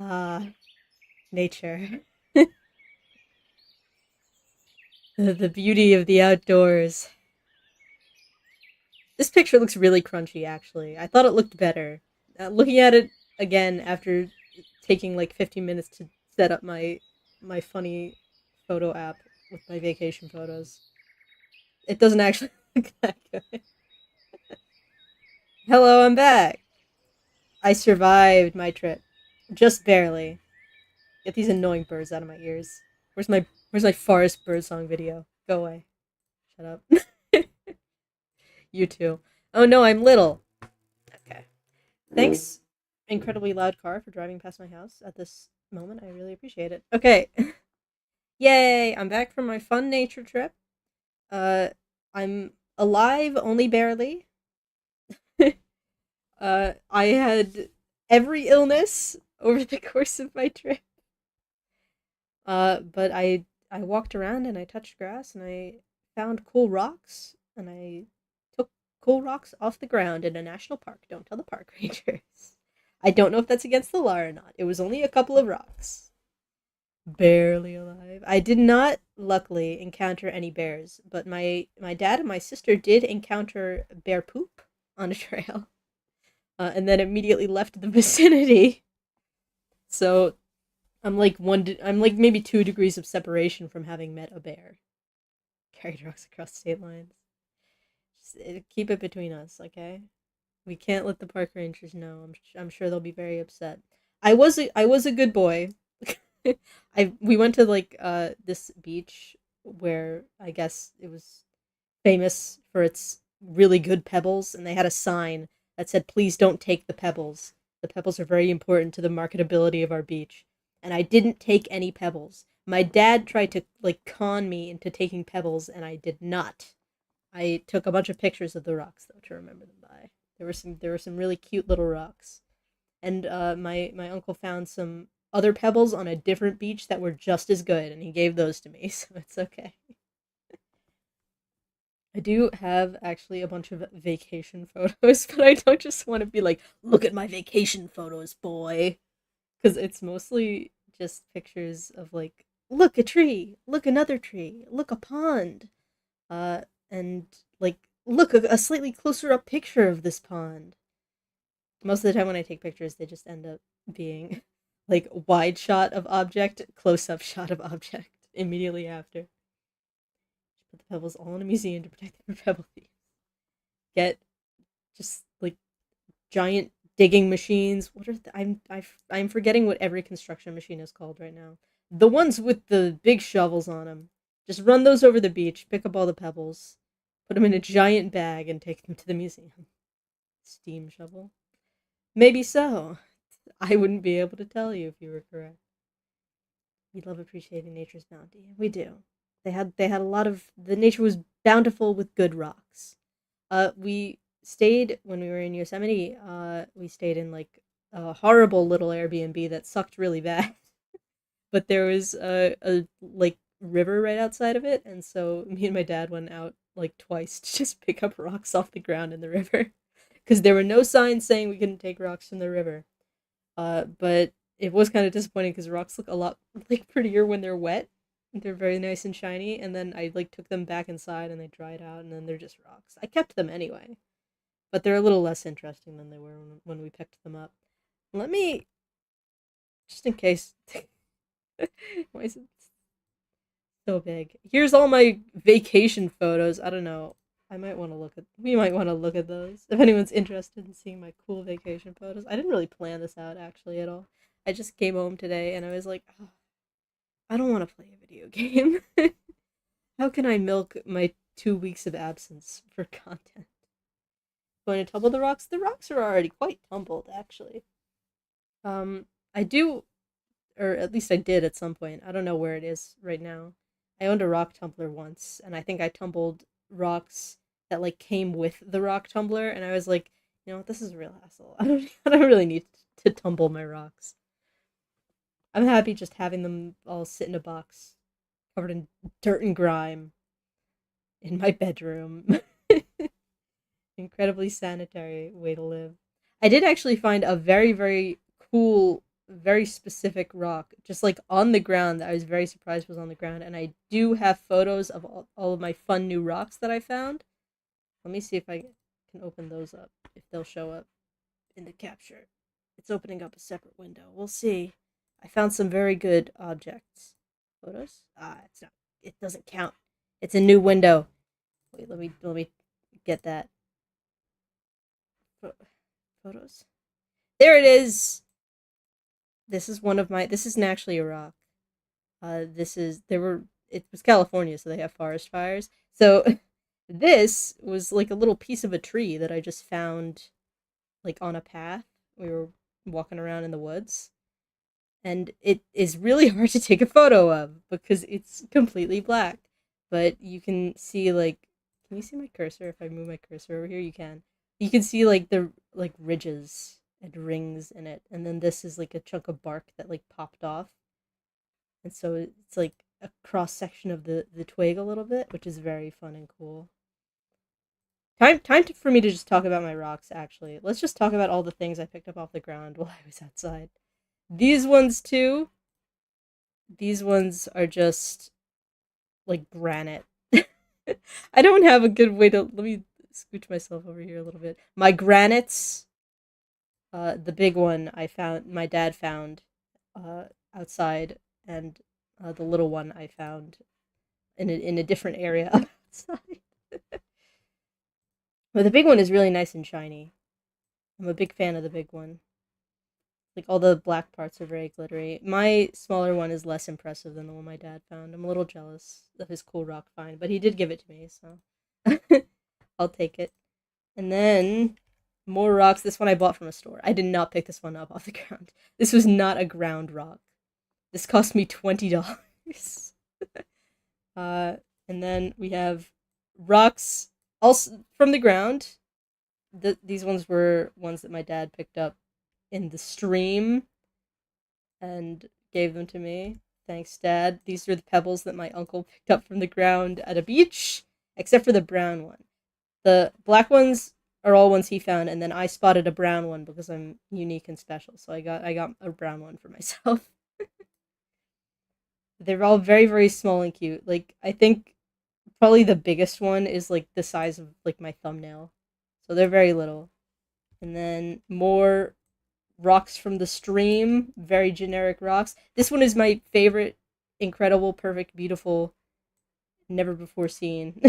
Ah, nature. The beauty of the outdoors. This picture looks really crunchy, actually. I thought it looked better. Looking at it again after taking like 15 minutes to set up my funny photo app with my vacation photos, it doesn't actually look that good. Hello, I'm back. I survived my trip, just barely. Get these annoying birds out of my ears. Where's my forest birdsong video? Go away. Shut up. You too. Oh no, I'm little. Okay. Thanks, incredibly loud car, for driving past my house at this moment. I really appreciate it. Okay. Yay! I'm back from my fun nature trip. Uh, I'm alive, only barely. I had every illness over the course of my trip. But I walked around and I touched grass and I found cool rocks and I took cool rocks off the ground in a national park. Don't tell the park rangers. I don't know if that's against the law or not. It was only a couple of rocks. Barely alive. I did not, luckily, encounter any bears, but my dad and my sister did encounter bear poop on a trail, and then immediately left the vicinity. So I'm like maybe 2 degrees of separation from having met a bear. Carried rocks across state lines. Just keep it between us, okay? We can't let the park rangers know. I'm sure they'll be very upset. I was a good boy. I we went to like this beach where I guess it was famous for its really good pebbles, and they had a sign that said, "Please don't take the pebbles. The pebbles are very important to the marketability of our beach." And I didn't take any pebbles. My dad tried to like con me into taking pebbles, and I did not. I took a bunch of pictures of the rocks though to remember them by. There were some really cute little rocks, and my uncle found some other pebbles on a different beach that were just as good, and he gave those to me, so it's okay. I do have actually a bunch of vacation photos, but I don't just want to be like, look at my vacation photos, boy. Because it's mostly just pictures of like, look a tree, look another tree, look a pond, uh, and like, look a slightly closer up picture of this pond. Most of the time when I take pictures, they just end up being like wide shot of object, close up shot of object immediately after. Put the pebbles all in a museum to protect them from pebble thieves. Get just like giant digging machines. What are I'm forgetting what every construction machine is called right now. The ones with the big shovels on them. Just run those over the beach, pick up all the pebbles, put them in a giant bag, and take them to the museum. Steam shovel. Maybe so. I wouldn't be able to tell you if you were correct. We love appreciating nature's bounty. We do. They had a lot of the nature was bountiful with good rocks. We stayed when we were in Yosemite. We stayed in like a horrible little Airbnb that sucked really bad. But there was a like river right outside of it, and so me and my dad went out like twice to just pick up rocks off the ground in the river because there were no signs saying we couldn't take rocks from the river. But it was kind of disappointing because rocks look a lot like prettier when they're wet. They're very nice and shiny, and then I like took them back inside and they dried out, and then they're just rocks. I kept them anyway, but they're a little less interesting than they were when we picked them up. Let me, just in case. Why is it so big? Here's all my vacation photos. I don't know. We might want to look at those if anyone's interested in seeing my cool vacation photos. I didn't really plan this out actually at all. I just came home today and I was like, oh, I don't want to play a video game. How can I milk my 2 weeks of absence for content? Going to tumble the rocks? The rocks are already quite tumbled, actually. I do, or at least I did at some point. I don't know where it is right now. I owned a rock tumbler once, and I think I tumbled rocks that like came with the rock tumbler, and I was like, you know what, this is a real hassle. I don't really need to tumble my rocks. I'm happy just having them all sit in a box, covered in dirt and grime, in my bedroom. Incredibly sanitary way to live. I did actually find a very, very cool very specific rock, just like on the ground, that I was very surprised was on the ground. And I do have photos of all of my fun new rocks that I found. Let me see if I can open those up, if they'll show up in the capture. It's opening up a separate window. We'll see. I found some very good objects. Photos? Ah, it's not. It doesn't count. It's a new window. Wait, let me get that. Photos. There it is. This is one of my. This isn't actually a rock. This is there were. It was California, so they have forest fires. So this was like a little piece of a tree that I just found like on a path. We were walking around in the woods, and it is really hard to take a photo of because it's completely black. But you can see like, can you see my cursor? If I move my cursor over here, you can. You can see like the like ridges and rings in it, and then this is like a chunk of bark that like popped off, and so it's like a cross section of the twig a little bit, which is very fun and cool. For me to just talk about my rocks. Actually, let's just talk about all the things I picked up off the ground while I was outside. These ones too. These ones are just like granite. I don't have a good way to. Let me scooch myself over here a little bit. My granites. The big one I found. My dad found, outside, and the little one I found in a different area outside. But the big one is really nice and shiny. I'm a big fan of the big one. Like all the black parts are very glittery. My smaller one is less impressive than the one my dad found. I'm a little jealous of his cool rock find, but he did give it to me, so I'll take it. And then more rocks. This one I bought from a store. I did not pick this one up off the ground. This was not a ground rock. This cost me $20. uh, and then we have rocks also from the ground. These ones were ones that my dad picked up in the stream and gave them to me. Thanks, Dad. These are the pebbles that my uncle picked up from the ground at a beach, except for the brown one. The black ones are all ones he found, and then I spotted a brown one because I'm unique and special. So I got a brown one for myself. They're all very very small and cute. Like I think probably the biggest one is like the size of like my thumbnail. So they're very little. And then more rocks from the stream, very generic rocks. This one is my favorite, incredible, perfect, beautiful, never before seen,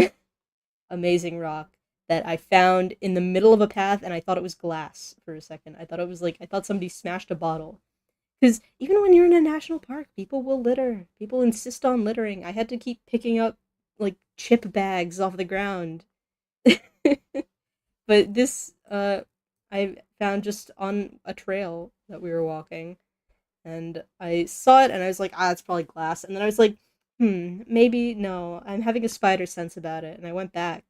amazing rock that I found in the middle of a path, and I thought it was glass for a second. I thought somebody smashed a bottle. Because even when you're in a national park, people will litter. People insist on littering. I had to keep picking up like chip bags off the ground. But this I found just on a trail that we were walking, and I saw it and I was like, ah, it's probably glass. And then I was like, maybe no. I'm having a spider sense about it, and I went back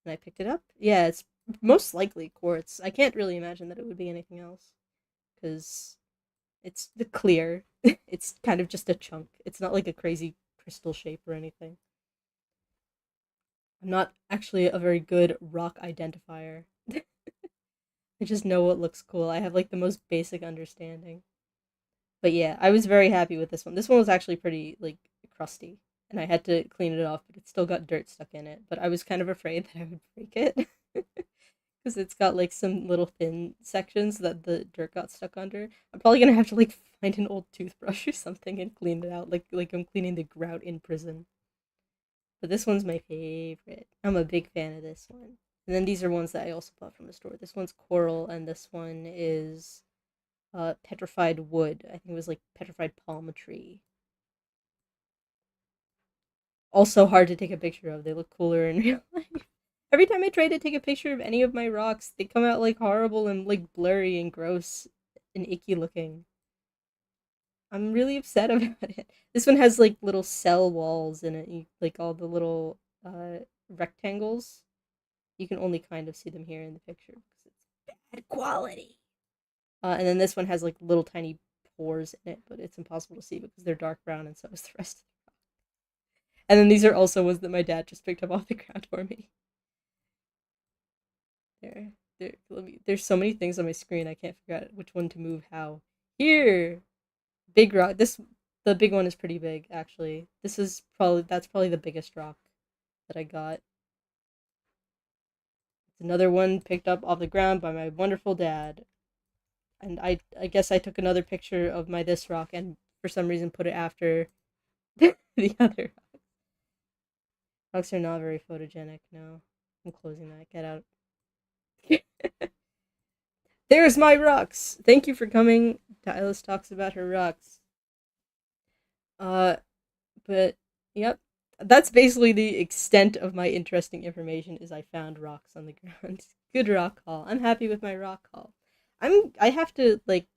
and I picked it up. Yeah, it's most likely quartz. I can't really imagine that it would be anything else because it's the clear. It's kind of just a chunk. It's not like a crazy crystal shape or anything. I'm not actually a very good rock identifier. I just know what looks cool. I have like the most basic understanding. But yeah, I was very happy with this one. This one was actually pretty like crusty, and I had to clean it off, but it still got dirt stuck in it. But I was kind of afraid that I would break it because it's got like some little thin sections that the dirt got stuck under. I'm probably gonna have to like find an old toothbrush or something and clean it out, like I'm cleaning the grout in prison. But this one's my favorite. I'm a big fan of this one. And then these are ones that I also bought from the store. This one's coral, and this one is petrified wood. I think it was like petrified palm tree. Also hard to take a picture of. They look cooler in real life. Every time I try to take a picture of any of my rocks, they come out like horrible and like blurry and gross and icky looking. I'm really upset about it. This one has like little cell walls in it, like all the little rectangles. You can only kind of see them here in the picture because it's bad quality. And then this one has like little tiny pores in it, but it's impossible to see because they're dark brown, and so is the rest. And then these are also ones that my dad just picked up off the ground for me. There, there's so many things on my screen I can't figure out which one to move how. Here, big rock. The big one is pretty big, actually. That's probably the biggest rock that I got. It's another one picked up off the ground by my wonderful dad. And I guess I took another picture of my this rock and for some reason put it after the other. Rocks are not very photogenic. No, I'm closing that. Get out. There's my rocks. Thank you for coming. Eilis talks about her rocks. Uh, but yep, that's basically the extent of my interesting information. Is I found rocks on the ground. Good rock haul. I'm happy with my rock haul. I have to like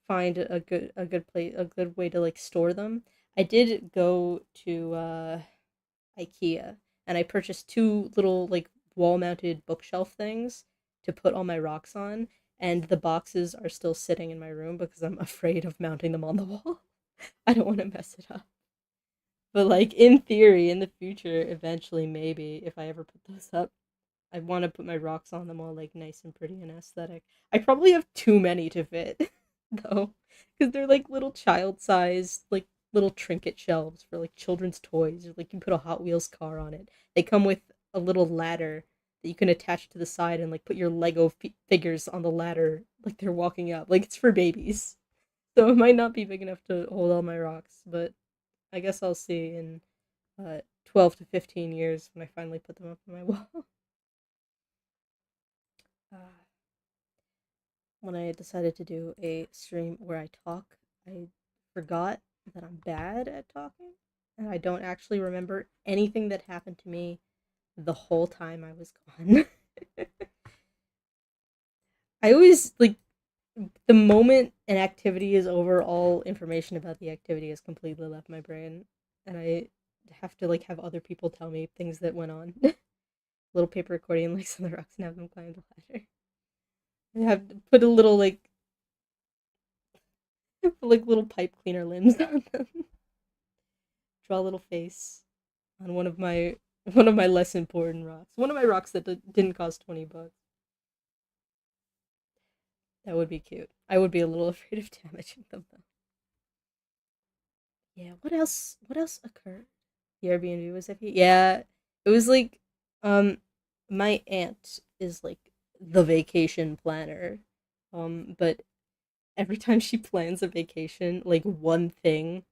find a good way to like store them. I did go to IKEA and I purchased two little like wall mounted bookshelf things to put all my rocks on, and the boxes are still sitting in my room because I'm afraid of mounting them on the wall. I don't want to mess it up. But like in theory, in the future, eventually maybe if I ever put those up, I want to put my rocks on them all like nice and pretty and aesthetic. I probably have too many to fit though, because they're like little child-sized, like little trinket shelves for like children's toys. Or, like you put a Hot Wheels car on it. They come with a little ladder that you can attach to the side and like put your Lego figures on the ladder like they're walking up. Like it's for babies. So it might not be big enough to hold all my rocks, but I guess I'll see in 12 to 15 years when I finally put them up on my wall. Uh, when I decided to do a stream where I talk, I forgot that I'm bad at talking, and I don't actually remember anything that happened to me the whole time I was gone. I always like the moment an activity is over, all information about the activity has completely left my brain, and I have to like have other people tell me things that went on. Little paper accordion likes on the rocks and have them climb the ladder. I have to put a little like little pipe cleaner limbs on them. Draw a little face on one of my less important rocks. One of my rocks that didn't cost $20. That would be cute. I would be a little afraid of damaging them though. Yeah. What else? What else occurred? The Airbnb was iffy. Yeah. It was like, um, my aunt is like the vacation planner. But every time she plans a vacation, like one thing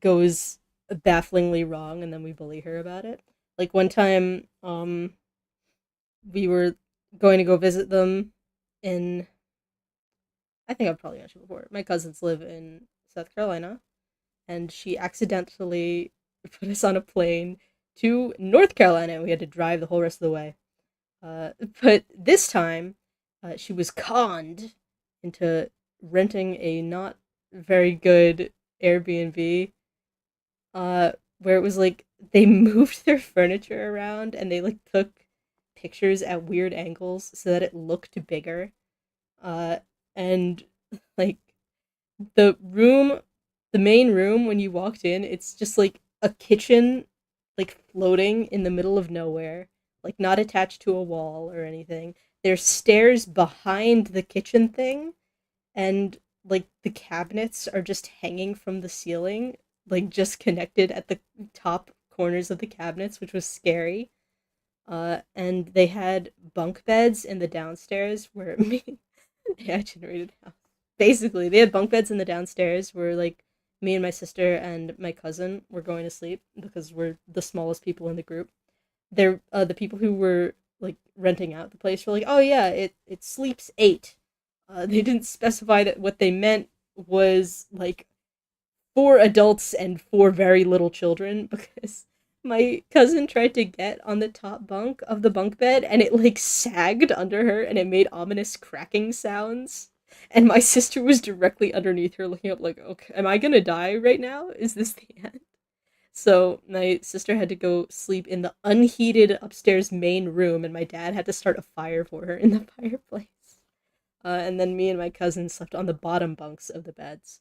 goes bafflingly wrong and then we bully her about it. Like one time we were going to go visit them in, I think I've probably mentioned before. My cousins live in South Carolina and she accidentally put us on a plane to North Carolina and we had to drive the whole rest of the way. But this time she was conned into renting a not very good Airbnb, where it was like they moved their furniture around and they like took pictures at weird angles so that it looked bigger. Uh, and like the room, the main room when you walked in, it's just like a kitchen, like floating in the middle of nowhere, like not attached to a wall or anything. There's stairs behind the kitchen thing, and like the cabinets are just hanging from the ceiling, like just connected at the top corners of the cabinets, which was scary. And they had bunk beds in the downstairs where me, yeah, I generated house. Basically, they had bunk beds in the downstairs where like me and my sister and my cousin were going to sleep because we're the smallest people in the group. They're the people who were like renting out the place were like, oh yeah, it sleeps eight. They didn't specify that what they meant was like four adults and four very little children because my cousin tried to get on the top bunk of the bunk bed and it like sagged under her and it made ominous cracking sounds. And my sister was directly underneath her looking up like, okay, am I gonna die right now? Is this the end? So my sister had to go sleep in the unheated upstairs main room and my dad had to start a fire for her in the fireplace. And then me and my cousin slept on the bottom bunks of the beds.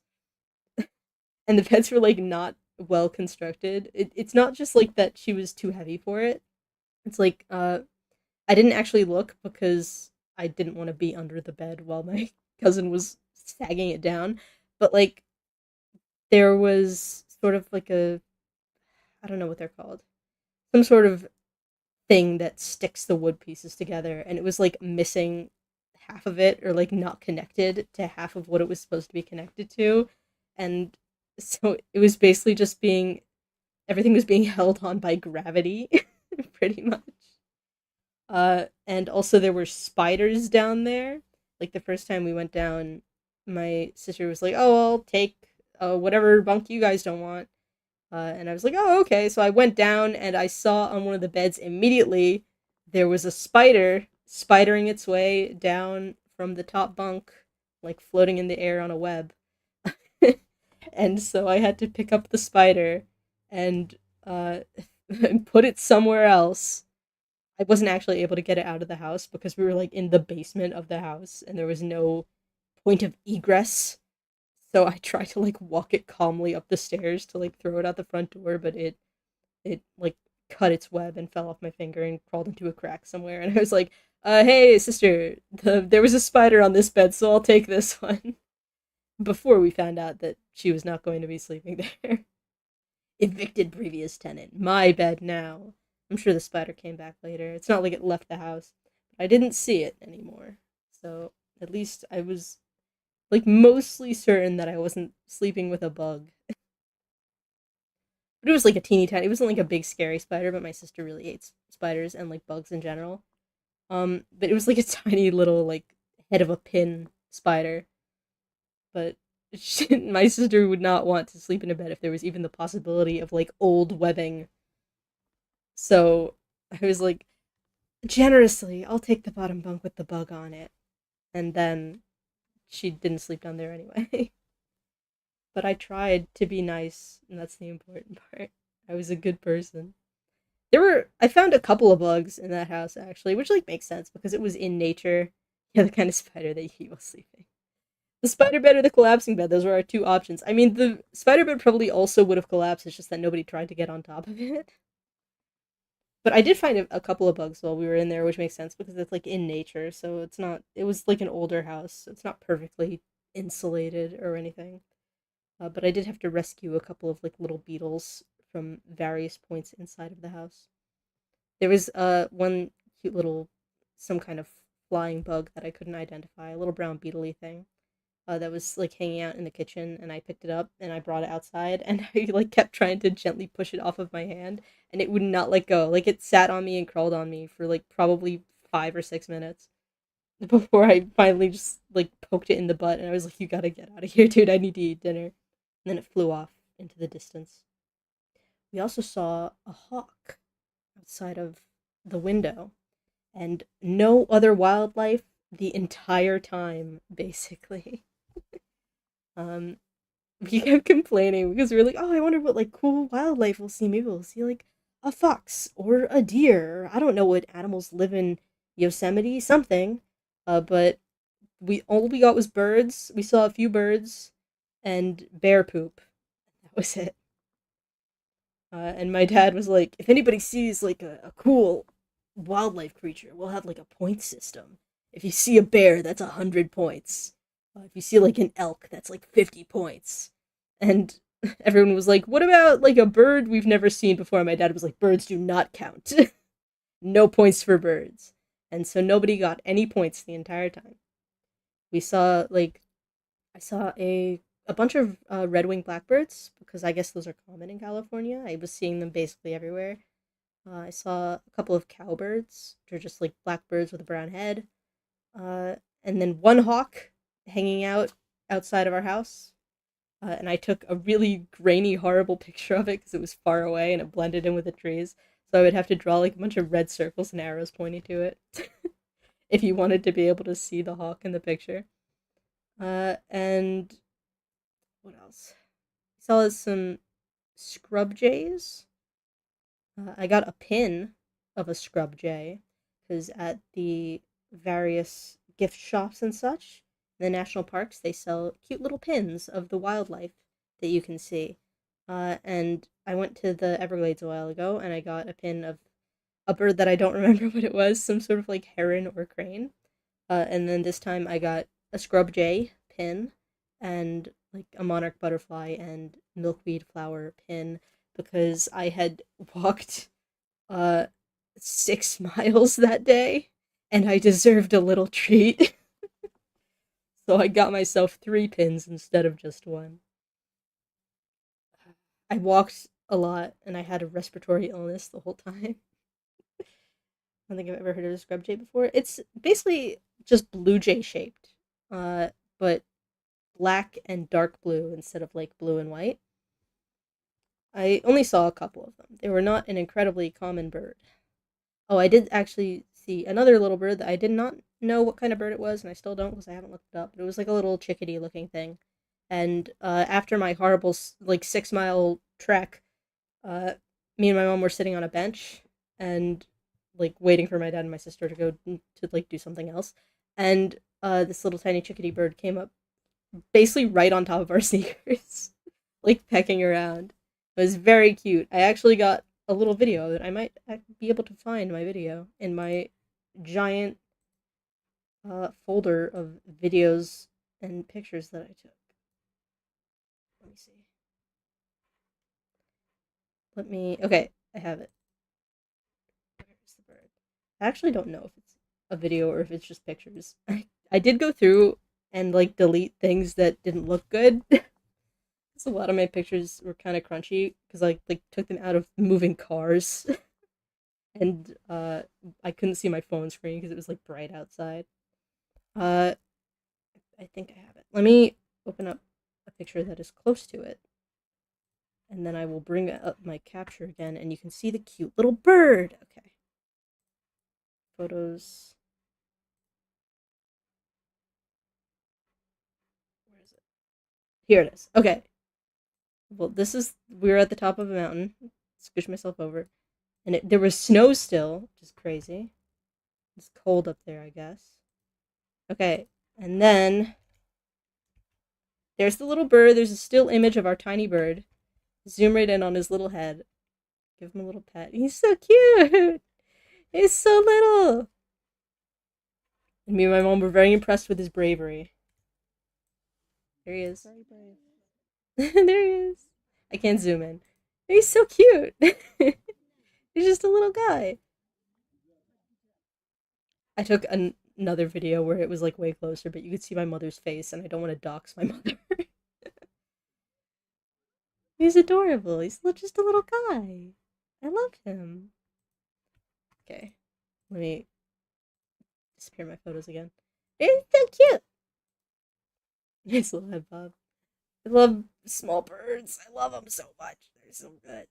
And the beds were like not well constructed. It's not just like that she was too heavy for it. It's like I didn't actually look because I didn't want to be under the bed while my cousin was sagging it down. But like there was sort of like a, I don't know what they're called, some sort of thing that sticks the wood pieces together, and it was like missing half of it, or like not connected to half of what it was supposed to be connected to. And so it was basically just being, everything was being held on by gravity, pretty much. And also there were spiders down there. Like the first time we went down, my sister was like, "Oh, I'll take whatever bunk you guys don't want." And I was like, "Oh, okay." So I went down and I saw on one of the beds immediately there was a spider spidering its way down from the top bunk, like floating in the air on a web. And so I had to pick up the spider and and put it somewhere else. I wasn't actually able to get it out of the house because we were like in the basement of the house and there was no point of egress. So I tried to like walk it calmly up the stairs to like throw it out the front door, but it like cut its web and fell off my finger and crawled into a crack somewhere. And I was like, hey sister, there was a spider on this bed, so I'll take this one." Before we found out that she was not going to be sleeping there. Evicted previous tenant. My bed now. I'm sure the spider came back later. It's not like it left the house. But I didn't see it anymore. So at least I was like mostly certain that I wasn't sleeping with a bug. But it was like a teeny tiny, it wasn't like a big scary spider, but my sister really hates spiders and like bugs in general. But it was like a tiny little like head of a pin spider. But my sister would not want to sleep in a bed if there was even the possibility of like old webbing. So I was like, generously, I'll take the bottom bunk with the bug on it. And then she didn't sleep down there anyway. But I tried to be nice, and that's the important part. I was a good person. I found a couple of bugs in that house actually, which like makes sense because it was in nature. Yeah, the kind of spider that you keep while sleeping. The spider bed or the collapsing bed, those were our two options. I mean, the spider bed probably also would have collapsed, it's just that nobody tried to get on top of it. But I did find a couple of bugs while we were in there, which makes sense because it's like in nature, so it's not, it was like an older house, so it's not perfectly insulated or anything. But I did have to rescue a couple of like little beetles from various points inside of the house. There was one cute little, some kind of flying bug that I couldn't identify, a little brown beetley thing. That was like hanging out in the kitchen, and I picked it up and I brought it outside, and I like kept trying to gently push it off of my hand, and it would not let go. Like it sat on me and crawled on me for like probably 5 or 6 minutes before I finally just like poked it in the butt, and I was like, "You gotta get out of here, dude. I need to eat dinner." And then it flew off into the distance. We also saw a hawk outside of the window, and no other wildlife the entire time, basically. Um, we kept complaining because we were like, "Oh, I wonder what like cool wildlife we'll see. Maybe we'll see like a fox or a deer. I don't know what animals live in Yosemite, something." But all we got was birds. We saw a few birds and bear poop. That was it. And my dad was like, "If anybody sees like a cool wildlife creature, we'll have like a point system. If you see a bear, that's 100 points. If you see like an elk, that's like 50 points." And everyone was like, "What about like a bird we've never seen before?" And my dad was like, "Birds do not count. No points for birds." And so nobody got any points the entire time. We saw like, I saw a bunch of red-winged blackbirds because I guess those are common in California. I was seeing them basically everywhere. I saw a couple of cowbirds, which are just like blackbirds with a brown head. Uh, and then one hawk hanging out outside of our house. And I took a really grainy, horrible picture of it because it was far away and it blended in with the trees. So I would have to draw like a bunch of red circles and arrows pointing to it if you wanted to be able to see the hawk in the picture. And what else? I saw some scrub jays. I got a pin of a scrub jay because at the various gift shops and such in the national parks, they sell cute little pins of the wildlife that you can see. And I went to the Everglades a while ago and I got a pin of a bird that I don't remember what it was, some sort of like heron or crane. And then this time I got a scrub jay pin and like a monarch butterfly and milkweed flower pin because I had walked uh 6 miles that day and I deserved a little treat. So I got myself 3 pins instead of just one. I walked a lot and I had a respiratory illness the whole time. I don't think I've ever heard of a scrub jay before. It's basically just blue jay shaped, but black and dark blue instead of like blue and white. I only saw a couple of them. They were not an incredibly common bird. Oh, I did actually see another little bird that I did not know what kind of bird it was, and I still don't because I haven't looked it up. But it was like a little chickadee looking thing. And after my horrible like 6 mile trek, uh, me and my mom were sitting on a bench and like waiting for my dad and my sister to go to like do something else. And this little tiny chickadee bird came up basically right on top of our sneakers, like pecking around. It was very cute. I actually got a little video that I might be able to find my video in my giant folder of videos and pictures that I took. Let me see. Okay, I have it. Where's the bird? I actually don't know if it's a video or if it's just pictures. I did go through and like delete things that didn't look good. A lot of my pictures were kind of crunchy because I like took them out of moving cars, and I couldn't see my phone screen because it was like bright outside. Uh, I think I have it. Let me open up a picture that is close to it, and then I will bring up my capture again, and you can see the cute little bird. Okay, photos. Where is it? Here it is. Okay. Well, we're at the top of a mountain. Squish myself over, and there was snow still, which is crazy. It's cold up there, I guess. Okay, and then there's the little bird. There's a still image of our tiny bird. Zoom right in on his little head. Give him a little pet. He's so cute. He's so little. And me and my mom were very impressed with his bravery. There he is. Very brave. There he is. I can't zoom in. He's so cute. He's just a little guy. I took another video where it was like way closer, but you could see my mother's face, and I don't want to dox my mother. He's adorable. He's just a little guy. I love him. Okay, let me disappear my photos again. It's so cute. Nice little head bob. I love small birds. I love them so much. They're so good.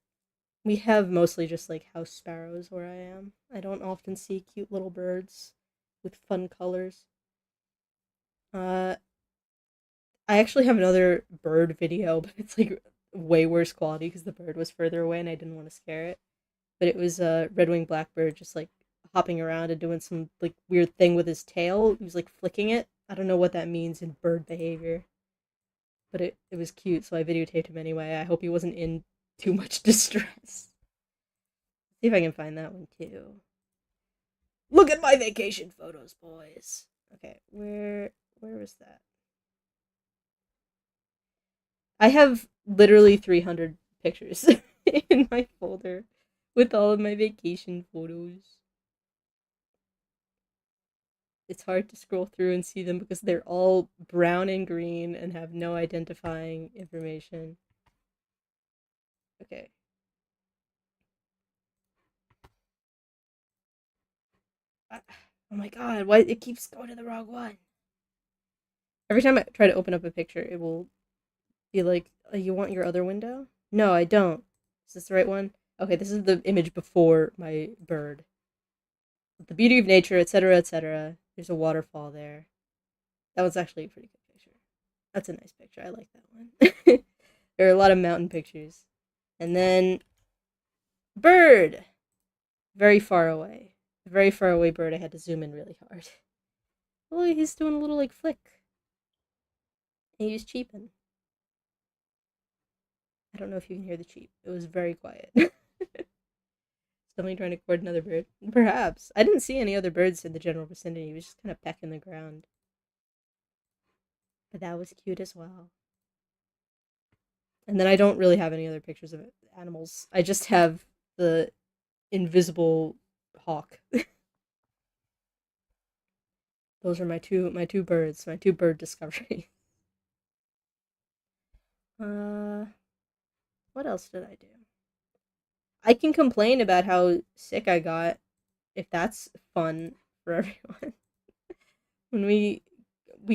We have mostly just like house sparrows where I am. I don't often see cute little birds with fun colors. Uh, I actually have another bird video, but it's like way worse quality because the bird was further away and I didn't want to scare it. But it was a red-winged blackbird just like hopping around and doing some like weird thing with his tail. He was like flicking it. I don't know what that means in bird behavior, but it was cute, so I videotaped him anyway. I hope he wasn't in too much distress. See if I can find that one too. Look at my vacation photos, boys. Okay, where was that? I have literally 300 pictures in my folder with all of my vacation photos. It's hard to scroll through and see them because they're all brown and green and have no identifying information. Okay. Oh my god, why it keeps going to the wrong one? Every time I try to open up a picture, it will be like, oh, you want your other window? No, I don't. Is this the right one? Okay, this is the image before my bird. The beauty of nature, etc., etc. There's a waterfall there. That was actually a pretty good picture. That's a nice picture. I like that one. There are a lot of mountain pictures. And then bird. Very far away. A very far away bird. I had to zoom in really hard. Oh, he's doing a little like flick. And he's cheeping. I don't know if you can hear the cheep. It was very quiet. Somebody trying to record another bird. Perhaps. I didn't see any other birds in the general vicinity. He was just kind of pecking the ground. but that was cute as well. And then I don't really have any other pictures of animals. I just have the invisible hawk. Those are my two birds, my two bird discoveries. Uh, what else did I do? I can complain about how sick I got if that's fun for everyone. When we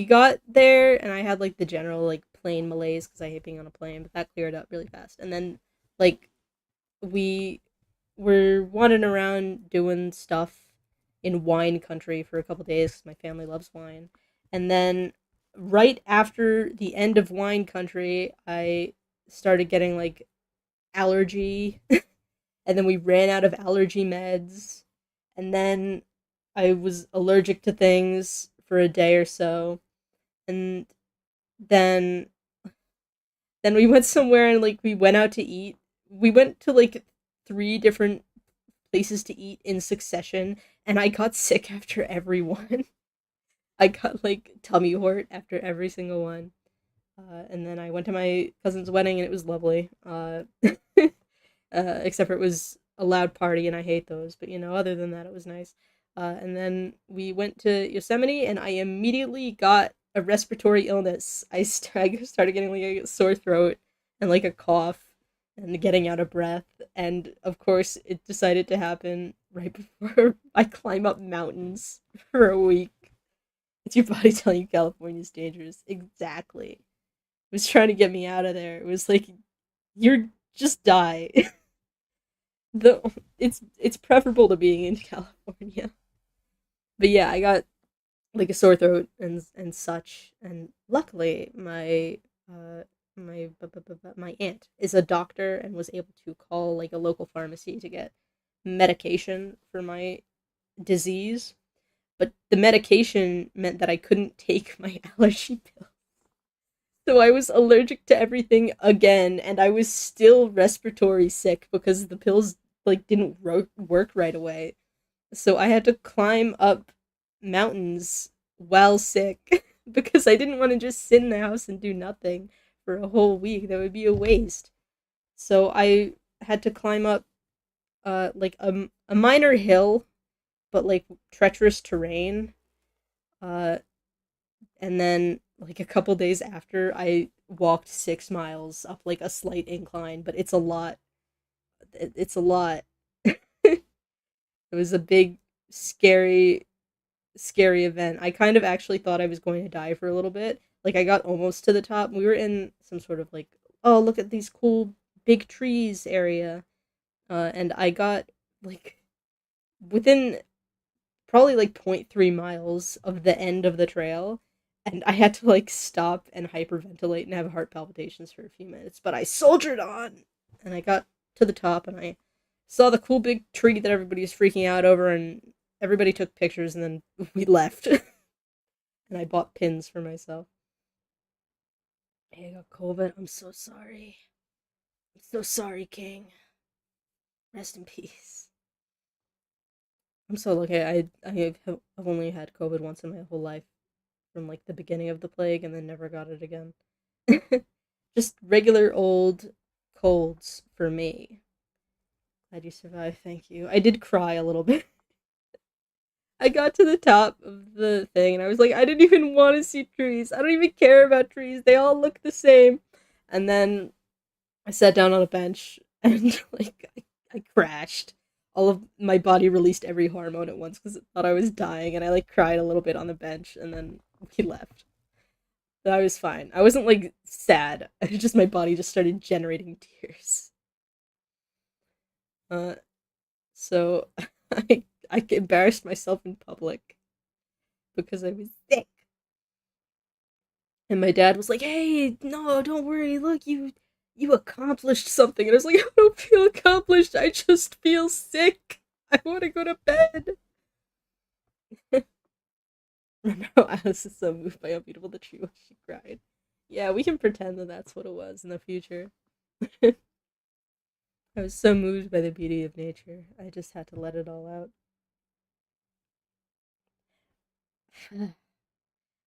got there and I had like the general like plane malaise because I hate being on a plane, but that cleared up really fast. And then like we were wandering around doing stuff in wine country for a couple days because my family loves wine. And then right after the end of wine country, I started getting like allergy, and then we ran out of allergy meds, and then I was allergic to things for a day or so, and then we went somewhere and like we went out to eat. We went to like three different places to eat in succession, and I got sick after every one. I got like tummy wart after every single one. And then I went to my cousin's wedding and it was lovely. Except for it was a loud party and I hate those. But you know, other than that, it was nice. And then we went to Yosemite and I immediately got a respiratory illness. I started getting like a sore throat and like a cough and getting out of breath. And of course, it decided to happen right before I climb up mountains for a week. It's your body telling you California's dangerous. Exactly. It was trying to get me out of there. It was like, you're just die. the it's preferable to being in California. But yeah, I got like a sore throat and such, and luckily my aunt is a doctor and was able to call like a local pharmacy to get medication for my disease. But the medication meant that I couldn't take my allergy pill. So I was allergic to everything again, and I was still respiratory sick because the pills like didn't work right away. So I had to climb up mountains while sick because I didn't want to just sit in the house and do nothing for a whole week. That would be a waste. So I had to climb up like a minor hill, but like treacherous terrain. Uh and then like a couple days after I walked 6 miles up like a slight incline, but it's a lot. It's a lot. It was a big scary scary event. I kind of actually thought I was going to die for a little bit. Like I got almost to the top. We were in some sort of like, oh, look at these cool big trees area. And I got like within probably like 0.3 miles of the end of the trail, and I had to like stop and hyperventilate and have heart palpitations for a few minutes, but I soldiered on and I got to the top and I saw the cool big tree that everybody was freaking out over, and everybody took pictures, and then we left. And I bought pins for myself. Hey, I got COVID. I'm so sorry. I'm so sorry, King. Rest in peace. I'm so lucky. I've only had COVID once in my whole life, from like the beginning of the plague, and then never got it again. Just regular old colds for me. Glad you survived. Thank you. I did cry a little bit. I got to the top of the thing and I was like, I didn't even want to see trees. I don't even care about trees. They all look the same. And then I sat down on a bench and like I crashed. All of my body released every hormone at once because it thought I was dying, and I like cried a little bit on the bench, and then we left. But I was fine. I wasn't like sad. I just my body just started generating tears. Uh, so I embarrassed myself in public because I was sick. And my dad was like, "Hey, no, don't worry. Look, you accomplished something." And I was like, "I don't feel accomplished. I just feel sick. I want to go to bed." Remember how Alice is so moved by how beautiful the tree was, she cried. Yeah, we can pretend that that's what it was in the future. I was so moved by the beauty of nature. I just had to let it all out.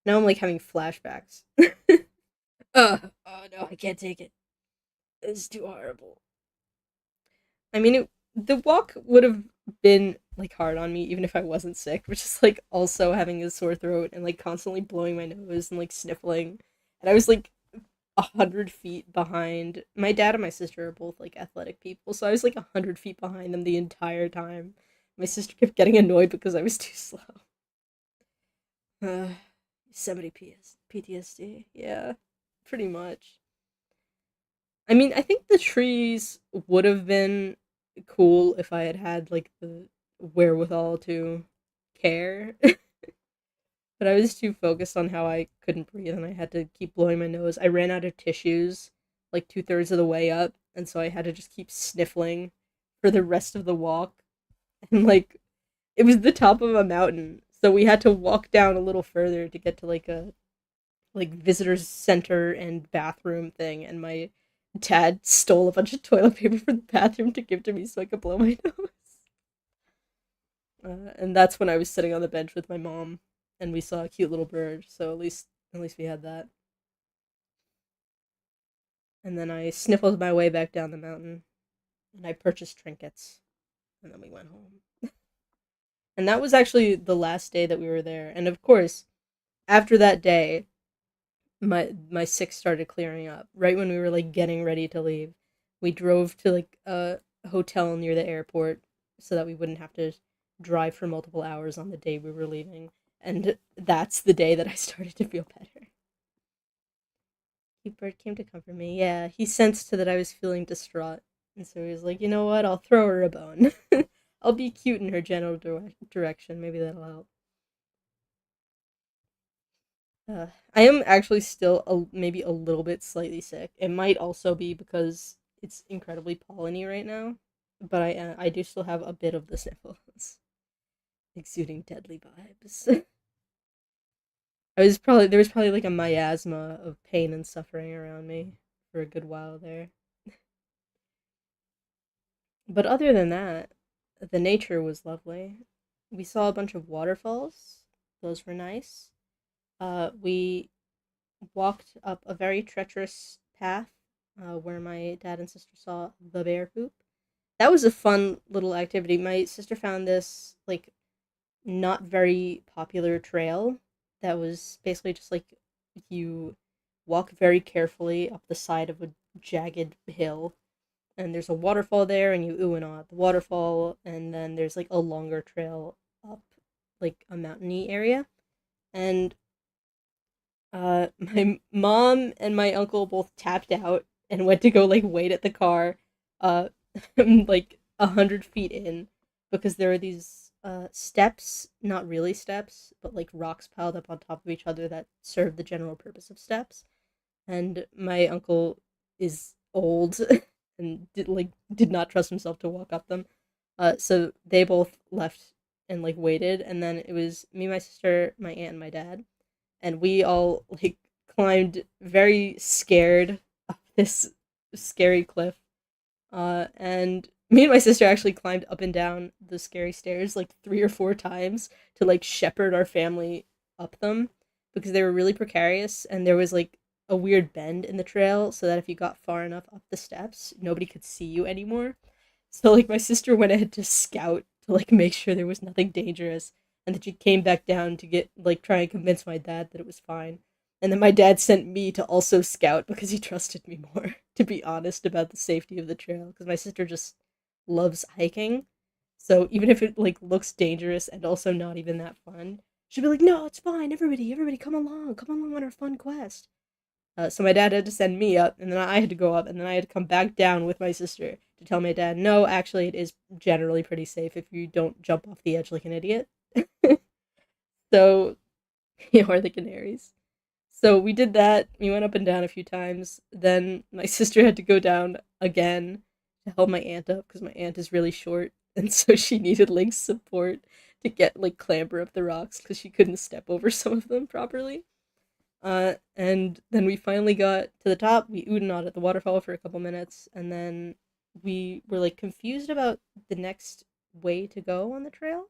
Now I'm like having flashbacks. Oh no, I can't take it. It's too horrible. I mean, the walk would have been like hard on me even if I wasn't sick, which is like also having a sore throat and like constantly blowing my nose and like sniffling. And I was like 100 feet behind. My dad and my sister are both like athletic people, so I was like 100 feet behind them the entire time. My sister kept getting annoyed because I was too slow. Uh, Yosemite PTSD. Yeah, pretty much. I mean, I think the trees would have been cool if I had had like the wherewithal to care, but I was too focused on how I couldn't breathe and I had to keep blowing my nose. I ran out of tissues like 2/3 of the way up, and so I had to just keep sniffling for the rest of the walk. And like it was the top of a mountain, so we had to walk down a little further to get to like a like visitors center and bathroom thing, and my dad stole a bunch of toilet paper from the bathroom to give to me so I could blow my nose. And that's when I was sitting on the bench with my mom, and we saw a cute little bird. So at least we had that. And then I sniffled my way back down the mountain, and I purchased trinkets, and then we went home. And that was actually the last day that we were there. And of course, after that day, my sick started clearing up. Right when we were like getting ready to leave, we drove to like a hotel near the airport so that we wouldn't have to drive for multiple hours on the day we were leaving. And that's the day that I started to feel better. Bird came to comfort me. Yeah, he sensed that I was feeling distraught, and so he was like, "You know what? I'll throw her a bone. I'll be cute in her general direction. Maybe that'll help." I am actually still maybe a little bit slightly sick. It might also be because it's incredibly polleny right now, but I do still have a bit of the sniffles, exuding deadly vibes. There was probably like a miasma of pain and suffering around me for a good while there. But other than that, the nature was lovely. We saw a bunch of waterfalls. Those were nice. We walked up a very treacherous path where my dad and sister saw the bear poop. That was a fun little activity. My sister found this like not very popular trail that was basically just like you walk very carefully up the side of a jagged hill, and there's a waterfall there, and you ooh and ah at the waterfall, and then there's like a longer trail up like a mountainy area. And my mom and my uncle both tapped out and went to go like wait at the car, uh, like 100 feet in, because there are these steps, not really steps, but like rocks piled up on top of each other that serve the general purpose of steps. And my uncle is old and did not trust himself to walk up them. So they both left and like waited, and then it was me, my sister, my aunt, and my dad, and we all like climbed very scared up this scary cliff. And me and my sister actually climbed up and down the scary stairs like 3 or 4 times to like shepherd our family up them because they were really precarious, and there was like a weird bend in the trail so that if you got far enough up the steps, nobody could see you anymore. So like my sister went ahead to scout to like make sure there was nothing dangerous, and then she came back down to get like try and convince my dad that it was fine. And then my dad sent me to also scout because he trusted me more, to be honest about the safety of the trail, because my sister just loves hiking. So even if it like looks dangerous and also not even that fun, she'd be like, "No, it's fine. Everybody, come along on our fun quest." So my dad had to send me up, and then I had to go up, and then I had to come back down with my sister to tell my dad, no, actually, it is generally pretty safe if you don't jump off the edge like an idiot. So, or the canaries. So we did that. We went up and down a few times. Then my sister had to go down again to help my aunt up because my aunt is really short, and so she needed like support to get like clamber up the rocks because she couldn't step over some of them properly. And then we finally got to the top. We oohed and awed at the waterfall for a couple minutes, and then we were like confused about the next way to go on the trail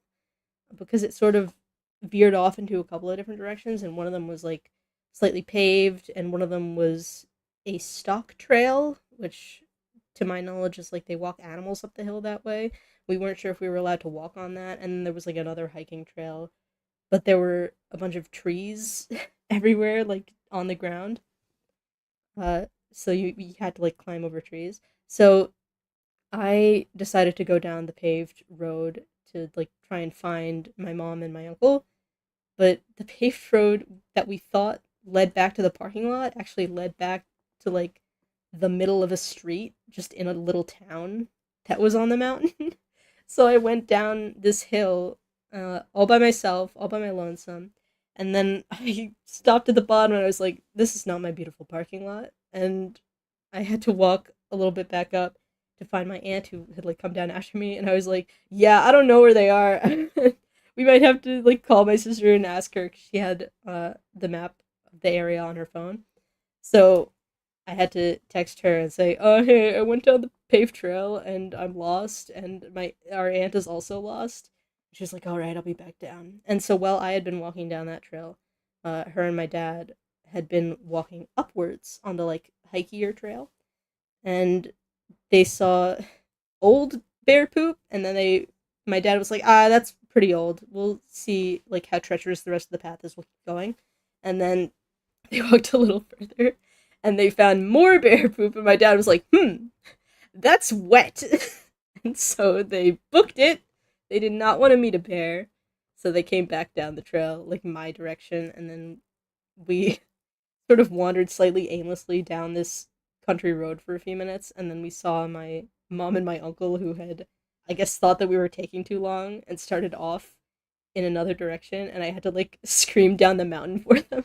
because it sort of veered off into a couple of different directions, and one of them was like slightly paved, and one of them was a stock trail, which, to my knowledge, is like they walk animals up the hill that way. We weren't sure if we were allowed to walk on that, and then there was like another hiking trail, but there were a bunch of trees everywhere, like on the ground. So you had to like climb over trees. So I decided to go down the paved road to like try and find my mom and my uncle, but the paved road that we thought led back to the parking lot actually led back to like the middle of a street just in a little town that was on the mountain. So I went down this hill all by myself, all by my lonesome, and then I stopped at the bottom and I was like, this is not my beautiful parking lot. And I had to walk a little bit back up to find my aunt who had like come down after me, and I was like, yeah, I don't know where they are. We might have to like call my sister and ask her 'cause she had the map of the area on her phone. So I had to text her and say, "Oh, hey, I went down the paved trail and I'm lost, and my our aunt is also lost." She's like, "All right, I'll be back down." And so while I had been walking down that trail, her and my dad had been walking upwards on the like hikier trail, and they saw old bear poop, and then my dad was like, that's pretty old. We'll see like how treacherous the rest of the path is. We'll keep going, and then they walked a little further, and they found more bear poop, and my dad was like, that's wet. And so they booked it. They did not want to meet a bear, so they came back down the trail like my direction, and then we sort of wandered slightly aimlessly down this country road for a few minutes, and then we saw my mom and my uncle who had, I guess, thought that we were taking too long and started off in another direction, and I had to like scream down the mountain for them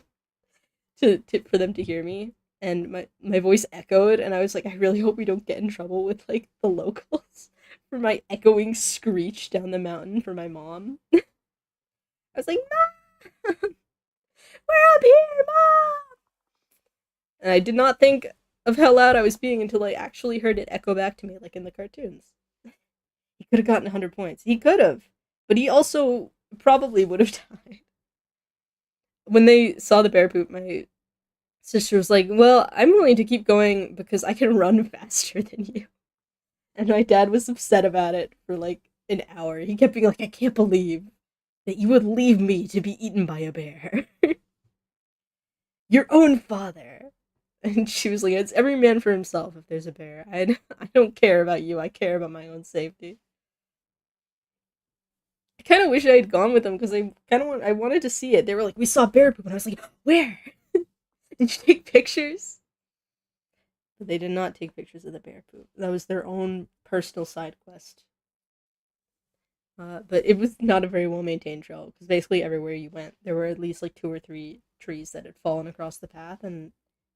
for them to hear me. And my voice echoed, and I was like, I really hope we don't get in trouble with like the locals for my echoing screech down the mountain for my mom. I was like, Mom, we're up here, Mom! And I did not think of how loud I was being until I actually heard it echo back to me, like in the cartoons. He could have gotten 100 points. He could have. But he also probably would have died. When they saw the bear poop, my sister was like, well, I'm willing to keep going because I can run faster than you. And my dad was upset about it for like an hour. He kept being like, I can't believe that you would leave me to be eaten by a bear. Your own father. And she was like, it's every man for himself if there's a bear. I don't care about you. I care about my own safety. I kind of wish I had gone with them because I wanted to see it. They were like, we saw bear poop. And I was like, where? Did you take pictures? But they did not take pictures of the bear poop. That was their own personal side quest. But it was not a very well maintained trail because basically everywhere you went, there were at least like two or three trees that had fallen across the path, and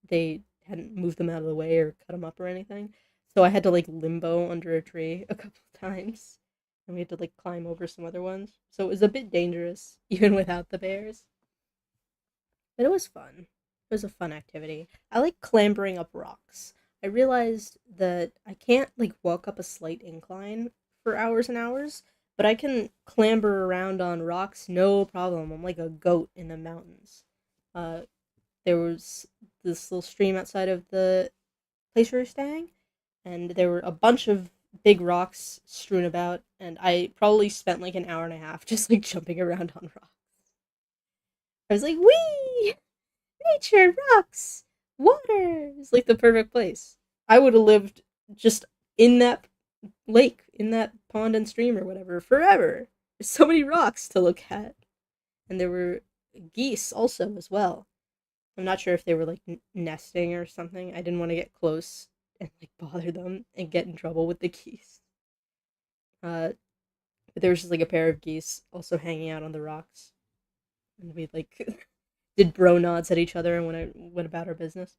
they hadn't moved them out of the way or cut them up or anything. So I had to like limbo under a tree a couple of times, and we had to like climb over some other ones. So it was a bit dangerous even without the bears, but it was fun. It was a fun activity. I like clambering up rocks. I realized that I can't like walk up a slight incline for hours and hours, but I can clamber around on rocks no problem. I'm like a goat in the mountains. Uh, there was this little stream outside of the place we were staying, and there were a bunch of big rocks strewn about, and I probably spent like an hour and a half just like jumping around on rocks. I was like, wee! Nature, rocks, water is like the perfect place. I would have lived just in that lake, in that pond and stream or whatever, forever. There's so many rocks to look at. And there were geese also as well. I'm not sure if they were like nesting or something. I didn't want to get close and like bother them and get in trouble with the geese. Uh, but there was just like a pair of geese also hanging out on the rocks, and we like did bro nods at each other and went about our business.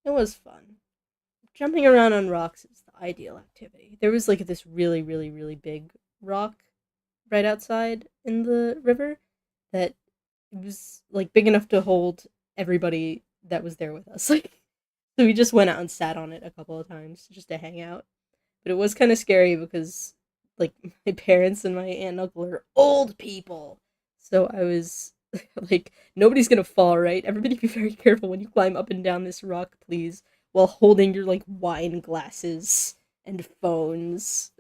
It was fun. Jumping around on rocks is the ideal activity. There was like this really, really, really big rock right outside in the river that was like big enough to hold everybody that was there with us. Like, so we just went out and sat on it a couple of times just to hang out. But it was kind of scary because like my parents and my aunt and uncle are old people. So I was Like, nobody's gonna fall, right? Everybody be very careful when you climb up and down this rock, please, while holding your, like, wine glasses and phones.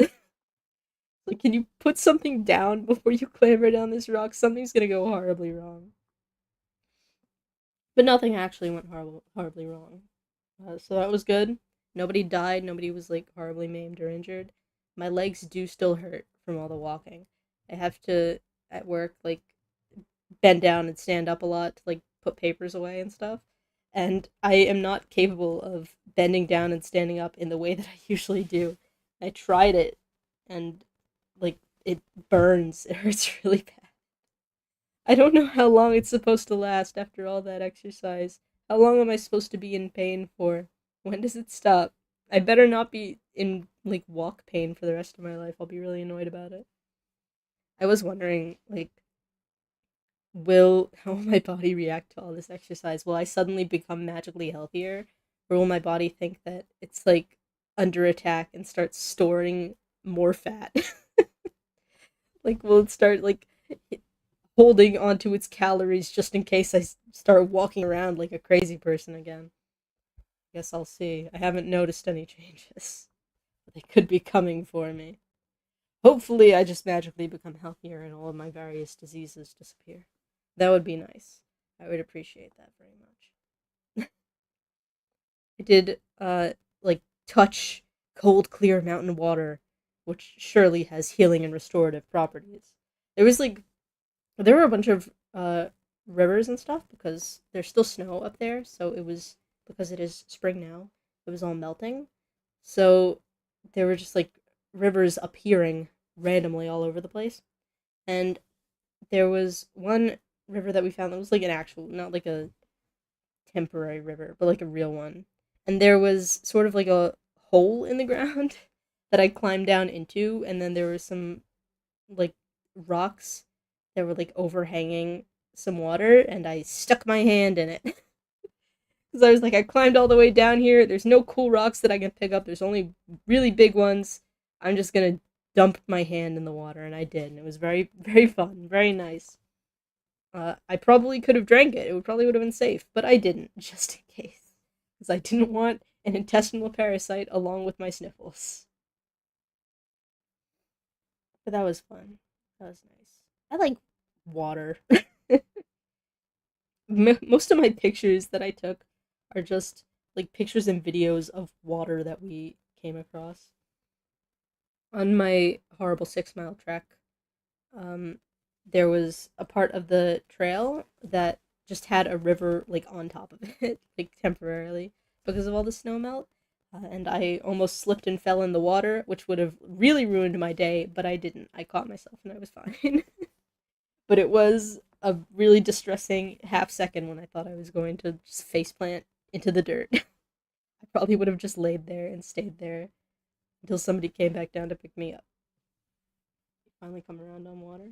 Like, can you put something down before you clamber down this rock? Something's gonna go horribly wrong. But nothing actually went horribly wrong. So that was good. Nobody died. Nobody was like horribly maimed or injured. My legs do still hurt from all the walking. I have to at work like bend down and stand up a lot to like put papers away and stuff. And I am not capable of bending down and standing up in the way that I usually do. I tried it and like it burns. It hurts really bad. I don't know how long it's supposed to last after all that exercise. How long am I supposed to be in pain for? When does it stop? I better not be in like walk pain for the rest of my life. I'll be really annoyed about it. I was wondering like will how will my body react to all this exercise? Will I suddenly become magically healthier? Or will my body think that it's like under attack and start storing more fat? Like will it start like holding onto its calories just in case I start walking around like a crazy person again? Guess I'll see. I haven't noticed any changes. But they could be coming for me. Hopefully, I just magically become healthier and all of my various diseases disappear. That would be nice. I would appreciate that very much. I did, like, touch cold, clear mountain water, which surely has healing and restorative properties. There was, like, there were a bunch of, rivers and stuff because there's still snow up there, so it was, because it is spring now, it was all melting. So there were just, like, rivers appearing randomly all over the place. And there was one river that we found that was like an actual, not like a temporary river, but like a real one. And there was sort of like a hole in the ground that I climbed down into, and then there were some like rocks that were like overhanging some water, and I stuck my hand in it. Because I was like, I climbed all the way down here. There's no cool rocks that I can pick up. There's only really big ones. I'm just gonna dump my hand in the water, and I did, and it was very, very fun, very nice. I probably could have drank it. It would probably would have been safe, but I didn't, just in case, because I didn't want an intestinal parasite along with my sniffles. But that was fun. That was nice. I like water. Most of my pictures that I took are just like pictures and videos of water that we came across on my horrible 6 mile trek. Um, there was a part of the trail that just had a river like on top of it, like temporarily because of all the snow melt. And I almost slipped and fell in the water, which would have really ruined my day, but I didn't. I caught myself and I was fine. But it was a really distressing half second when I thought I was going to just faceplant into the dirt. I probably would have just laid there and stayed there until somebody came back down to pick me up. Finally come around on water.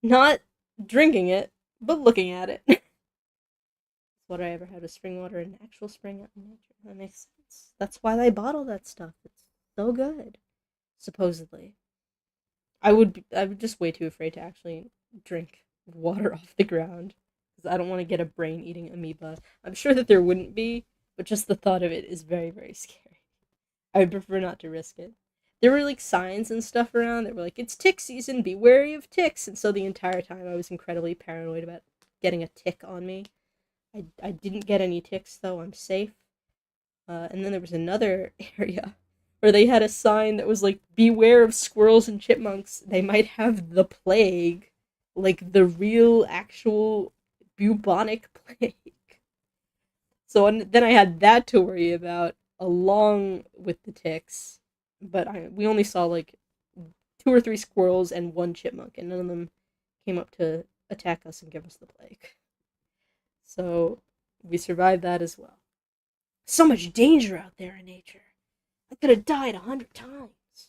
Not drinking it, but looking at it. That's what I ever had with spring water, an actual spring out in nature. That makes sense. That's why they bottle that stuff. It's so good, supposedly. I'm just way too afraid to actually drink water off the ground because I don't want to get a brain-eating amoeba. I'm sure that there wouldn't be, but just the thought of it is very, very scary. I would prefer not to risk it. There were like signs and stuff around that were like, it's tick season, be wary of ticks. And so the entire time I was incredibly paranoid about getting a tick on me. I didn't get any ticks though, I'm safe. And then there was another area where they had a sign that was like, beware of squirrels and chipmunks. They might have the plague. Like the real, actual bubonic plague. So then I had that to worry about along with the ticks. But we only saw like two or three squirrels and one chipmunk, and none of them came up to attack us and give us the plague. So we survived that as well. So much danger out there in nature. I could have died 100 times,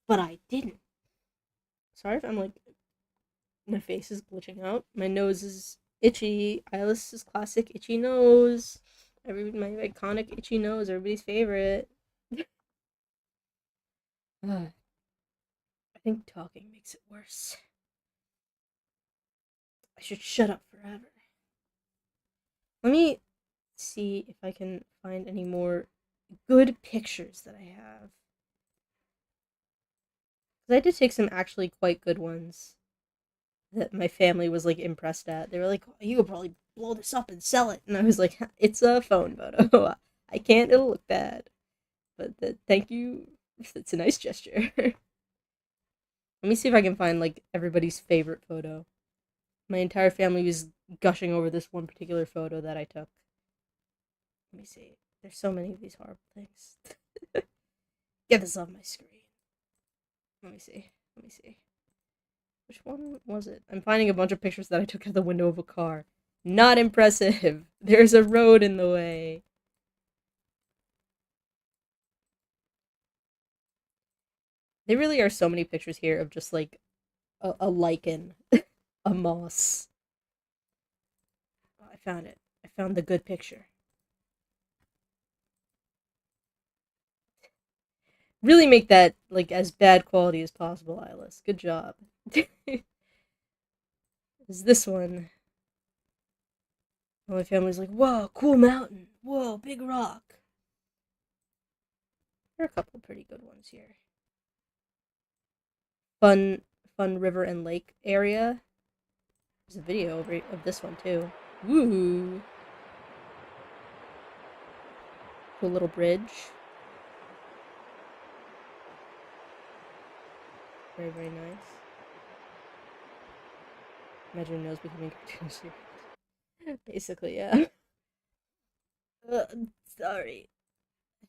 but I didn't. Sorry if I'm like, my face is glitching out. My nose is itchy. Eilis's classic itchy nose. My iconic itchy nose, everybody's favorite. I think talking makes it worse. I should shut up forever. Let me see if I can find any more good pictures that I have. Because I did take some actually quite good ones that my family was like impressed at. They were like, oh, "You could probably blow this up and sell it," and I was like, "It's a phone photo. I can't. It'll look bad." But thank you. It's a nice gesture. Let me see if I can find like everybody's favorite photo. My entire family was gushing over this one particular photo that I took. Let me see. There's so many of these horrible things. Get this off my screen. Let me see. Let me see. Which one was it? I'm finding a bunch of pictures that I took out the window of a car. Not impressive. There's a road in the way. There really are so many pictures here of just like a lichen, a moss. Oh, I found it. I found the good picture. Really make that like as bad quality as possible, Eilis. Good job. Is this one? My family's like, whoa, cool mountain. Whoa, big rock. There are a couple pretty good ones here. Fun, fun river and lake area. There's a video of this one too. Woo! Cool little bridge. Very, very nice. Imagine your nose becoming cartoonish. Basically, yeah. Uh, sorry.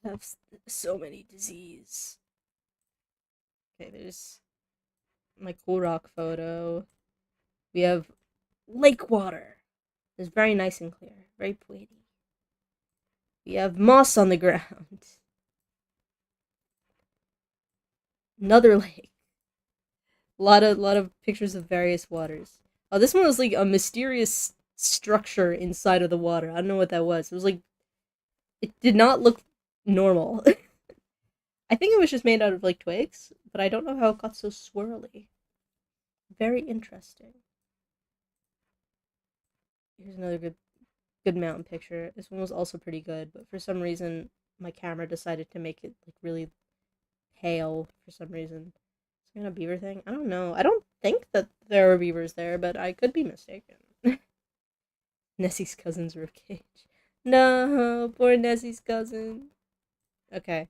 I have so many disease. Okay, there's my cool rock photo. We have lake water. It's very nice and clear. Very pretty. We have moss on the ground. Another lake. A lot of pictures of various waters. Oh, this one was like a mysterious structure inside of the water. I don't know what that was. It was like it did not look normal. I think it was just made out of like twigs, but I don't know how it got so swirly. Very interesting. Here's another good mountain picture. This one was also pretty good, but for some reason my camera decided to make it like really pale for some reason. Is it a beaver thing? I don't know. I don't think that there are beavers there, but I could be mistaken. Nessie's cousin's ribcage. No, poor Nessie's cousin. Okay.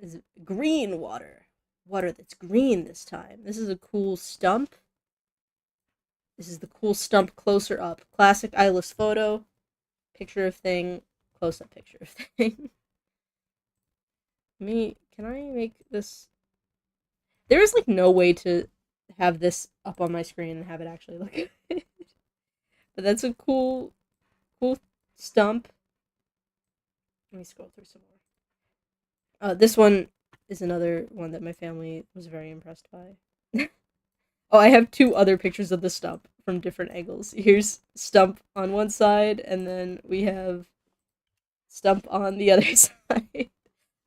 Is green water. Water that's green this time. This is a cool stump. This is the cool stump closer up. Classic Eilis photo. Picture of thing. Close up picture of thing. Can I make this? There is like no way to have this up on my screen and have it actually look good. But that's a cool stump. Let me scroll through some more. This one is another one that my family was very impressed by. Oh, I have two other pictures of the stump from different angles. Here's stump on one side, and then we have stump on the other side.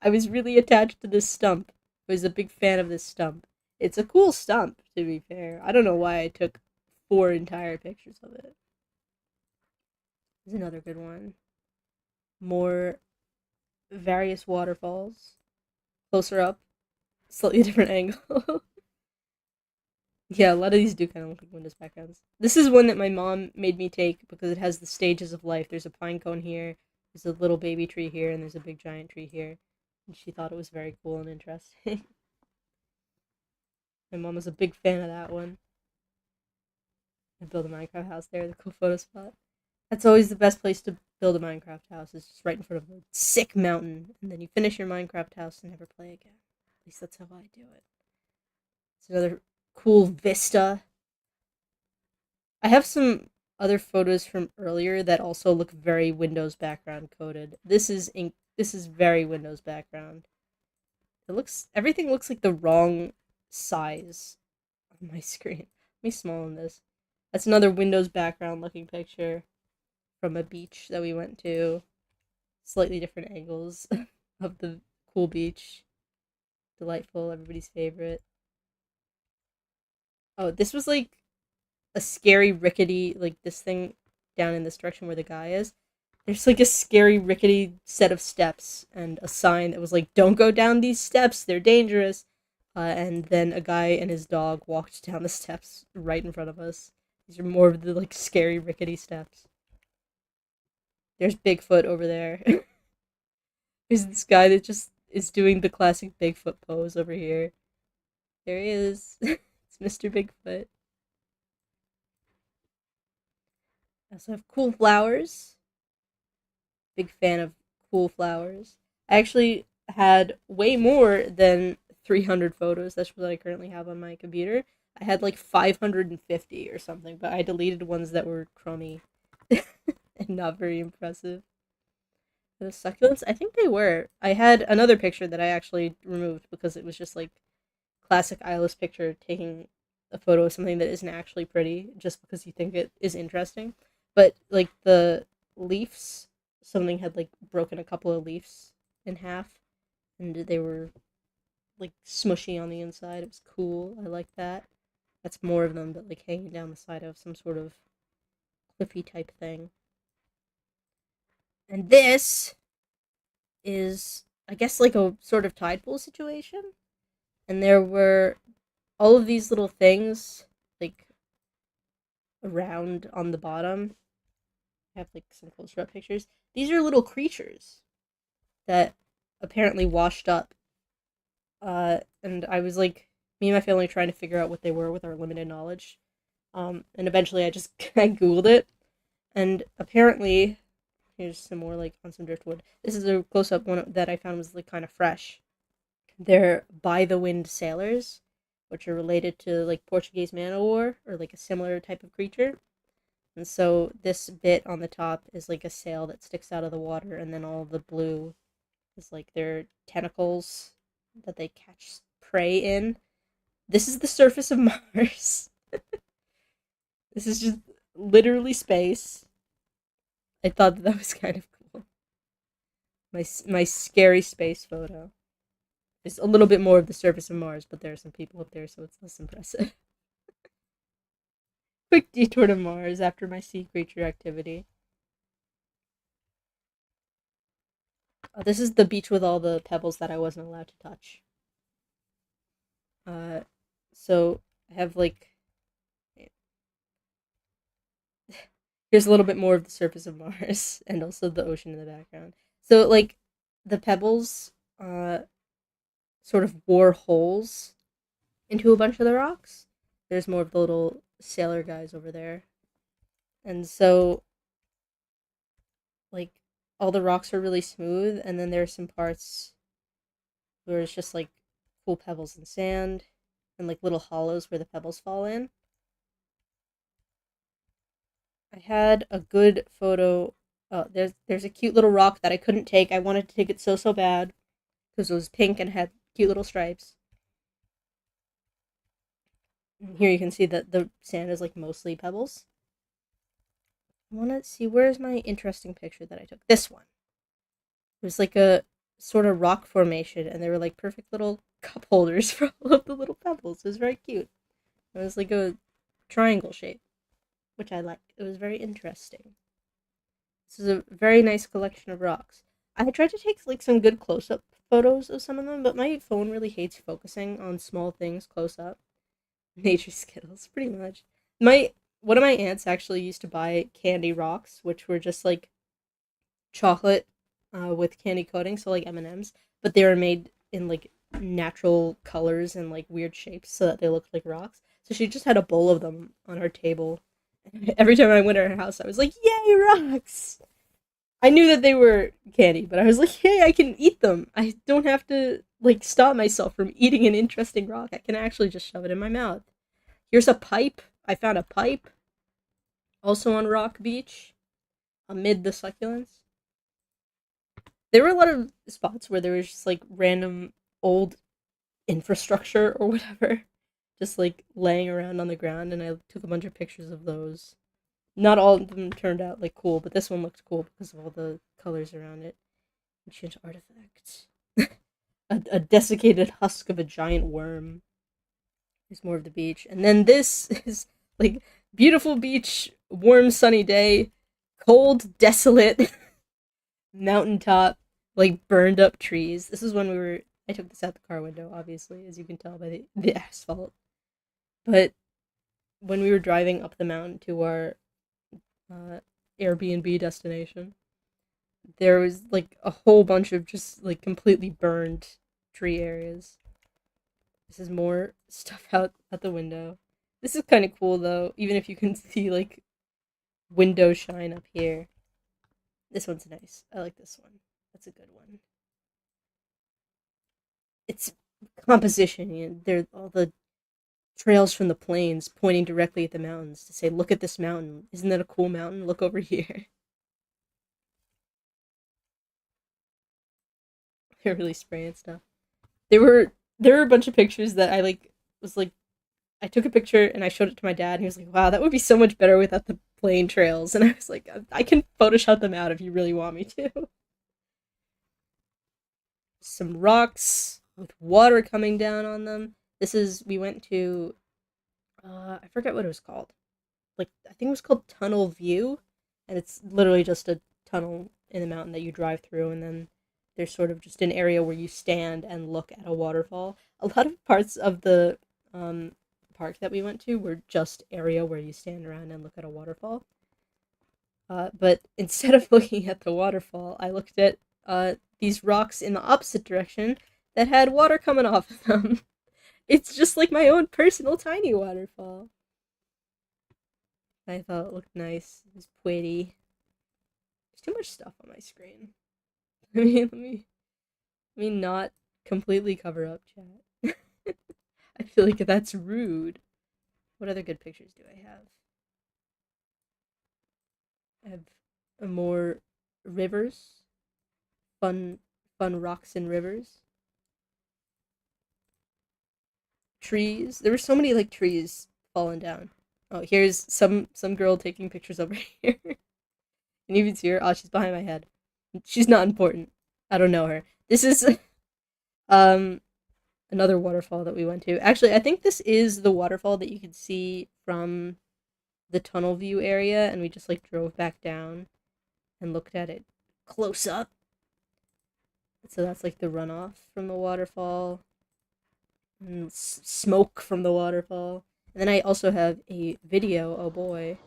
I was really attached to this stump. I was a big fan of this stump. It's a cool stump, to be fair. I don't know why I took 4 entire pictures of it. Here's another good one. More various waterfalls. Closer up. Slightly different angle. Yeah, a lot of these do kind of look like Windows backgrounds. This is one that my mom made me take because it has the stages of life. There's a pine cone here, there's a little baby tree here, and there's a big giant tree here. And she thought it was very cool and interesting. My mom was a big fan of that one. I built a Minecraft house there, the cool photo spot. That's always the best place to build a Minecraft house, is just right in front of a sick mountain, and then you finish your Minecraft house and never play again. At least that's how I do it. It's another cool vista. I have some other photos from earlier that also look very Windows background coded. This is very Windows background. Everything looks like the wrong size on my screen. Let me small in this. That's another Windows background looking picture from a beach that we went to. Slightly different angles of the cool beach. Delightful, everybody's favorite. Oh, this was like a scary rickety like this thing down in this direction where the guy is. There's like a scary rickety set of steps and a sign that was like, "Don't go down these steps. They're dangerous." And then a guy and his dog walked down the steps right in front of us. These are more of the like scary rickety steps. There's Bigfoot over there. There's this guy that just is doing the classic Bigfoot pose over here. There he is. It's Mr. Bigfoot. I also have cool flowers. Big fan of cool flowers. I actually had way more than 300 photos. That's what I currently have on my computer. I had like 550 or something, but I deleted ones that were crummy and not very impressive. The succulents, I think they were. I had another picture that I actually removed because it was just like classic Eilis picture taking a photo of something that isn't actually pretty just because you think it is interesting. But like the leaves, something had like broken a couple of leaves in half and they were like smushy on the inside. It was cool. I like that. That's more of them, but like hanging down the side of some sort of cliffy type thing. And this is, I guess, like a sort of tide pool situation. And there were all of these little things, like, around on the bottom. I have, like, some closer up pictures. These are little creatures that apparently washed up. And I was, like, me and my family trying to figure out what they were with our limited knowledge. And eventually I just I googled it. And apparently, here's some more, like, on some driftwood. This is a close-up one that I found was, like, kind of fresh. They're by-the-wind sailors, which are related to, like, Portuguese man-o'-war, or, like, a similar type of creature. And so this bit on the top is, like, a sail that sticks out of the water, and then all the blue is, like, their tentacles that they catch prey in. This is the surface of Mars. This is just literally space. I thought that was kind of cool. My scary space photo. It's a little bit more of the surface of Mars, but there are some people up there, so it's less impressive. Quick detour to Mars after my sea creature activity. Oh, this is the beach with all the pebbles that I wasn't allowed to touch. Uh, so I have like here's a little bit more of the surface of Mars and also the ocean in the background. So like the pebbles sort of wore holes into a bunch of the rocks. There's more of the little sailor guys over there. And so like all the rocks are really smooth and then there's some parts where it's just like cool pebbles and sand and like little hollows where the pebbles fall in. I had a good photo. Oh, there's a cute little rock that I couldn't take. I wanted to take it so bad because it was pink and had cute little stripes. And here you can see that the sand is like mostly pebbles. I want to see where's my interesting picture that I took. This one. It was like a sort of rock formation, and they were like perfect little cup holders for all of the little pebbles. It was very cute. It was like a triangle shape, which I liked. It was very interesting. This is a very nice collection of rocks. I tried to take like some good close-up photos of some of them, but my phone really hates focusing on small things close up. Nature Skittles, pretty much. My One of my aunts actually used to buy candy rocks, which were just like chocolate with candy coating, so like M&Ms, but they were made in like natural colors and like weird shapes so that they looked like rocks. So she just had a bowl of them on her table. Every time I went to her house, I was like, "Yay, rocks!" I knew that they were candy, but I was like, "Hey, I can eat them. I don't have to like stop myself from eating an interesting rock. I can actually just shove it in my mouth." Here's a pipe. I found a pipe, also on Rock Beach, amid the succulents. There were a lot of spots where there was just like random old infrastructure or whatever, just like laying around on the ground, and I took a bunch of pictures of those. Not all of them turned out like cool, but this one looked cool because of all the colors around it. Ancient artifact. A desiccated husk of a giant worm. There's more of the beach. And then this is like Beautiful beach, warm sunny day, cold, desolate mountaintop, like burned up trees. This is when we were. I took this out the car window, obviously, as you can tell by the asphalt. But when we were driving up the mountain to our uh, Airbnb destination, there was like a whole bunch of just like completely burned tree areas. This is more stuff out the window. This is kind of cool though, even if you can see like window shine up here. This one's nice. I like this one. That's a good one. It's composition. You know, there all the trails from the plains pointing directly at the mountains to say, "Look at this mountain. Isn't that a cool mountain? Look over here." They're really spraying stuff. There were a bunch of pictures that I like was like I took a picture and I showed it to my dad and he was like, "Wow, that would be so much better without the plain trails." And I was like, "I can Photoshop them out if you really want me to." Some rocks with water coming down on them. This is we went to I forget what it was called. Like I think it was called Tunnel View, and it's literally just a tunnel in the mountain that you drive through, and then there's sort of just an area where you stand and look at a waterfall. A lot of parts of the um, park that we went to were just area where you stand around and look at a waterfall. But instead of looking at the waterfall, I looked at these rocks in the opposite direction that had water coming off of them. It's just like my own personal tiny waterfall. I thought it looked nice. It was pretty. There's too much stuff on my screen. Let me not completely cover up chat. I feel like that's rude. What other good pictures do I have? I have more rivers, fun, fun rocks and rivers, trees. There were so many like trees falling down. Oh, here's some girl taking pictures over here. Can you even see her? Oh, she's behind my head. She's not important. I don't know her. This is um another waterfall that we went to. Actually, I think this is the waterfall that you could see from the tunnel view area, and we just like drove back down and looked at it close up. So that's like the runoff from the waterfall and smoke from the waterfall. And then I also have a video. Oh boy,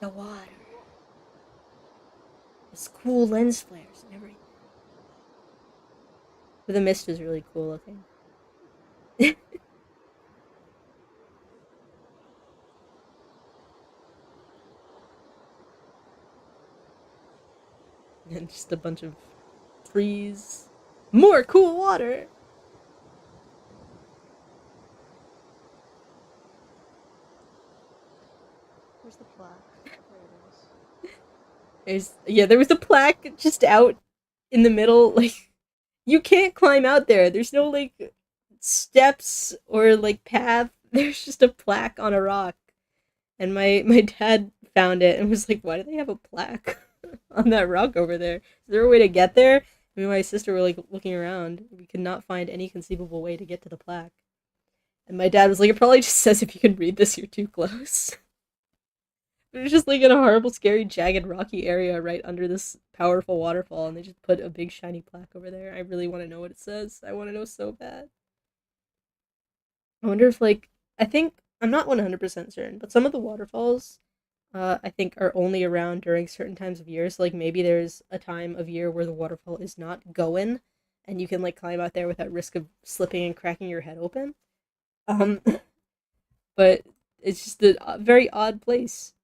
the water. It's cool lens flares and everything. But the mist is really cool looking. And just a bunch of trees. More cool water! Where's the plaque? There it is. There was a plaque just out in the middle. Like, you can't climb out there. There's no, like, steps or, like, path. There's just a plaque on a rock. And my dad found it and was like, why do they have a plaque on that rock over there? Is there a way to get there? Me and my sister were like looking around. We could not find any conceivable way to get to the plaque. And my dad was like, it probably just says if you can read this, you're too close. But it was just like in a horrible, scary, jagged, rocky area right under this powerful waterfall, and they just put a big shiny plaque over there. I really want to know what it says. I want to know so bad. I wonder if like I think I'm not 100% certain, but some of the waterfalls I think are only around during certain times of years. Like maybe there's a time of year where the waterfall is not going and you can like climb out there without risk of slipping and cracking your head open. Um but it's just a very odd place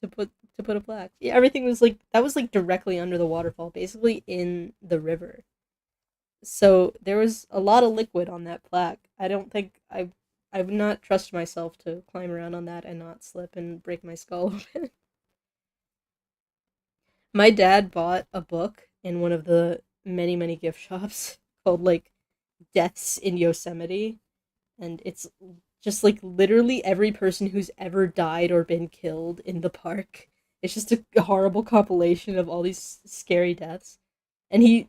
to put a plaque. Yeah, everything was like that was like directly under the waterfall, basically in the river. So there was a lot of liquid on that plaque. I don't think I would not trust myself to climb around on that and not slip and break my skull open. My dad bought a book in one of the many many gift shops called like Deaths in Yosemite, and it's just like literally every person who's ever died or been killed in the park. It's just a horrible compilation of all these scary deaths. And he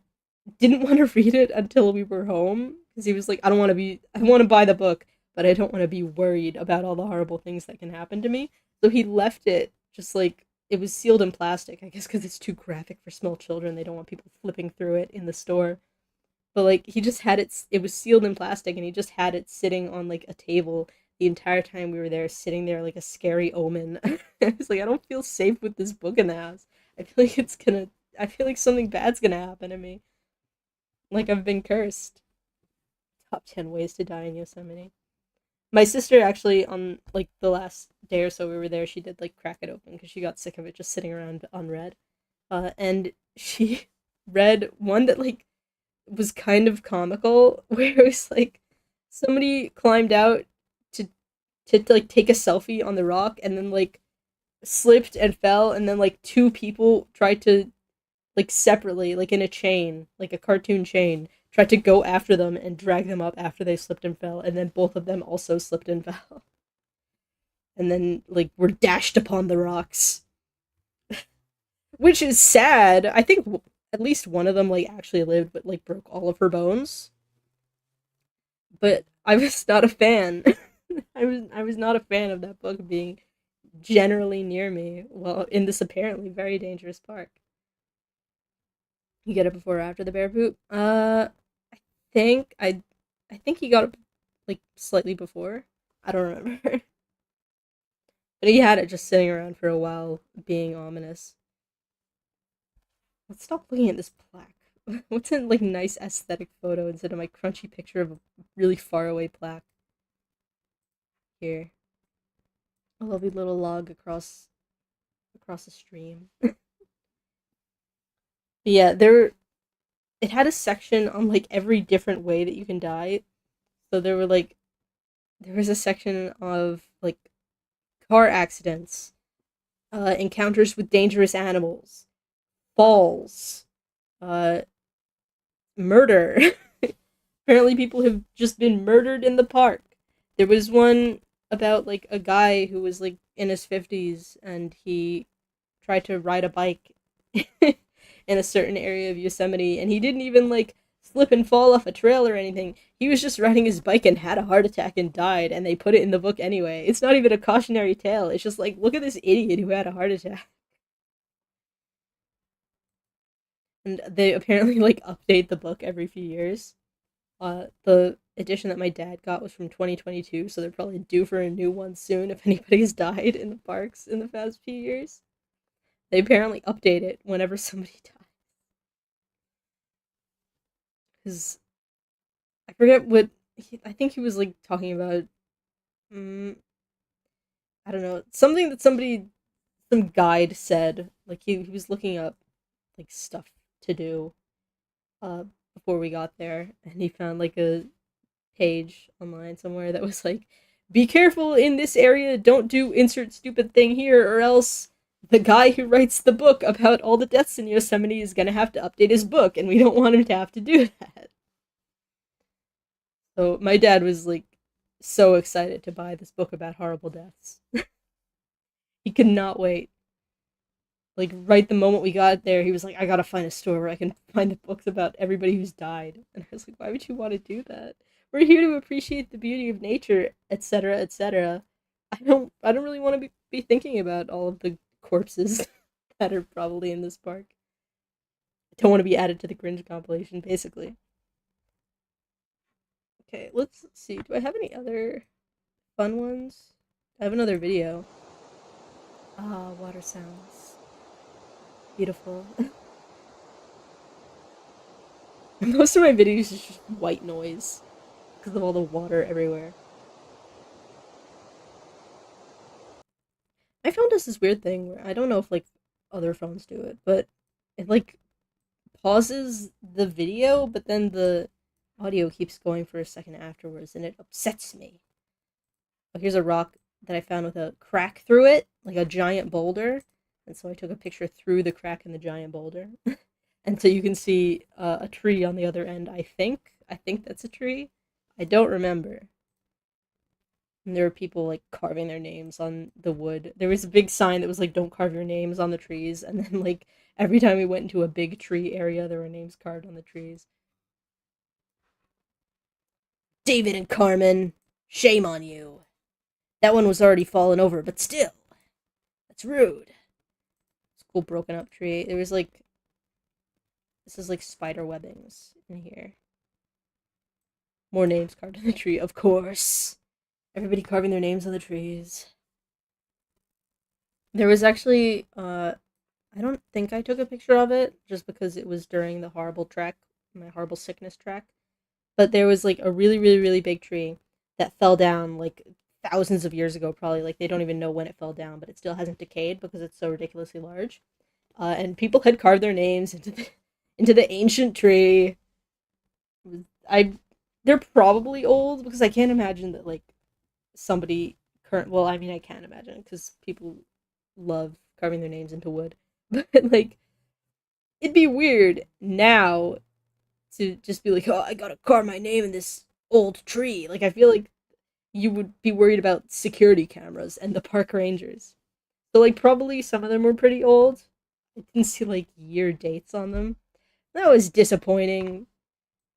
didn't want to read it until we were home because he was like, I don't want to be, I want to buy the book, but I don't want to be worried about all the horrible things that can happen to me. So he left it just like it was sealed in plastic, I guess because it's too graphic for small children. They don't want people flipping through it in the store. But like he just had it was sealed in plastic and he just had it sitting on like a table the entire time we were there, sitting there like a scary omen. I was like, I don't feel safe with this book in the house. I feel like I feel like something bad's gonna happen to me. Like I've been cursed. Top 10 ways to die in Yosemite. My sister actually, on like the last day or so we were there, she did like crack it open because she got sick of it just sitting around unread. And she read one that like was kind of comical, where it was like somebody climbed out to like take a selfie on the rock and then like slipped and fell, and then like two people tried to like separately, like in a chain, like a cartoon chain, tried to go after them and drag them up after they slipped and fell, and then both of them also slipped and fell. And then like were dashed upon the rocks. Which is sad. I think at least one of them like actually lived but like broke all of her bones. But I was not a fan. I was not a fan of that book being generally near me while in this apparently very dangerous park. You get it before or after the bear poop? I think I think he got it like slightly before. I don't remember. But he had it just sitting around for a while being ominous. Let's stop looking at this plaque. What's a like nice aesthetic photo instead of my crunchy picture of a really far away plaque? Here. A lovely little log across the stream. Yeah, it had a section on like every different way that you can die. So there was a section of like car accidents, encounters with dangerous animals, falls, uh, murder. Apparently, people have just been murdered in the park. There was one about like a guy who was like in his 50s and he tried to ride a bike in a certain area of Yosemite, and he didn't even like slip and fall off a trail or anything. He was just riding his bike and had a heart attack and died, and they put it in the book anyway. It's not even a cautionary tale. It's just like, look at this idiot who had a heart attack. And they apparently like update the book every few years. The edition that my dad got was from 2022, so they're probably due for a new one soon if anybody's died in the parks in the past few years. They apparently update it whenever somebody dies. Because I forget I think he was like talking about. Mm, I don't know, something that some guide said. Like he was looking up like stuff to do uh before we got there, and he found like a page online somewhere that was like, be careful in this area, don't do insert stupid thing here, or else the guy who writes the book about all the deaths in Yosemite is gonna have to update his book, and we don't want him to have to do that. So my dad was like so excited to buy this book about horrible deaths. He could not wait. Like right the moment we got there, he was like, I gotta find a store where I can find the books about everybody who's died. And I was like, why would you want to do that? We're here to appreciate the beauty of nature, etc., etc. I don't really want to be thinking about all of the corpses that are probably in this park. I don't want to be added to the cringe compilation, basically. Okay, let's see. Do I have any other fun ones? I have another video. Ah, water sounds. Beautiful. Most of my videos is just white noise because of all the water everywhere. My phone does this weird thing where I don't know if like other phones do it, but it like pauses the video, but then the audio keeps going for a second afterwards, and it upsets me. Oh, here's a rock that I found with a crack through it, like a giant boulder, and so I took a picture through the crack in the giant boulder. And so you can see a tree on the other end. I think that's a tree. I don't remember. And there were people like carving their names on the wood. There was a big sign that was like, "Don't carve your names on the trees." And then like every time we went into a big tree area, there were names carved on the trees. David and Carmen, Shame on you. That one was already fallen over, but still. That's rude. It's a cool broken up tree. There was like, this is like spider webbings in here. More names carved in the tree, of course. Everybody carving their names on the trees. There was actually, I don't think I took a picture of it, just because it was during the horrible trek, my horrible sickness trek. But there was like a really, really, really big tree that fell down like thousands of years ago, probably. Like they don't even know when it fell down, but it still hasn't decayed because it's so ridiculously large. And people had carved their names into the ancient tree. I They're probably old because I can't imagine that like somebody current. Well, I mean I can't imagine because people love carving their names into wood, but like it'd be weird now to just be like, oh, I gotta carve my name in this old tree. Like I feel like you would be worried about security cameras and the park rangers. So like probably some of them were pretty old. I didn't see like year dates on them. That was disappointing.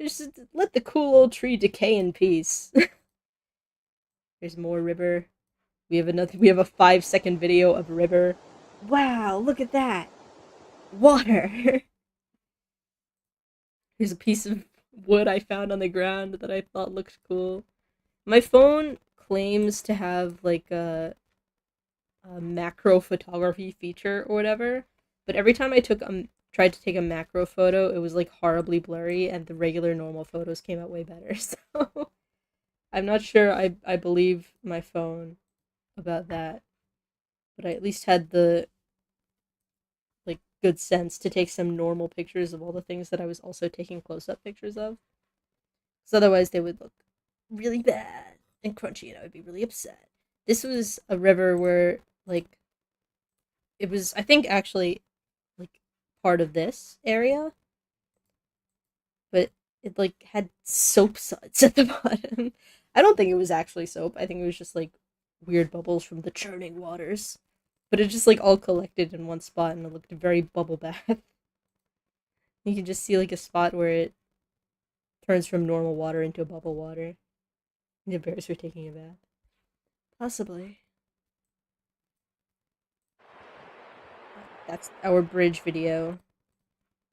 Just let the cool old tree decay in peace. There's more river. We have a 5-second video of river. Wow, look at that. Water. Here's a piece of wood I found on the ground that I thought looked cool. My phone claims to have like a macro photography feature or whatever, but every time tried to take a macro photo, it was like horribly blurry, and the regular normal photos came out way better. So I'm not sure I believe my phone about that, but I at least had the like good sense to take some normal pictures of all the things that I was also taking close up pictures of. Because otherwise they would look really bad and crunchy, and I would be really upset. This was a river where like it was, I think, actually like part of this area, but it like had soap suds at the bottom. I don't think it was actually soap. I think it was just like weird bubbles from the churning waters. But it just like all collected in one spot, and it looked very bubble bath. You can just see like a spot where it turns from normal water into bubble water. And the bears were taking a bath. Possibly. That's our bridge video.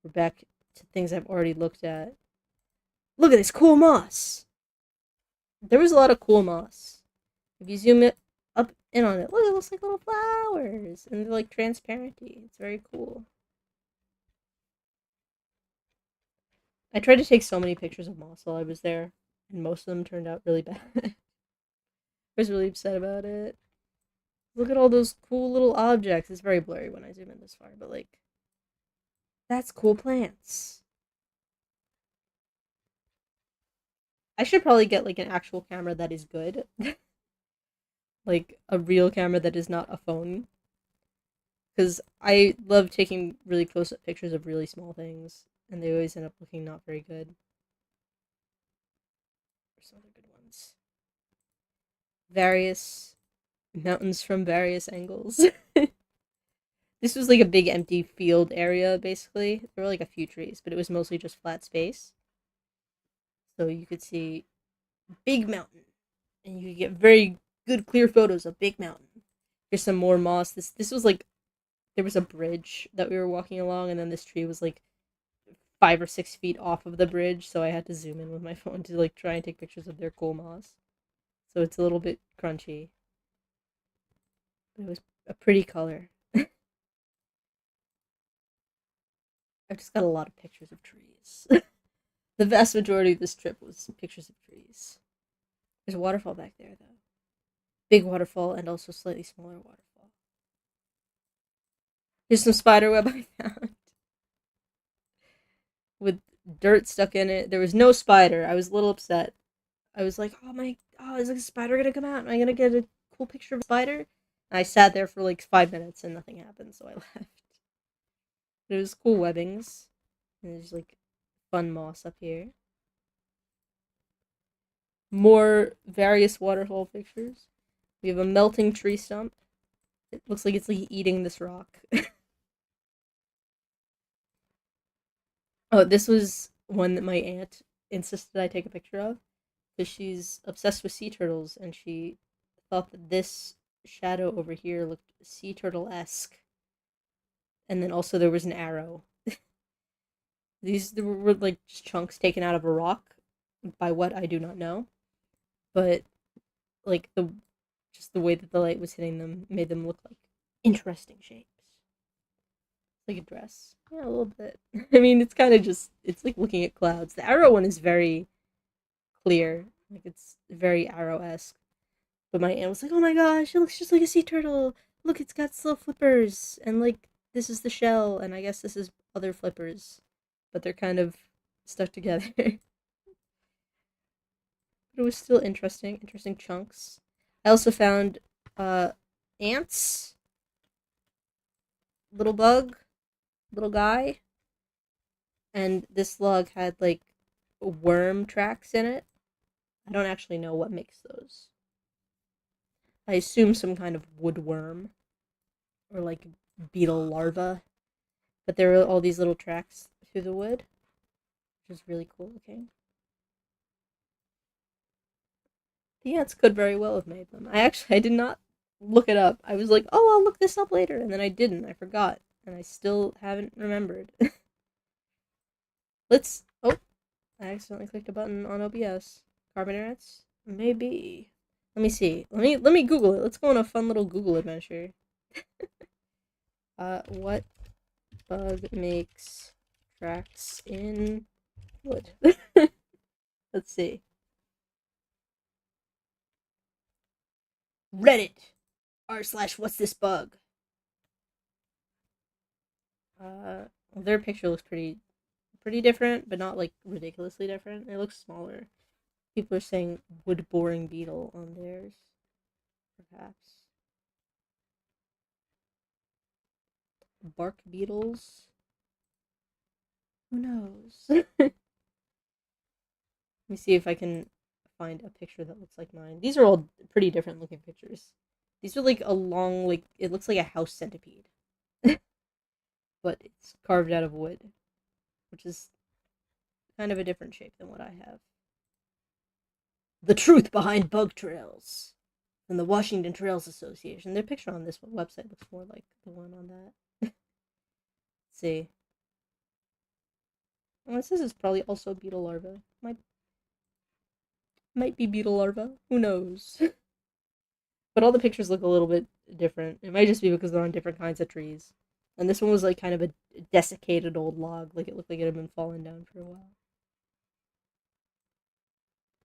We're back to things I've already looked at. Look at this cool moss! There was a lot of cool moss. If you zoom it up in on it, look, it looks like little flowers! And they're like transparency. It's very cool. I tried to take so many pictures of moss while I was there, and most of them turned out really bad. I was really upset about it. Look at all those cool little objects. It's very blurry when I zoom in this far, but like, that's cool plants. I should probably get like an actual camera that is good. Like a real camera that is not a phone. Because I love taking really close up pictures of really small things, and they always end up looking not very good. There's some other good ones. Various mountains from various angles. This was like a big empty field area, basically. There were like a few trees, but it was mostly just flat space. So you could see big mountain, and you could get very good clear photos of big mountain. Here's some more moss. This was like, there was a bridge that we were walking along, and then this tree was like 5 or 6 feet off of the bridge, so I had to zoom in with my phone to like try and take pictures of their cool moss. So it's a little bit crunchy. But it was a pretty color. I've just got a lot of pictures of trees. The vast majority of this trip was pictures of trees. There's a waterfall back there, though. Big waterfall, and also slightly smaller waterfall. Here's some spider web I found. With dirt stuck in it. There was no spider. I was a little upset. I was like, oh, is a spider gonna come out? Am I gonna get a cool picture of a spider? And I sat there for like 5 minutes and nothing happened, so I left. But it was cool webbings. And there's like fun moss up here. More various waterfall pictures. We have a melting tree stump. It looks like it's like eating this rock. Oh, this was one that my aunt insisted I take a picture of. because she's obsessed with sea turtles, and she thought that this shadow over here looked sea turtle-esque. And then also there was an arrow. These were like just chunks taken out of a rock. By what, I do not know. But like the way that the light was hitting them made them look like interesting shapes. Like a dress. Yeah, a little bit. I mean, it's kind of just, it's like looking at clouds. The arrow one is very clear. Like, it's very arrow-esque. But my aunt was like, oh my gosh, it looks just like a sea turtle. Look, it's got slow flippers. And, like, this is the shell. And I guess this is other flippers. But they're kind of stuck together. But it was still interesting. Interesting chunks. I also found ants. Little bug. Little guy. And this log had, like, worm tracks in it. I don't actually know what makes those. I assume some kind of woodworm. Or, like, beetle larva. But there were all these little tracks through the wood. Which is really cool looking. The ants could very well have made them. I did not look it up. I was like, oh, I'll look this up later. And then I didn't. I forgot. And I still haven't remembered. Oh, I accidentally clicked a button on OBS. Carbon ants? Maybe. Let me see. Let me Google it. Let's go on a fun little Google adventure. What bug makes tracks in wood? Let's see. Reddit r/what's this bug? Well, their picture looks pretty different, but not like ridiculously different. It looks smaller. People are saying wood boring beetle on theirs, perhaps. Bark beetles. Who knows? Let me see if I can find a picture that looks like mine. These are all pretty different looking pictures. These are like a long, like, it looks like a house centipede. But it's carved out of wood, which is kind of a different shape than what I have. The truth behind bug trails from the Washington Trails Association. Their picture on this website looks more like the one on that. Let's see. Well, it says it's probably also beetle larva. Might be beetle larva. Who knows? But all the pictures look a little bit different. It might just be because they're on different kinds of trees. And this one was like kind of a desiccated old log. Like it looked like it had been fallen down for a while.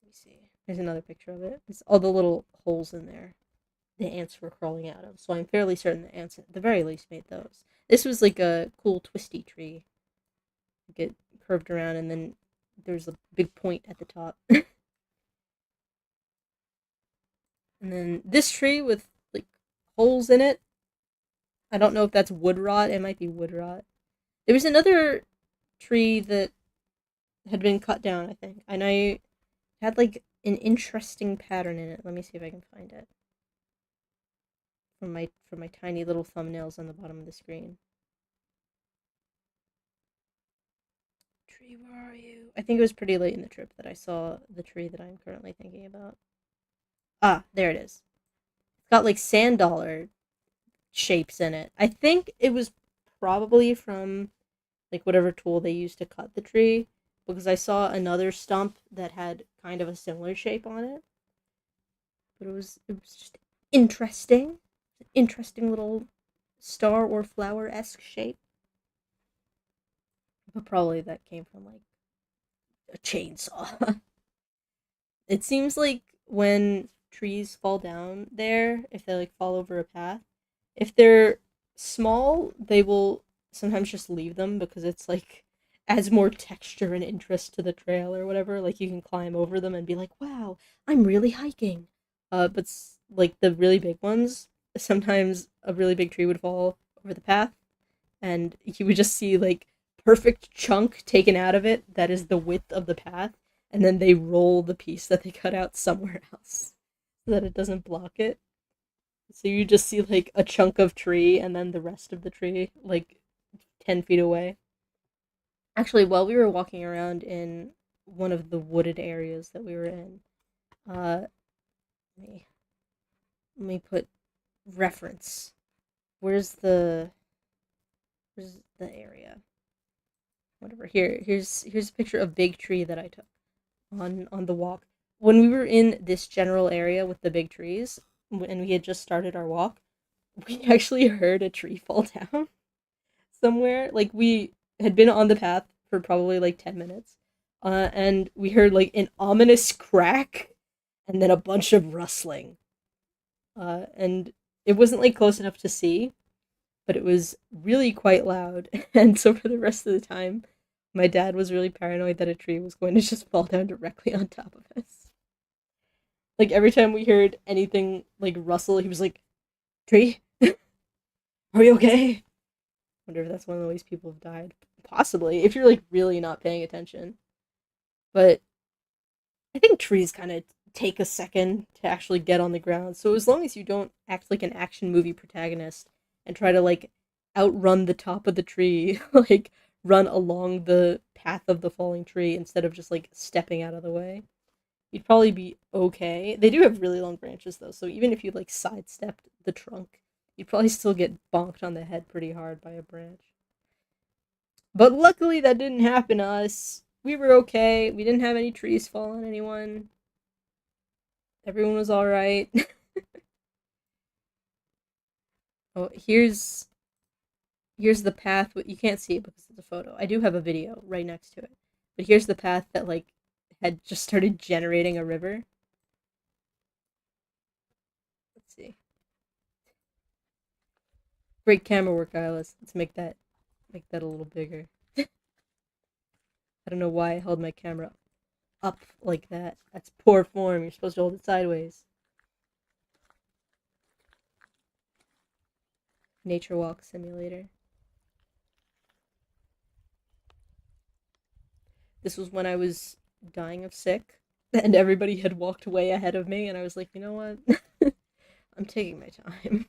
Let me see. There's another picture of it. It's all the little holes in there the ants were crawling out of. So I'm fairly certain the ants at the very least made those. This was like a cool twisty tree. Get curved around and then there's a big point at the top. And then this tree with like holes in it. I don't know if that's wood rot. It might be wood rot. There was another tree that had been cut down, I think. And I had like an interesting pattern in it. Let me see if I can find it. From my tiny little thumbnails on the bottom of the screen. Tree, where are you? I think it was pretty late in the trip that I saw the tree that I'm currently thinking about. Ah, there it is. It's got like sand dollar shapes in it. I think it was probably from like whatever tool they used to cut the tree because I saw another stump that had kind of a similar shape on it. But it was just interesting. Interesting little star or flower-esque shape. But probably that came from like a chainsaw. It seems like when trees fall down there, if they like fall over a path, if they're small, they will sometimes just leave them because it's like adds more texture and interest to the trail or whatever. Like you can climb over them and be like, "Wow, I'm really hiking." But like the really big ones, sometimes a really big tree would fall over the path, and you would just see like perfect chunk taken out of it that is the width of the path, and then they roll the piece that they cut out somewhere else so that it doesn't block it. So you just see like a chunk of tree and then the rest of the tree like 10 feet away. Actually, while we were walking around in one of the wooded areas that we were in, Uh, let me let me put reference. Where's the where's the area? Whatever. Here's a picture of big tree that I took on the walk. When we were in this general area with the big trees, and we had just started our walk, we actually heard a tree fall down somewhere. Like we had been on the path for probably like 10 minutes. And we heard like an ominous crack and then a bunch of rustling. And it wasn't like close enough to see, but it was really quite loud. And so for the rest of the time, my dad was really paranoid that a tree was going to just fall down directly on top of us. Like every time we heard anything like rustle, he was like, "Tree, are we okay?" Wonder if that's one of the ways people have died. Possibly, if you're like really not paying attention. But I think trees kind of take a second to actually get on the ground. So as long as you don't act like an action movie protagonist and try to like outrun the top of the tree, like run along the path of the falling tree instead of just like stepping out of the way, you'd probably be okay. They do have really long branches though, so even if you like sidestepped the trunk, you'd probably still get bonked on the head pretty hard by a branch. But luckily that didn't happen to us. We were okay. We didn't have any trees fall on anyone. Everyone was alright. Oh, here's the path. You can't see it because it's a photo. I do have a video right next to it. But here's the path that like had just started generating a river. Let's see. Great camera work, Eilis. Let's make that a little bigger. I don't know why I held my camera up like that. That's poor form. You're supposed to hold it sideways. Nature walk simulator. This was when I was dying of sick, and everybody had walked way ahead of me, and I was like, you know what? I'm taking my time.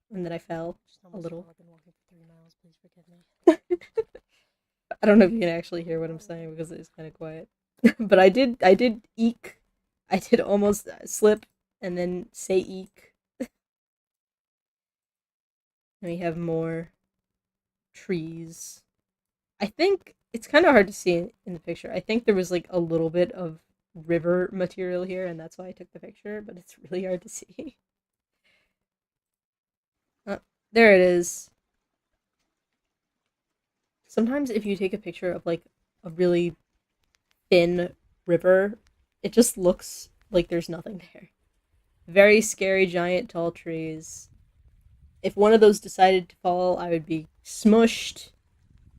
And then I fell a little. I've been walking for 3 miles. Please forgive me. I don't know if you can actually hear what I'm saying because it is kind of quiet. But I did eek. I did almost slip and then say eek. And we have more trees. I think it's kind of hard to see in the picture. I think there was like a little bit of river material here, and that's why I took the picture, but it's really hard to see. Oh, there it is. Sometimes if you take a picture of like a really thin river, it just looks like there's nothing there. Very scary, giant, tall trees. If one of those decided to fall, I would be smushed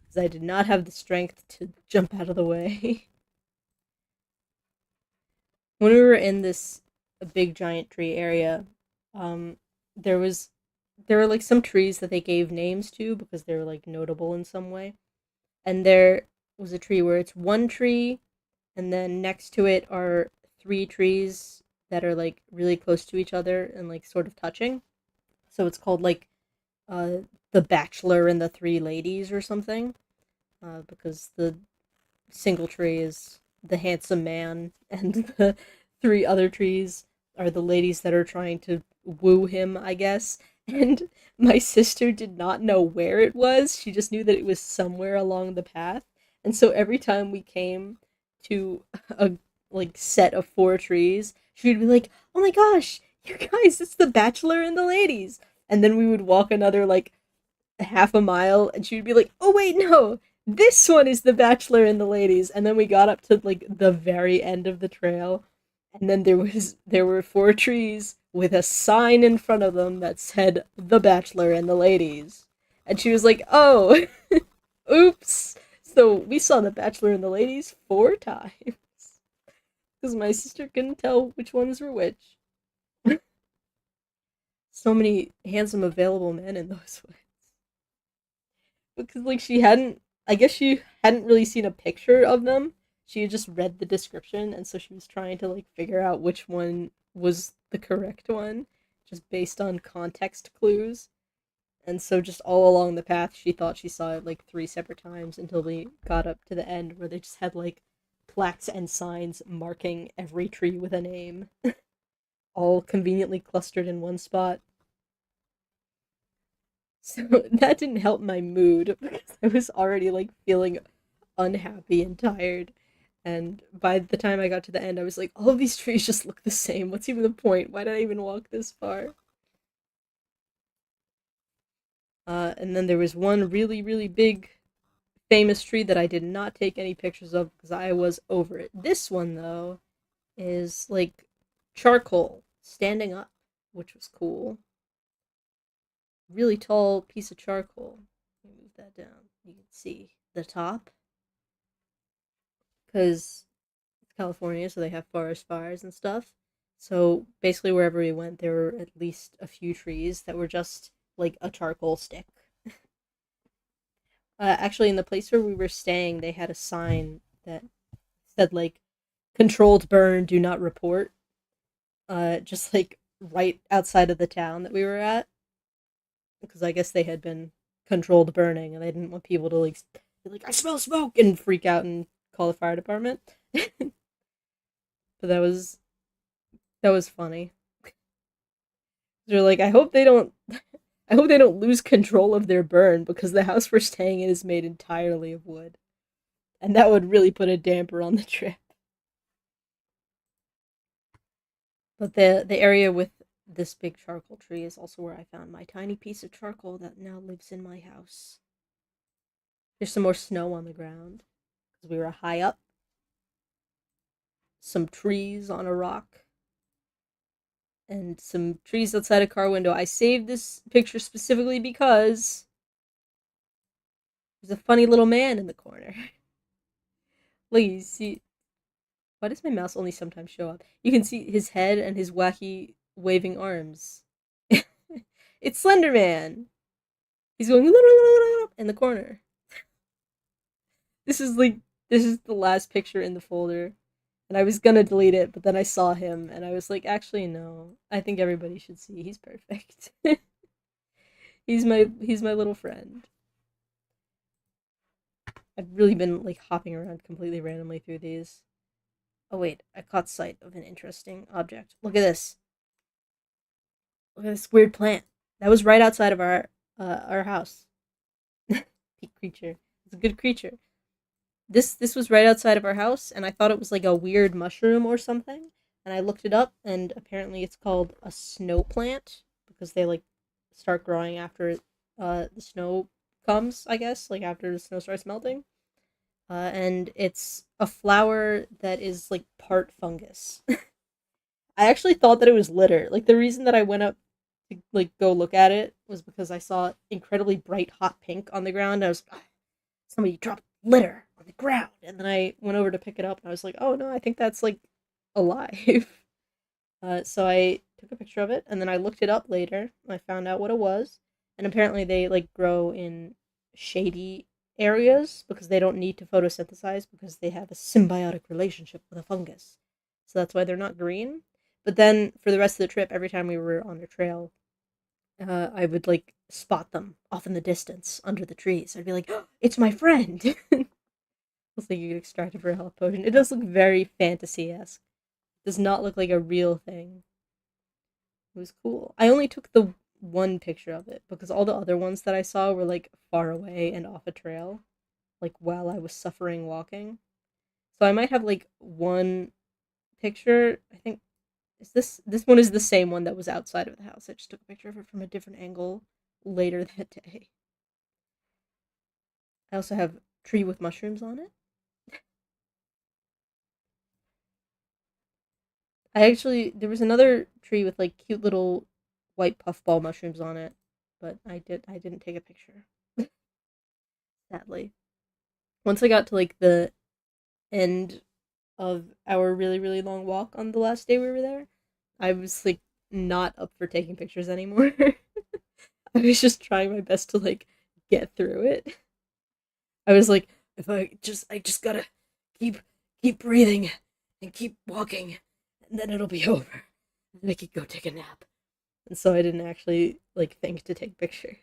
because I did not have the strength to jump out of the way. When we were in this big giant tree area, um, there was there were like some trees that they gave names to because they were like notable in some way. And there was a tree where it's one tree, and then next to it are three trees that are like really close to each other and like sort of touching. So it's called like uh the Bachelor and the Three Ladies or something. Because the single tree is the handsome man, and the three other trees are the ladies that are trying to woo him, I guess. And my sister did not know where it was. She just knew that it was somewhere along the path. And so every time we came to a like set of four trees, she would be like, "Oh my gosh, you guys, it's the Bachelor and the ladies." And then we would walk another like half a mile, and she would be like, "Oh wait, no, this one is the Bachelor and the ladies." And then we got up to like the very end of the trail, and then there were four trees with a sign in front of them that said the Bachelor and the ladies. And she was like, "Oh, oops." So we saw the Bachelor and the ladies four times because my sister couldn't tell which ones were which. So many handsome available men in those ones. Because like I guess she hadn't really seen a picture of them. She had just read the description, and so she was trying to like figure out which one was the correct one just based on context clues. And so just all along the path, she thought she saw it like 3 separate times until we got up to the end where they just had like plaques and signs marking every tree with a name, all conveniently clustered in one spot. So that didn't help my mood because I was already like feeling unhappy and tired. And by the time I got to the end, I was like, all of these trees just look the same. What's even the point? Why did I even walk this far? And then there was one really, really big, famous tree that I did not take any pictures of because I was over it. This one, though, is like charcoal standing up, which was cool. Really tall piece of charcoal. Let me move that down. You can see the top because it's California, so they have forest fires and stuff. So basically, wherever we went, there were at least a few trees that were just like a charcoal stick. Actually, in the place where we were staying, they had a sign that said like "controlled burn, do not report." Just like right outside of the town that we were at, because I guess they had been controlled burning, and they didn't want people to like be like, "I smell smoke" and freak out and call the fire department. But that was funny. They're like, I hope they don't lose control of their burn because the house we're staying in is made entirely of wood, and that would really put a damper on the trip. But the area with this big charcoal tree is also where I found my tiny piece of charcoal that now lives in my house. There's some more snow on the ground because we were high up. Some trees on a rock and some trees outside a car window. I saved this picture specifically because there's a funny little man in the corner. Look, you see. Why does my mouse only sometimes show up? You can see his head and his wacky waving arms. It's Slender Man. He's going in the corner. This is like this is the last picture in the folder. And I was gonna delete it, but then I saw him and I was like, actually no. I think everybody should see. He's perfect. He's my little friend. I've really been like hopping around completely randomly through these. Oh wait, I caught sight of an interesting object. Look at this. Look at this weird plant. That was right outside of our house. Peak creature. It's a good creature. This was right outside of our house, and I thought it was like a weird mushroom or something. And I looked it up, and apparently it's called a snow plant because they like start growing after the snow comes. I guess like after the snow starts melting. And it's a flower that is like part fungus. I actually thought that it was litter. Like the reason that I went up to like go look at it was because I saw incredibly bright hot pink on the ground. I was like, "Ah, somebody dropped litter on the ground," and then I went over to pick it up, and I was like, "Oh no, I think that's like alive." So I took a picture of it, and then I looked it up later. And I found out what it was, and apparently they like grow in shady areas because they don't need to photosynthesize because they have a symbiotic relationship with a fungus. So that's why they're not green. But then for the rest of the trip, every time we were on a trail, I would like spot them off in the distance under the trees. I'd be like, oh, "It's my friend." Looks like you could extract it for a health potion. It does look very fantasy esque. Does not look like a real thing. It was cool. I only took the one picture of it because all the other ones that I saw were like far away and off a trail, like while I was suffering walking. So I might have like one picture. I think is this one is the same one that was outside of the house. I just took a picture of it from a different angle later that day. I also have tree with mushrooms on it. I actually there was another tree with like cute little white puffball mushrooms on it, but I didn't take a picture. Sadly. Once I got to like the end of our really really long walk on the last day we were there, I was like not up for taking pictures anymore. I was just trying my best to like get through it. I was like, if I just gotta keep keep breathing and keep walking, and then it'll be over. And then I could go take a nap. And so I didn't actually like think to take pictures.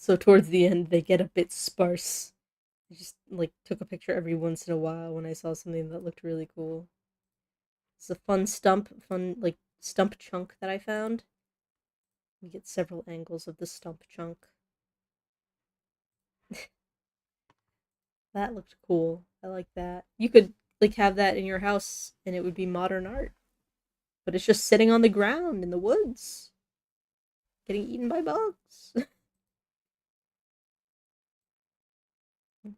So towards the end, they get a bit sparse. I just like took a picture every once in a while when I saw something that looked really cool. It's a fun like stump chunk that I found. We get several angles of the stump chunk. That looked cool. I like that. You could like have that in your house and it would be modern art. But it's just sitting on the ground in the woods, getting eaten by bugs.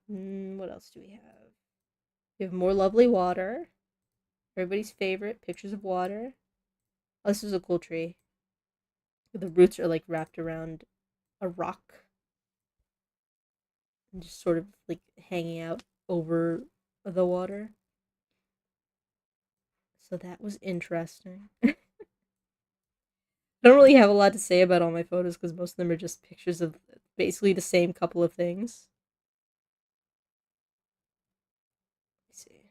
What else do we have? We have more lovely water. Everybody's favorite, pictures of water. Oh, this is a cool tree. The roots are like wrapped around a rock and just sort of like hanging out over the water. So that was interesting. I don't really have a lot to say about all my photos because most of them are just pictures of basically the same couple of things. Let's see.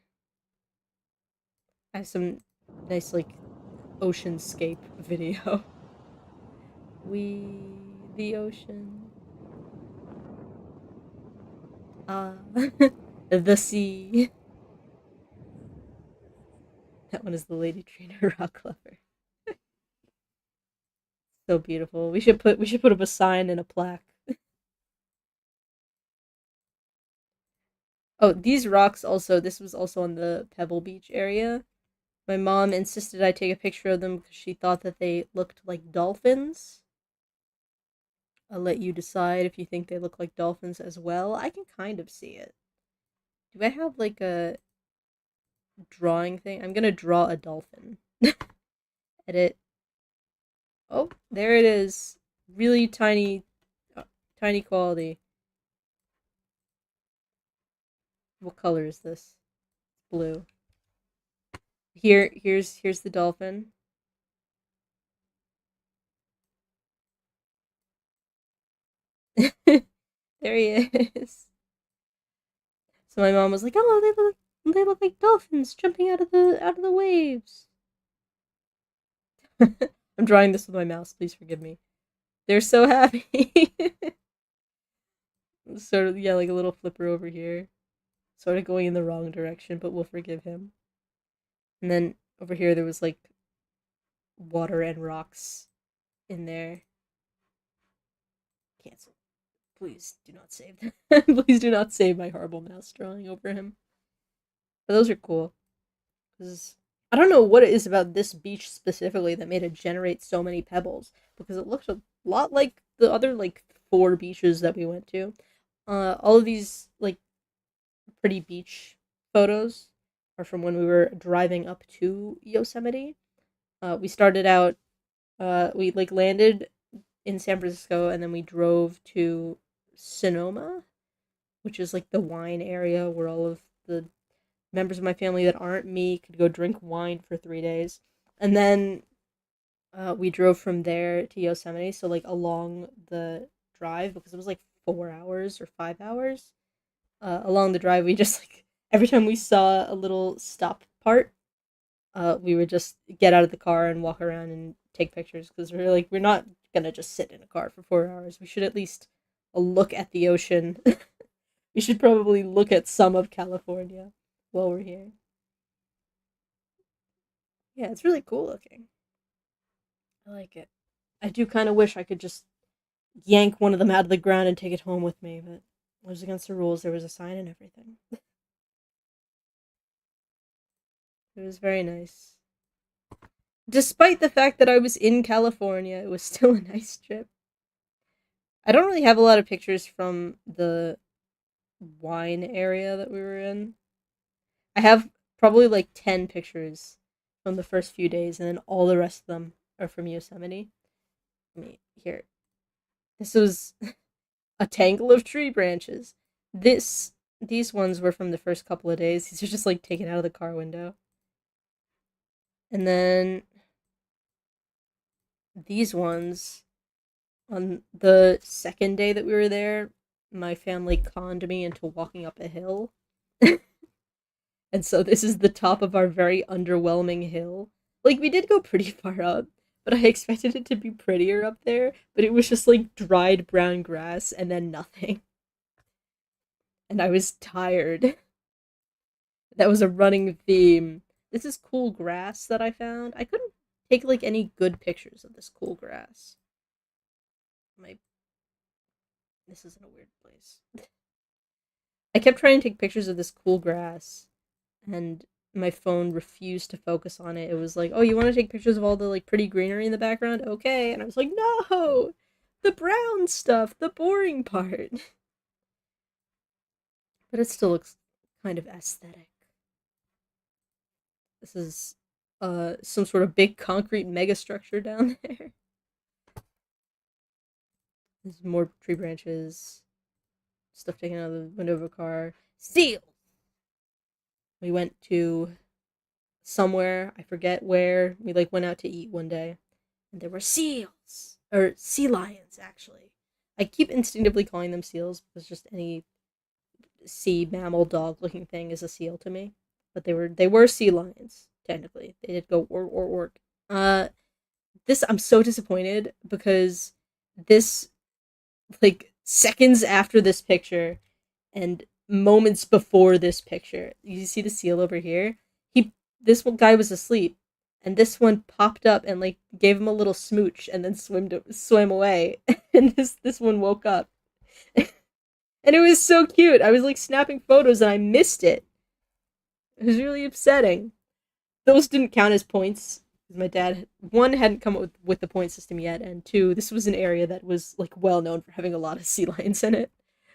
I have some nice like oceanscape video. We the ocean. Ah, the sea. That one is the lady tree in a rock lover. So beautiful. We should put up a sign and a plaque. Oh, these rocks also. This was also on the Pebble Beach area. My mom insisted I take a picture of them because she thought that they looked like dolphins. I'll let you decide if you think they look like dolphins as well. I can kind of see it. Do I have like a drawing thing? I'm gonna draw a dolphin. Edit. Oh, there it is. Really tiny, tiny quality. What color is this? Blue. Here's the dolphin. There he is. So my mom was like, "Oh, they look like dolphins jumping out of the waves." I'm drawing this with my mouse. Please forgive me. They're so happy. Sort of, yeah, like a little flipper over here. Sort of going in the wrong direction, but we'll forgive him. And then over here, there was like water and rocks in there. Cancel. Please do not save them. Please do not save my horrible mouse drawing over him. But those are cool. Because I don't know what it is about this beach specifically that made it generate so many pebbles. Because it looked a lot like the other like 4 beaches that we went to. All of these like pretty beach photos are from when we were driving up to Yosemite. We started out. We like landed in San Francisco and then we drove to Sonoma, which is like the wine area where all of the members of my family that aren't me could go drink wine for 3 days. And then we drove from there to Yosemite, so like along the drive because it was like 4 hours or 5 hours. Along the drive, we just like every time we saw a little stop part, we would just get out of the car and walk around and take pictures because we're not gonna just sit in a car for 4 hours. We should at least look at the ocean. We should probably look at some of California while we're here. Yeah, it's really cool looking. I like it. I do kind of wish I could just yank one of them out of the ground and take it home with me, but it was against the rules. There was a sign and everything. It was very nice. Despite the fact that I was in California, it was still a nice trip. I don't really have a lot of pictures from the wine area that we were in. I have probably like 10 pictures from the first few days, and then all the rest of them are from Yosemite. Let me here. This was a tangle of tree branches. These ones were from the first couple of days. These are just like taken out of the car window. And then these ones on the second day that we were there, my family conned me into walking up a hill. And so this is the top of our very underwhelming hill. Like we did go pretty far up, but I expected it to be prettier up there, but it was just like dried brown grass and then nothing. And I was tired. That was a running theme. This is cool grass that I found. I couldn't take like any good pictures of this cool grass. My This is in a weird place. I kept trying to take pictures of this cool grass and my phone refused to focus on it. It was like, "Oh, you want to take pictures of all the like pretty greenery in the background?" Okay. And I was like, "No! The brown stuff, the boring part." But it still looks kind of aesthetic. This is some sort of big concrete megastructure down there. There's more tree branches, stuff taken out of the window of a car. Seal. We went to somewhere, I forget where. We like went out to eat one day, and there were seals or sea lions actually. I keep instinctively calling them seals because just any sea mammal dog looking thing is a seal to me. But they were sea lions technically. They did go or. This I'm so disappointed because this like seconds after this picture and moments before this picture, you see the seal over here. This one guy was asleep, and this one popped up and like gave him a little smooch and then swam away. And this one woke up, and it was so cute. I was like snapping photos and I missed it. It was really upsetting. Those didn't count as points. My dad, one, hadn't come up with the point system yet, and two, this was an area that was like well known for having a lot of sea lions in it.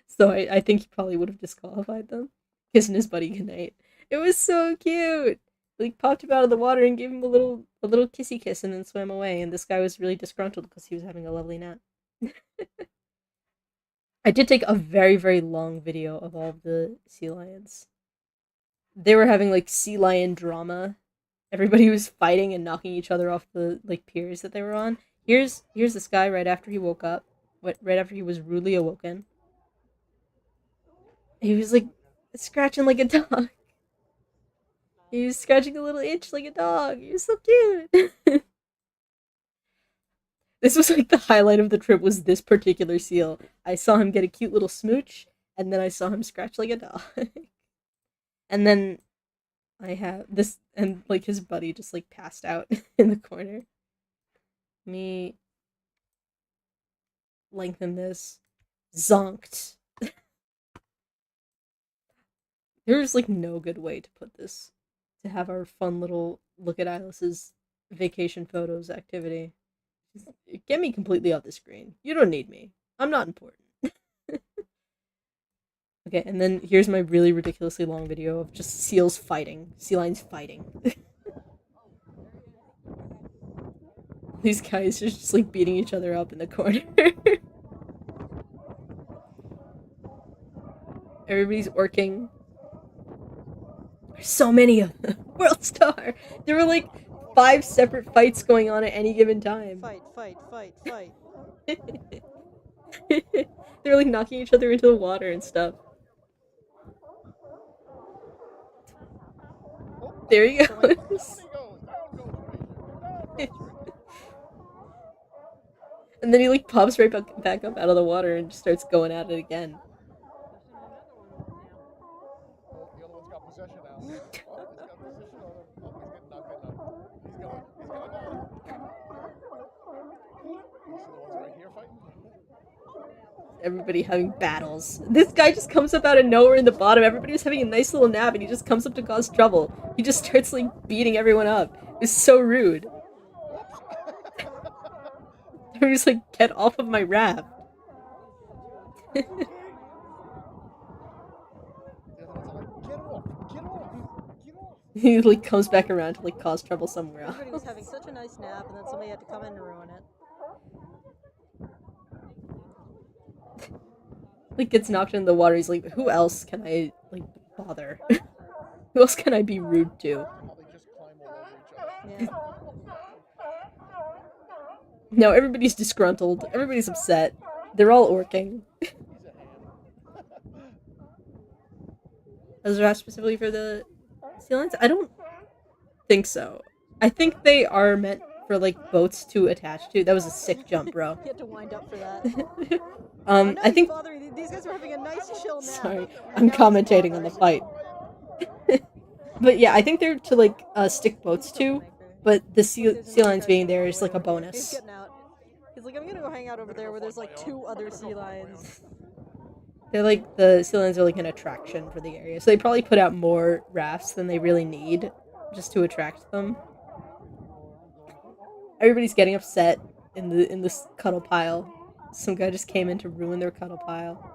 So I think he probably would have disqualified them. Kissing his buddy goodnight. It was so cute. Like popped him out of the water and gave him a little kissy kiss and then swam away. And this guy was really disgruntled because he was having a lovely nap. I did take a very, very long video of all of the sea lions. They were having like sea lion drama. Everybody was fighting and knocking each other off the like piers that they were on. Here's this guy right after he woke up. Right after he was rudely awoken. He was like scratching like a dog. He was scratching a little itch like a dog. He was so cute. This was like the highlight of the trip was this particular seal. I saw him get a cute little smooch, and then I saw him scratch like a dog. And then I have this, and like his buddy just like passed out in the corner. Me lengthen this. Zonked. There's like no good way to put this. To have our fun little look at Eilis's vacation photos activity. Just get me completely off the screen. You don't need me. I'm not important. Okay, and then here's my really ridiculously long video of just seals fighting. Sea lions fighting. These guys are just like beating each other up in the corner. Everybody's working. There's so many of them. World Star! There were like 5 separate fights going on at any given time. Fight, fight, fight, fight. They were like knocking each other into the water and stuff. There he goes. And then he like pops right back up out of the water and just starts going at it again. The other one's got possession now. Oh, he's got position on him. Oh, he's getting knocked in now. He's going. He's going now. You see the ones right here fighting? Everybody having battles. This guy just comes up out of nowhere in the bottom. Everybody was having a nice little nap and he just comes up to cause trouble. He just starts like beating everyone up. It's so rude. Everybody's like, get off of my raft. The other ones are like, get off, get off, get off. He like comes back around to like cause trouble somewhere else. Everybody was having such a nice nap, and then somebody had to come in and ruin it. Like gets knocked into the water. He's like, who else can I like bother? Who else can I be rude to? How they just climb all over each other. Yeah. No, everybody's disgruntled. Everybody's upset. They're all orking. He's a ham. Those are specifically for the sea lions? I don't think so. I think they are meant for like boats to attach to. That was a sick jump, bro. You had to wind up for that. I I think. bothering. These guys were having a nice chill nap. Sorry, And I'm now it's commentating on the bothering. fight. But yeah, I think they're to like stick boats to. But the sea lions being there is like a He's bonus. getting out. He's like, I'm gonna go hang out over there where there's like 2 other sea lions. They're like the sea lions are like an attraction for the area, so they probably put out more rafts than they really need just to attract them. Everybody's getting upset in this cuddle pile. Some guy just came in to ruin their cuddle pile.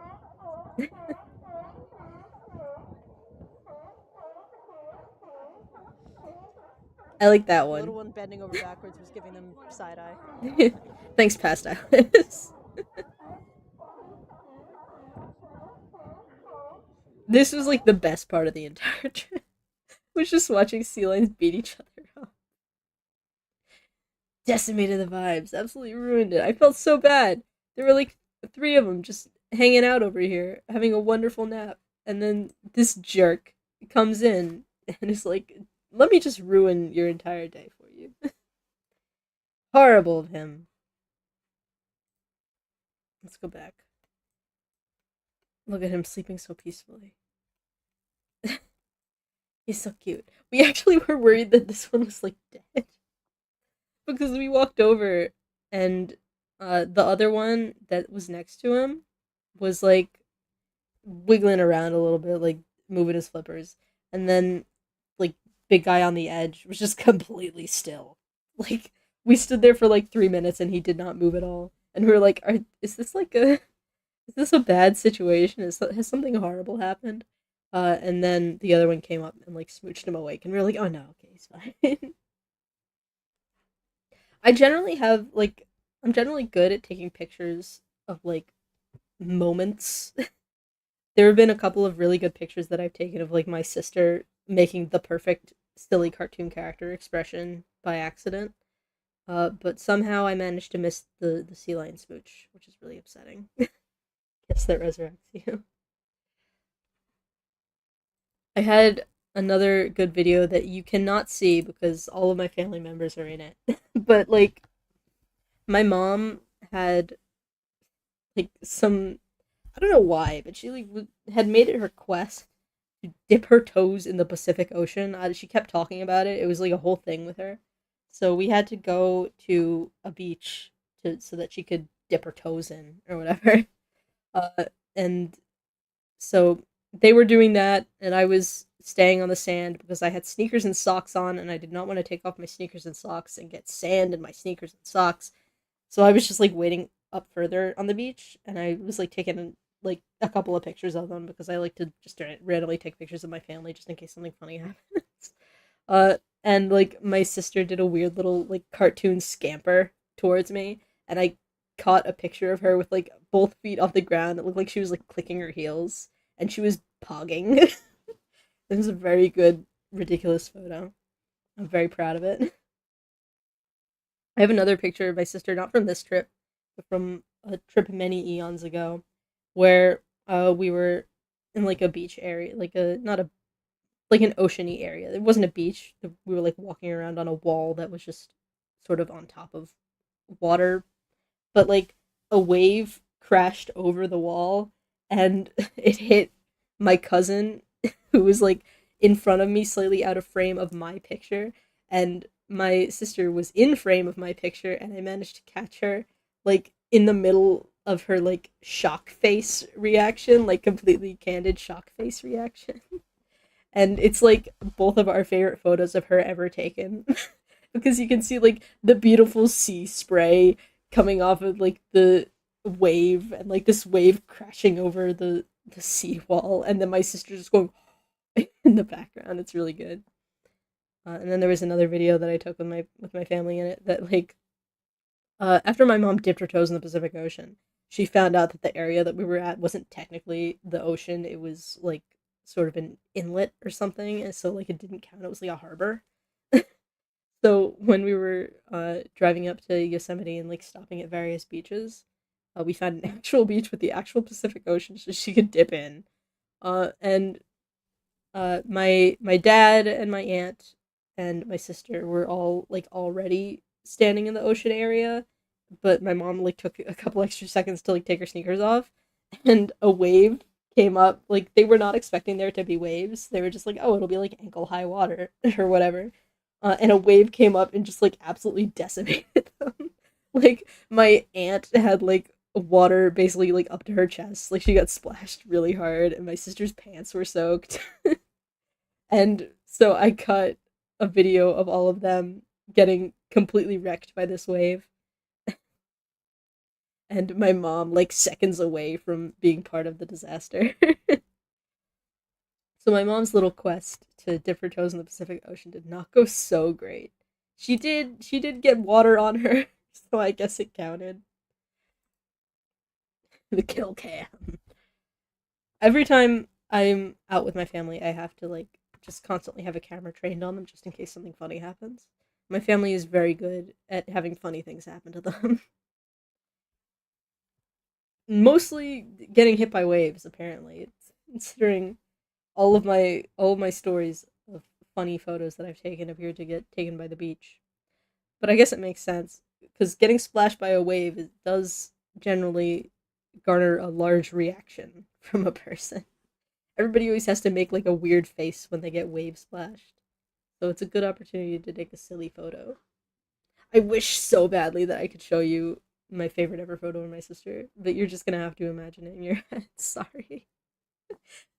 I like that The little one. one bending over backwards was giving them side eye. Thanks, past Eilis. This was like the best part of the entire trip. Was just watching sea lions beat each other up. Decimated the vibes. Absolutely ruined it. I felt so bad. There were like 3 of them just hanging out over here, having a wonderful nap. And then this jerk comes in and is like, let me just ruin your entire day for you. Horrible of him. Let's go back. Look at him sleeping so peacefully. He's so cute. We actually were worried that this one was like dead. Because we walked over and the other one that was next to him was like wiggling around a little bit, like moving his flippers. And then like big guy on the edge was just completely still. Like we stood there for like 3 minutes and he did not move at all. And we were like, is this a bad situation? Has something horrible happened? And then the other one came up and like smooched him awake, and we were like, oh no, okay, he's fine. I generally have like I'm generally good at taking pictures of like moments. There have been a couple of really good pictures that I've taken of like my sister making the perfect silly cartoon character expression by accident. But somehow I managed to miss the sea lion smooch, which is really upsetting. Yes, that resurrects you. I had another good video that you cannot see because all of my family members are in it. But like my mom had like some I don't know why, but she like had made it her quest to dip her toes in the Pacific Ocean. She kept talking about it. It was like a whole thing with her. So we had to go to a beach so that she could dip her toes in or whatever. Uh, and so they were doing that, and I was staying on the sand because I had sneakers and socks on, and I did not want to take off my sneakers and socks and get sand in my sneakers and socks. So I was just like waiting up further on the beach, and I was like taking like a couple of pictures of them because I like to just randomly take pictures of my family just in case something funny happens. And like my sister did a weird little like cartoon scamper towards me, and I caught a picture of her with like both feet off the ground. It looked like she was like clicking her heels, and she was pogging. It was a very good, ridiculous photo. I'm very proud of it. I have another picture of my sister, not from this trip, but from a trip many eons ago, where we were in like a beach area, like a not a like an oceany area. It wasn't a beach. We were like walking around on a wall that was just sort of on top of water, but like a wave crashed over the wall and it hit my cousin who was like in front of me, slightly out of frame of my picture, and my sister was in frame of my picture, and I managed to catch her like in the middle of her like shock face reaction, like completely candid shock face reaction. And it's like both of our favorite photos of her ever taken. Because you can see like the beautiful sea spray coming off of like the wave, and like this wave crashing over the seawall, and then my sister just going in the background. It's really good. And then there was another video that I took with my family in it that like after my mom dipped her toes in the Pacific Ocean, she found out that the area that we were at wasn't technically the ocean. It was like sort of an inlet or something, and so like it didn't count. It was like a harbor. So when we were driving up to Yosemite and like stopping at various beaches, we found an actual beach with the actual Pacific Ocean, so she could dip in. And my dad and my aunt and my sister were all like already standing in the ocean area, but my mom like took a couple extra seconds to like take her sneakers off, and a wave came up. Like they were not expecting there to be waves. They were just like, oh, it'll be like ankle high water or whatever. And a wave came up and just like absolutely decimated them. Like my aunt had like water basically like up to her chest. Like she got splashed really hard, and my sister's pants were soaked. And so I cut a video of all of them getting completely wrecked by this wave, and my mom like seconds away from being part of the disaster. So my mom's little quest to dip her toes in the Pacific Ocean did not go so great. She did get water on her, so I guess it counted. The kill cam. Every time I'm out with my family, I have to like just constantly have a camera trained on them just in case something funny happens. My family is very good at having funny things happen to them. Mostly getting hit by waves, apparently. It's considering all of my stories of funny photos that I've taken appear to get taken by the beach. But I guess it makes sense because getting splashed by a wave does generally garner a large reaction from a person. Everybody always has to make like a weird face when they get wave splashed. So it's a good opportunity to take a silly photo. I wish so badly that I could show you my favorite ever photo of my sister, but you're just gonna have to imagine it in your head. Sorry.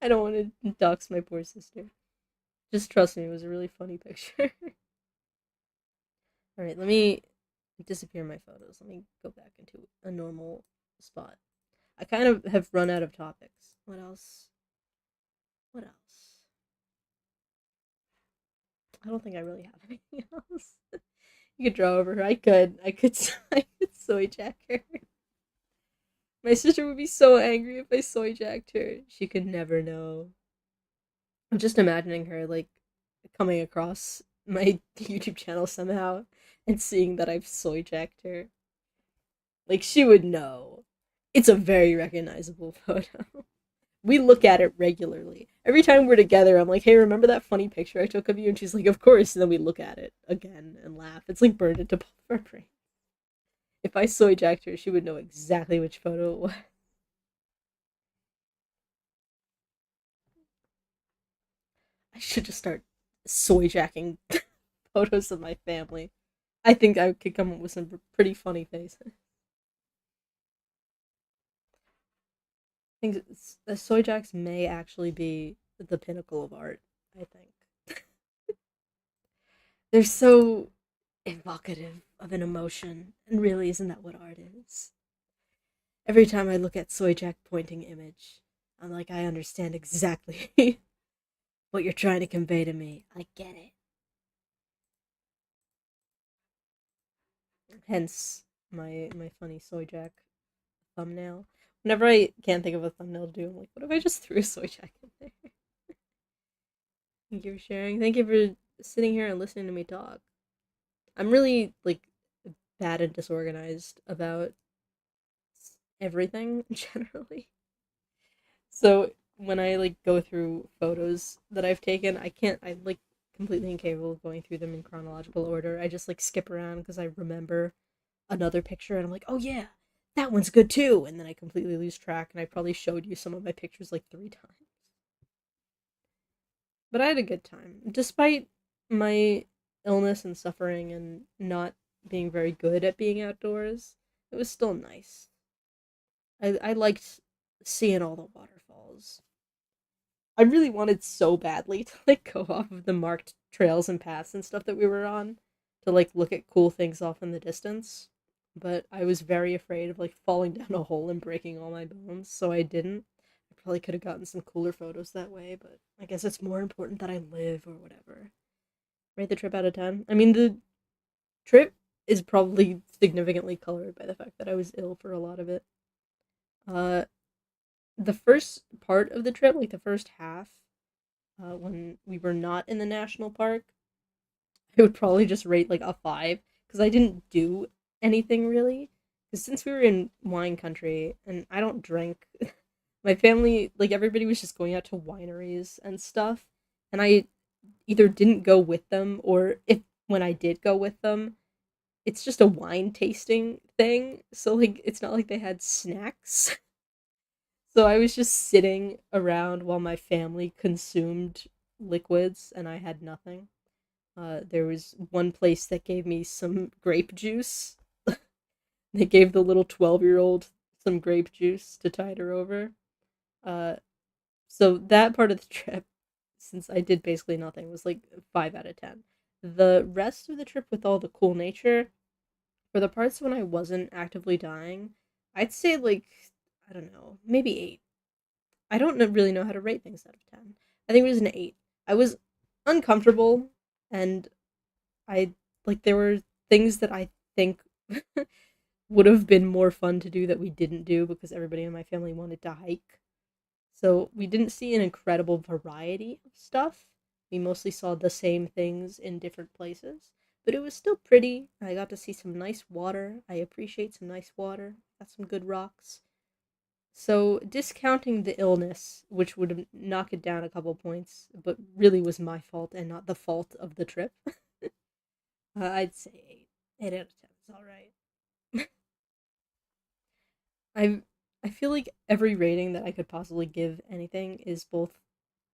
I don't want to dox my poor sister. Just trust me, it was a really funny picture. Alright, let me disappear my photos. Let me go back into a normal spot. I kind of have run out of topics. What else? What else? I don't think I really have anything else. You could draw over her. I could I could soy jack her. My sister would be so angry if I soy jacked her. She could never know. I'm just imagining her like coming across my YouTube channel somehow and seeing that I've soy jacked her. Like she would know. It's a very recognizable photo. We look at it regularly. Every time we're together, I'm like, hey, remember that funny picture I took of you? And she's like, of course. And then we look at it again and laugh. It's like burned into both of our brains. If I soy jacked her, she would know exactly which photo it was. I should just start soy jacking photos of my family. I think I could come up with some pretty funny faces. I think soy jacks may actually be the pinnacle of art. I think they're so evocative of an emotion, and really, isn't that what art is? Every time I look at soy jack pointing image, I'm like, I understand exactly what you're trying to convey to me. I get it. Hence my funny soy jack thumbnail. Whenever I can't think of a thumbnail to do, I'm like, what if I just threw soy jack in there? Thank you for sharing. Thank you for sitting here and listening to me talk. I'm really like bad and disorganized about everything generally. So when I like go through photos that I've taken, I'm like completely incapable of going through them in chronological order. I just like skip around because I remember another picture and I'm like, oh yeah, that one's good too. And then I completely lose track and I probably showed you some of my pictures like 3 times. But I had a good time. Despite my illness and suffering and not being very good at being outdoors, it was still nice. I liked seeing all the waterfalls. I really wanted so badly to like go off of the marked trails and paths and stuff that we were on to like look at cool things off in the distance. But I was very afraid of like falling down a hole and breaking all my bones, so I didn't. I probably could have gotten some cooler photos that way, but I guess it's more important that I live or whatever. Rate the trip out of 10. I mean, the trip is probably significantly colored by the fact that I was ill for a lot of it. Uh, the first part of the trip, like the first half, when we were not in the national park, I would probably just rate like a 5 because I didn't do anything really. Because since we were in wine country and I don't drink, my family, like everybody was just going out to wineries and stuff, and I either didn't go with them or if when I did go with them, it's just a wine tasting thing. So like it's not like they had snacks. So I was just sitting around while my family consumed liquids and I had nothing. There was one place that gave me some grape juice. They gave the little 12-year-old some grape juice to tide her over. Uh, so that part of the trip, since I did basically nothing, was like 5 out of 10. The rest of the trip with all the cool nature, for the parts when I wasn't actively dying, I'd say like, I don't know, maybe 8. I don't really know how to rate things out of 10. I think it was an 8. I was uncomfortable, and I like there were things that I think would have been more fun to do that we didn't do because everybody in my family wanted to hike. So we didn't see an incredible variety of stuff. We mostly saw the same things in different places, but it was still pretty. I got to see some nice water. I appreciate some nice water. Got some good rocks. So discounting the illness, which would have knocked it down a couple points, but really was my fault and not the fault of the trip. I'd say 8. 8 out of 10 is all right. I I feel like every rating that I could possibly give anything is both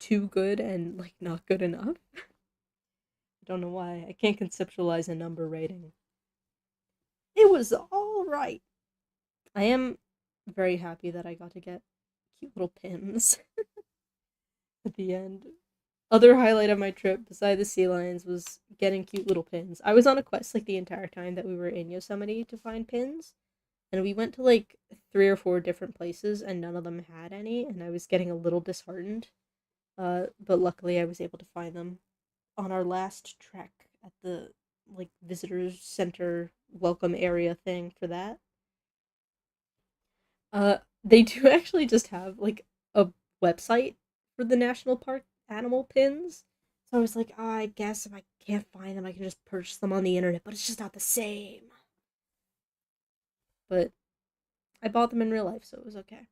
too good and like not good enough. I don't know why. I can't conceptualize a number rating. It was all right. I am very happy that I got to get cute little pins at the end. Other highlight of my trip, beside the sea lions, was getting cute little pins. I was on a quest like the entire time that we were in Yosemite to find pins, and we went to like 3 or 4 different places, and none of them had any, and I was getting a little disheartened. But luckily, I was able to find them on our last trek at the like visitors center welcome area thing for that. They do actually just have like a website for the national park animal pins. So I was like, oh, I guess if I can't find them, I can just purchase them on the internet, but it's just not the same. But I bought them in real life, so it was okay.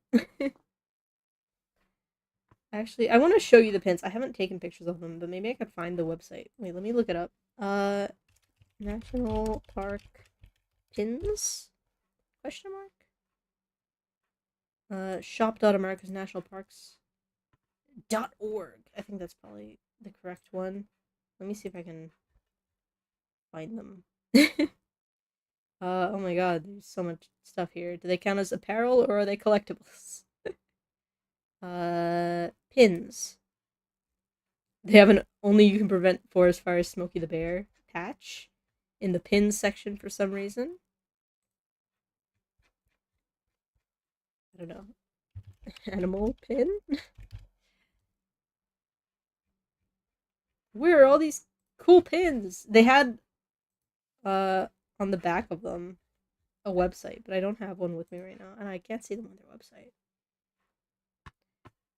Actually, I want to show you the pins. I haven't taken pictures of them, but maybe I could find the website. Wait, let me look it up. National Park Pins? Question mark? Shop.americasnationalparks.org. I think that's probably the correct one. Let me see if I can find them. Oh my god, there's so much stuff here. Do they count as apparel or are they collectibles? Pins. They have an only you can prevent forest fires Smokey the Bear patch in the pins section for some reason. I don't know. Animal pin? Where are all these cool pins? They had uh on the back of them a website, but I don't have one with me right now, and I can't see them on their website.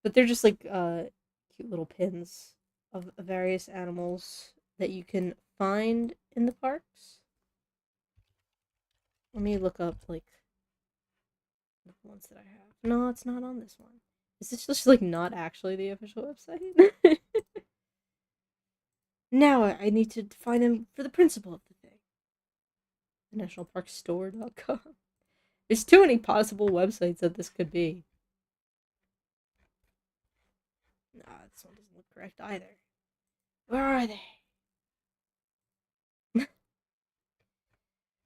But they're just like cute little pins of various animals that you can find in the parks. Let me look up like the ones that I have. No, it's not on this one. Is this just like not actually the official website? Now I need to find them for the principle of the thing. Nationalparkstore.com. There's too many possible websites that this could be. Nah, this one doesn't look correct either. Where are they?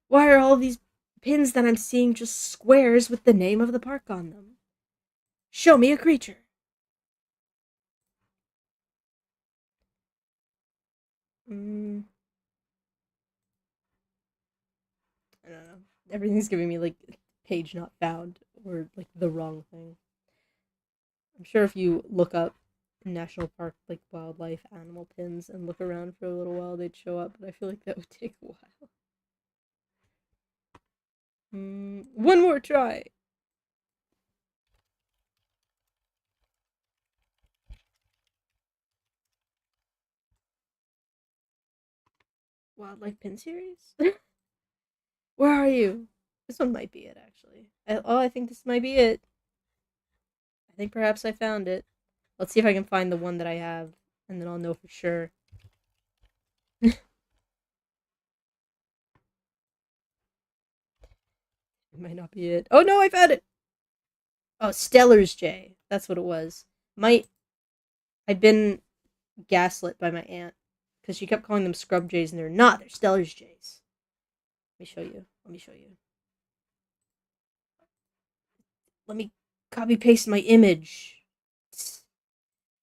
Why are all these pins that I'm seeing just squares with the name of the park on them? Show me a creature. I don't know. Everything's giving me like page not found or like the wrong thing. I'm sure if you look up national park like wildlife animal pins and look around for a little while they'd show up, but I feel like that would take a while. One more try. Wildlife pin series? Where are you? This one might be it, actually. I think this might be it. I think perhaps I found it. Let's see if I can find the one that I have, and then I'll know for sure. It might not be it. Oh no, I found it! Oh, Stellar's J. That's what it was. I've been gaslit by my aunt because she kept calling them scrub jays and they're not. They're Stellar's jays. Let me show you. Let me show you. Let me copy paste my image.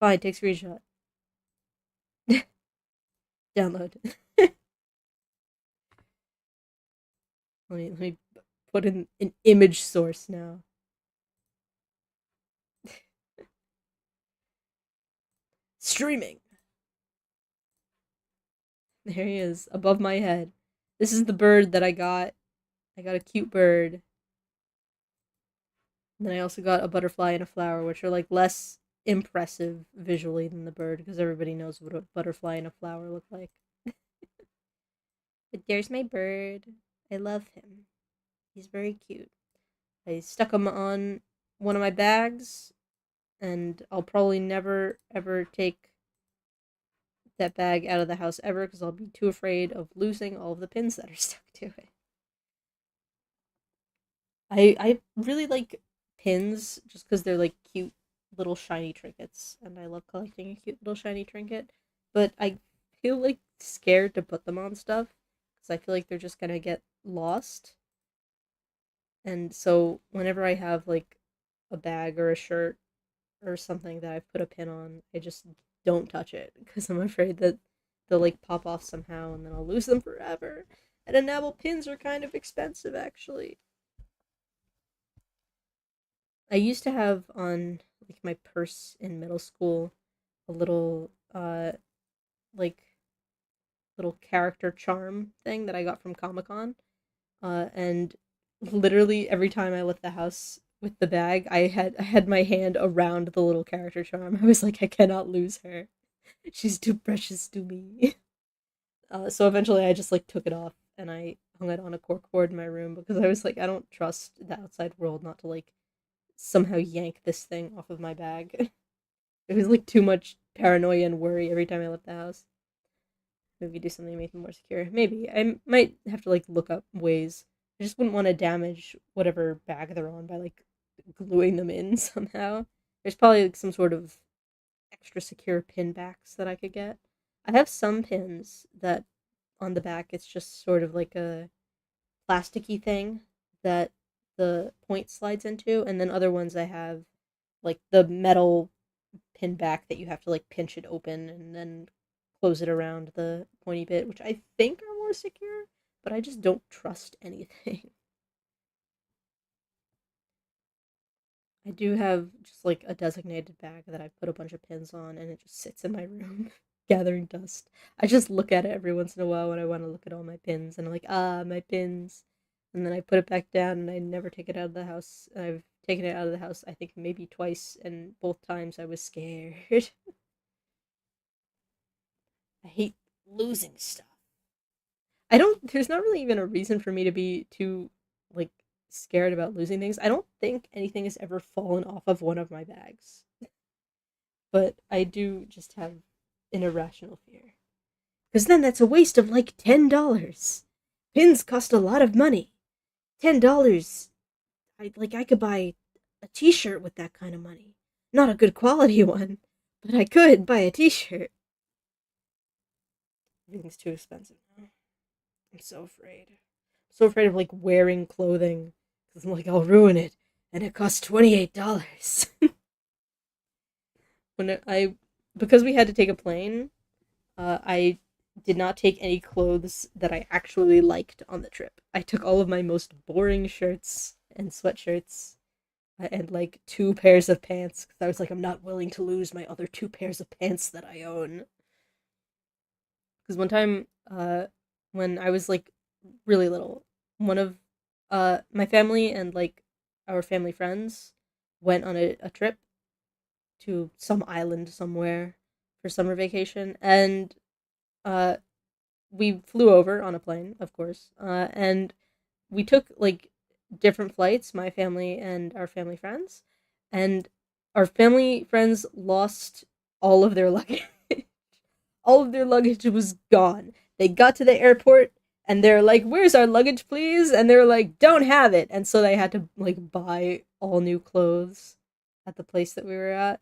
Fine, take screenshot. Download. let me put in an image source now. Streaming. There he is, above my head. This is the bird that I got. I got a cute bird. And then I also got a butterfly and a flower, which are like less impressive visually than the bird, because everybody knows what a butterfly and a flower look like. But there's my bird. I love him. He's very cute. I stuck him on one of my bags, and I'll probably never ever take that bag out of the house ever because I'll be too afraid of losing all of the pins that are stuck to it. I really like pins just because they're like cute little shiny trinkets, and I love collecting a cute little shiny trinket. But I feel like scared to put them on stuff because I feel like they're just gonna get lost. And so whenever I have like a bag or a shirt or something that I've put a pin on, I just don't touch it because I'm afraid that they'll like pop off somehow and then I'll lose them forever. And enamel pins are kind of expensive actually. I used to have on like my purse in middle school a little like little character charm thing that I got from Comic-Con. And literally every time I left the house with the bag, I had my hand around the little character charm. I was like, I cannot lose her. She's too precious to me. So eventually I just like took it off and I hung it on a corkboard in my room because I was like, I don't trust the outside world not to like somehow yank this thing off of my bag. It was like too much paranoia and worry every time I left the house. Maybe do something to make them more secure. Maybe. I might have to like look up ways. I just wouldn't want to damage whatever bag they're on by like gluing them in somehow. There's probably like some sort of extra secure pin backs that I could get. I have some pins that on the back it's just sort of like a plasticky thing that the point slides into, and then other ones I have like the metal pin back that you have to like pinch it open and then close it around the pointy bit, which I think are more secure, but I just don't trust anything. I do have just like a designated bag that I put a bunch of pins on and it just sits in my room gathering dust. I just look at it every once in a while when I want to look at all my pins and I'm like, ah, my pins. And then I put it back down and I never take it out of the house. I've taken it out of the house I think maybe twice and both times I was scared. I hate losing stuff. I don't there's not really even a reason for me to be too like scared about losing things. I don't think anything has ever fallen off of one of my bags. But I do just have an irrational fear. Because then that's a waste of like $10. Pins cost a lot of money. $10. I could buy a t-shirt with that kind of money. Not a good quality one, but I could buy a t-shirt. Everything's too expensive now. I'm so afraid. I'm so afraid of like wearing clothing because I'm like I'll ruin it, and it costs $28. when I Because we had to take a plane, I did not take any clothes that I actually liked on the trip. I took all of my most boring shirts and sweatshirts and like two pairs of pants because I was like I'm not willing to lose my other two pairs of pants that I own. Because one time, when I was like really little, one of my family and like our family friends went on a trip to some island somewhere for summer vacation, and uh, we flew over on a plane, of course, and we took like different flights, my family and our family friends, and our family friends lost all of their luggage. All of their luggage was gone. They got to the airport And they're like, "Where's our luggage, please?" And they're like, "Don't have it." And so they had to like buy all new clothes at the place that we were at.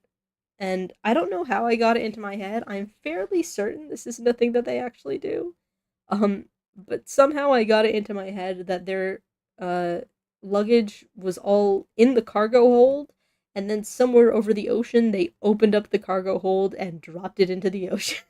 And I don't know how I got it into my head. I'm fairly certain this isn't a thing that they actually do. But somehow I got it into my head that their uh luggage was all in the cargo hold, and then somewhere over the ocean they opened up the cargo hold and dropped it into the ocean.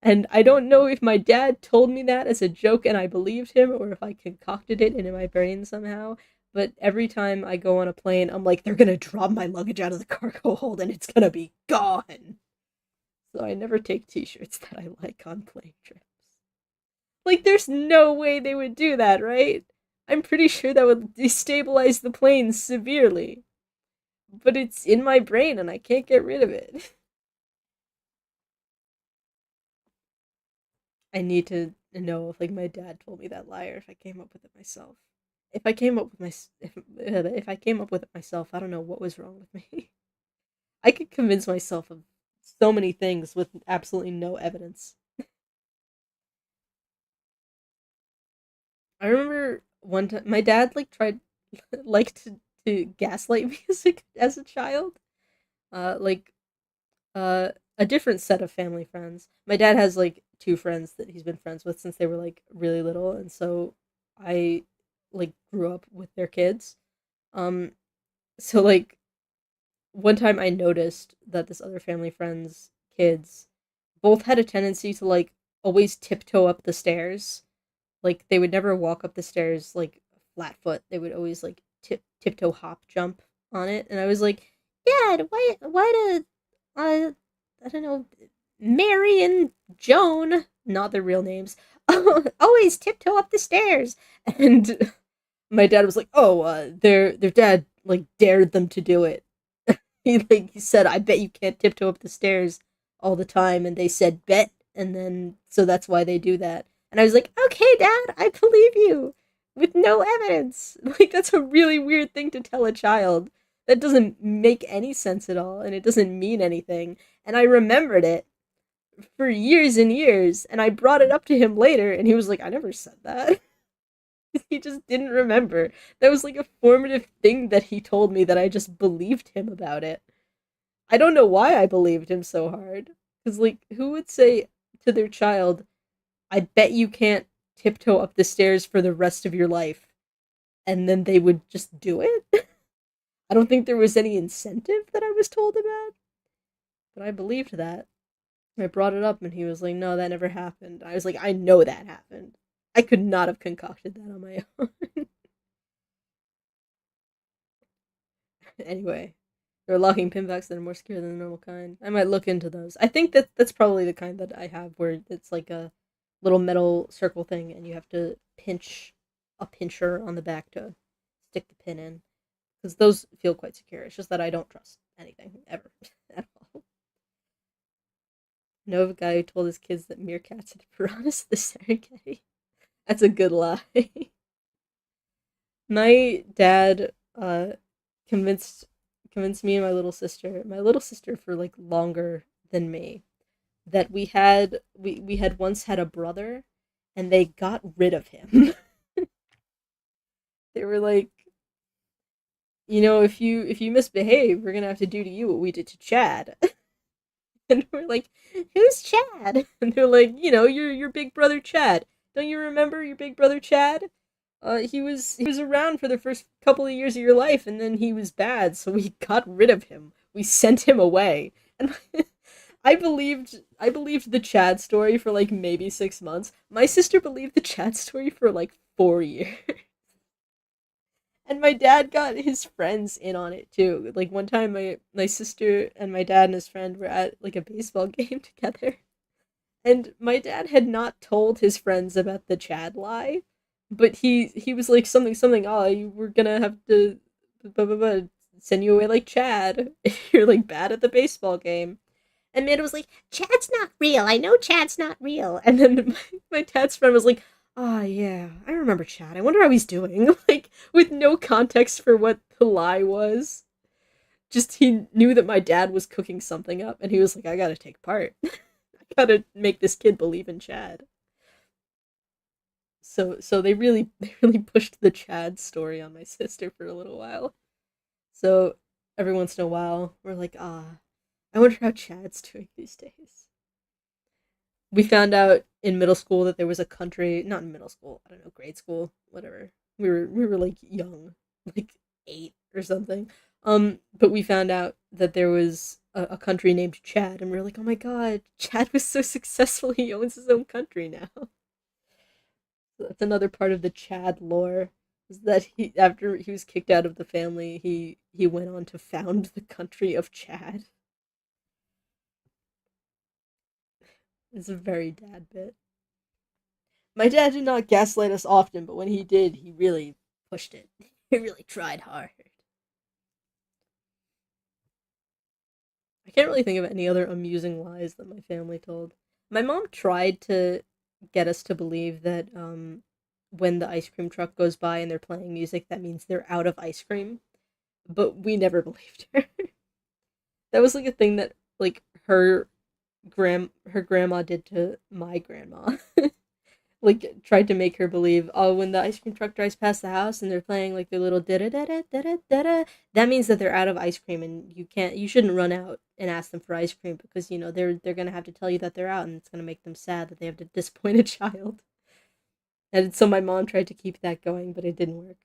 And I don't know if my dad told me that as a joke and I believed him, or if I concocted it into my brain somehow. But every time I go on a plane, I'm like, they're gonna drop my luggage out of the cargo hold and it's gonna be gone. So I never take t-shirts that I like on plane trips. Like, there's no way they would do that, right? I'm pretty sure that would destabilize the plane severely. But it's in my brain and I can't get rid of it. I need to know if like my dad told me that lie or if I came up with it myself. If I came up with if I came up with it myself, I don't know what was wrong with me. I could convince myself of so many things with absolutely no evidence. I remember one time my dad like tried liked to gaslight me as a child. Like a different set of family friends. My dad has like two friends that he's been friends with since they were like really little, and so I like grew up with their kids. Um, so like one time I noticed that this other family friend's kids both had a tendency to like always tiptoe up the stairs. Like they would never walk up the stairs like flat foot. They would always like tiptoe hop jump on it. And I was like, Dad, why do I don't know, Mary and Joan, not their real names, always tiptoe up the stairs? And my dad was like, "Oh, their dad like dared them to do it." He said, "I bet you can't tiptoe up the stairs all the time," and they said, "Bet," and then so that's why they do that. And I was like, "Okay, Dad, I believe you." With no evidence. Like that's a really weird thing to tell a child. That doesn't make any sense at all, and it doesn't mean anything. And I remembered it for years and years, and I brought it up to him later, and he was like, "I never said that." He just didn't remember. That was like a formative thing that he told me that I just believed him about it. I don't know why I believed him so hard. Because, like, who would say to their child, I bet you can't tiptoe up the stairs for the rest of your life? And then they would just do it? I don't think there was any incentive that I was told about. But I believed that. I brought it up and he was like, no, that never happened. I was like, I know that happened. I could not have concocted that on my own. Anyway, there are locking pinbacks that are more secure than the normal kind. I might look into those. I think that that's probably the kind that I have where it's like a little metal circle thing and you have to pinch a pincher on the back to stick the pin in. Because those feel quite secure. It's just that I don't trust anything ever at all. I know of a guy who told his kids that meerkats and piranhas are the Serengeti. That's a good lie. My dad convinced convinced me and my little sister for like longer than me, that we had once had a brother and they got rid of him. They were like, if you misbehave, we're gonna have to do to you what we did to Chad. And we're like, who's Chad? And they're like, your big brother Chad. Don't you remember your big brother Chad? He was around for the first couple of years of your life, and then he was bad, so we got rid of him. We sent him away, and I believed the Chad story for like maybe 6 months. My sister believed the Chad story for like 4 years, and my dad got his friends in on it too. Like one time, my sister and my dad and his friend were at like a baseball game together, and my dad had not told his friends about the Chad lie, but he was like something. Oh, you were gonna have to blah, blah, blah, send you away like Chad if you're like bad at the baseball game. And Amanda was like, Chad's not real. I know Chad's not real. And then my dad's friend was like, oh yeah, I remember Chad. I wonder how he's doing. Like with no context for what the lie was. Just he knew that my dad was cooking something up, and he was like, I gotta take part. I gotta make this kid believe in Chad. So they really they really pushed the Chad story on my sister for a little while. So every once in a while, we're like, I wonder how Chad's doing these days. We found out in middle school that there was a country, not in middle school, I don't know, grade school, whatever. We were like young, like 8 or something. But we found out that there was a country named Chad, and we were like, oh my god, Chad was so successful, he owns his own country now. So that's another part of the Chad lore. Is that he after he was kicked out of the family, he went on to found the country of Chad. It's a very dad bit. My dad did not gaslight us often, but when he did, he really pushed it. He really tried hard. I can't really think of any other amusing lies that my family told. My mom tried to get us to believe that when the ice cream truck goes by and they're playing music, that means they're out of ice cream. But we never believed her. That was like a thing that like her grandma did to my grandma. Like tried to make her believe, oh, when the ice cream truck drives past the house and they're playing like their little da da da da da da da, that means that they're out of ice cream and you shouldn't run out and ask them for ice cream because they're gonna have to tell you that they're out and it's gonna make them sad that they have to disappoint a child. And so my mom tried to keep that going, but it didn't work.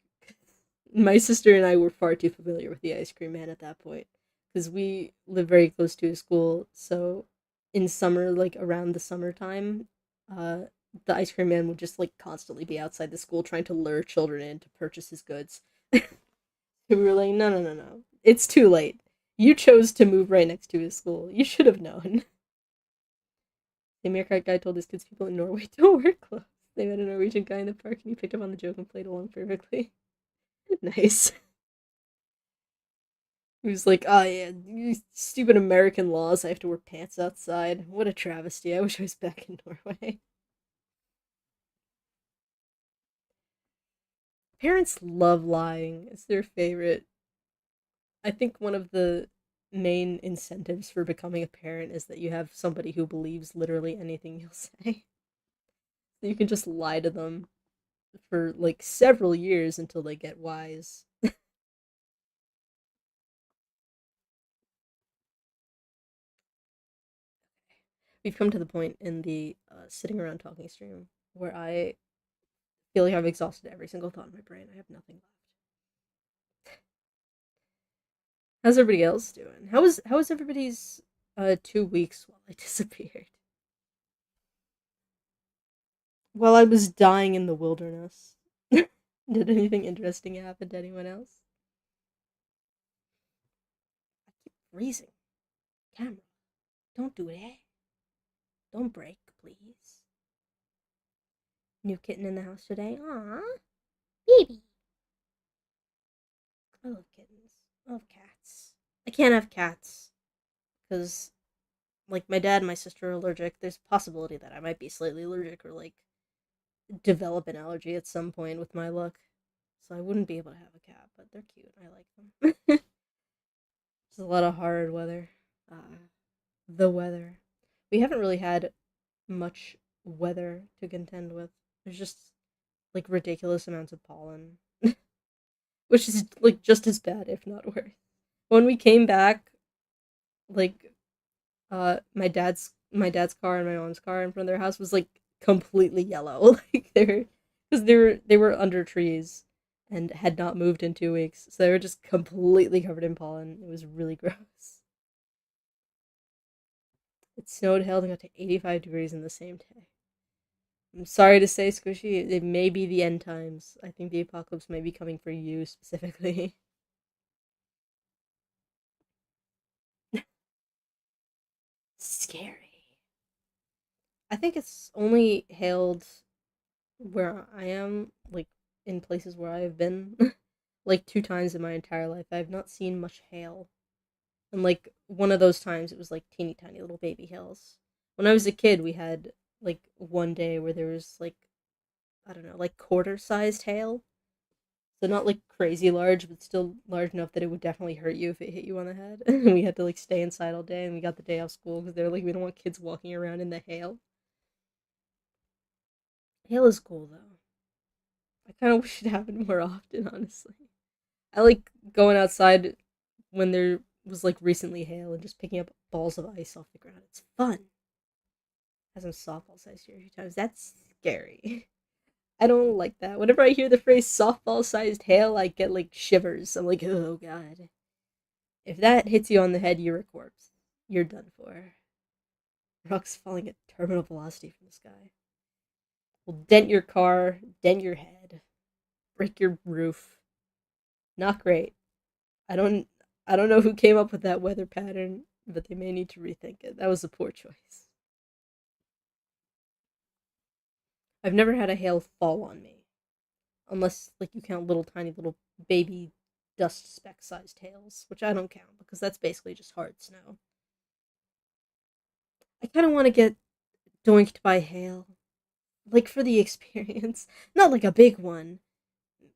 My sister and I were far too familiar with the ice cream man at that point because we live very close to a school. So in summer, like around the summertime, uh, the ice cream man would just like constantly be outside the school trying to lure children in to purchase his goods. We were like, no, no, no, no. It's too late. You chose to move right next to his school. You should have known. The American guy told his kids people in Norway don't wear clothes. They met a Norwegian guy in the park and he picked up on the joke and played along perfectly. Nice. He was like, oh yeah, you stupid American laws. I have to wear pants outside. What a travesty. I wish I was back in Norway. Parents love lying. It's their favorite. I think one of the main incentives for becoming a parent is that you have somebody who believes literally anything you'll say. You can just lie to them for like several years until they get wise. We've come to the point in the sitting around talking stream where I feel like I've exhausted every single thought in my brain. I have nothing left. How's everybody else doing? How was everybody's 2 weeks while I disappeared? While I was dying in the wilderness. Did anything interesting happen to anyone else? I keep freezing. Camera, don't do that. Don't break, please. New kitten in the house today. Aww. Baby. I love kittens. I love cats. I can't have cats. Because, like, my dad and my sister are allergic. There's a possibility that I might be slightly allergic or, like, develop an allergy at some point with my luck. So I wouldn't be able to have a cat, but they're cute. I like them. There's a lot of hard weather. The weather. We haven't really had much weather to contend with. There's just like ridiculous amounts of pollen, which is like just as bad, if not worse. When we came back, like my dad's car and my mom's car in front of their house was like completely yellow, like they were under trees and had not moved in 2 weeks, so they were just completely covered in pollen. It was really gross. It snowed, held, and got to 85 degrees in the same day. I'm sorry to say, Squishy, it may be the end times. I think the apocalypse may be coming for you specifically. Scary. I think it's only hailed where I am, like in places where I've been, like 2 times in my entire life. I've not seen much hail. And like one of those times, it was like teeny tiny little baby hails. When I was a kid, we had like one day where there was like, I don't know, like quarter sized hail. So not like crazy large, but still large enough that it would definitely hurt you if it hit you on the head. And we had to like stay inside all day, and we got the day off school because they're like, we don't want kids walking around in the hail. Hail is cool though. I kind of wish it happened more often, honestly. I like going outside when there was like recently hail and just picking up balls of ice off the ground. It's fun. Has some softball sized here a few times. That's scary. I don't like that. Whenever I hear the phrase softball sized hail, I get like shivers. I'm like, oh god. If that hits you on the head, you're a corpse. You're done for. Rocks falling at terminal velocity from the sky will dent your car, dent your head, break your roof. Not great. I don't I don't know who came up with that weather pattern, but they may need to rethink it. That was a poor choice. I've never had a hail fall on me, unless like you count little tiny little baby dust speck sized hails, which I don't count because that's basically just hard snow. I kind of want to get doinked by hail, like for the experience, not like a big one,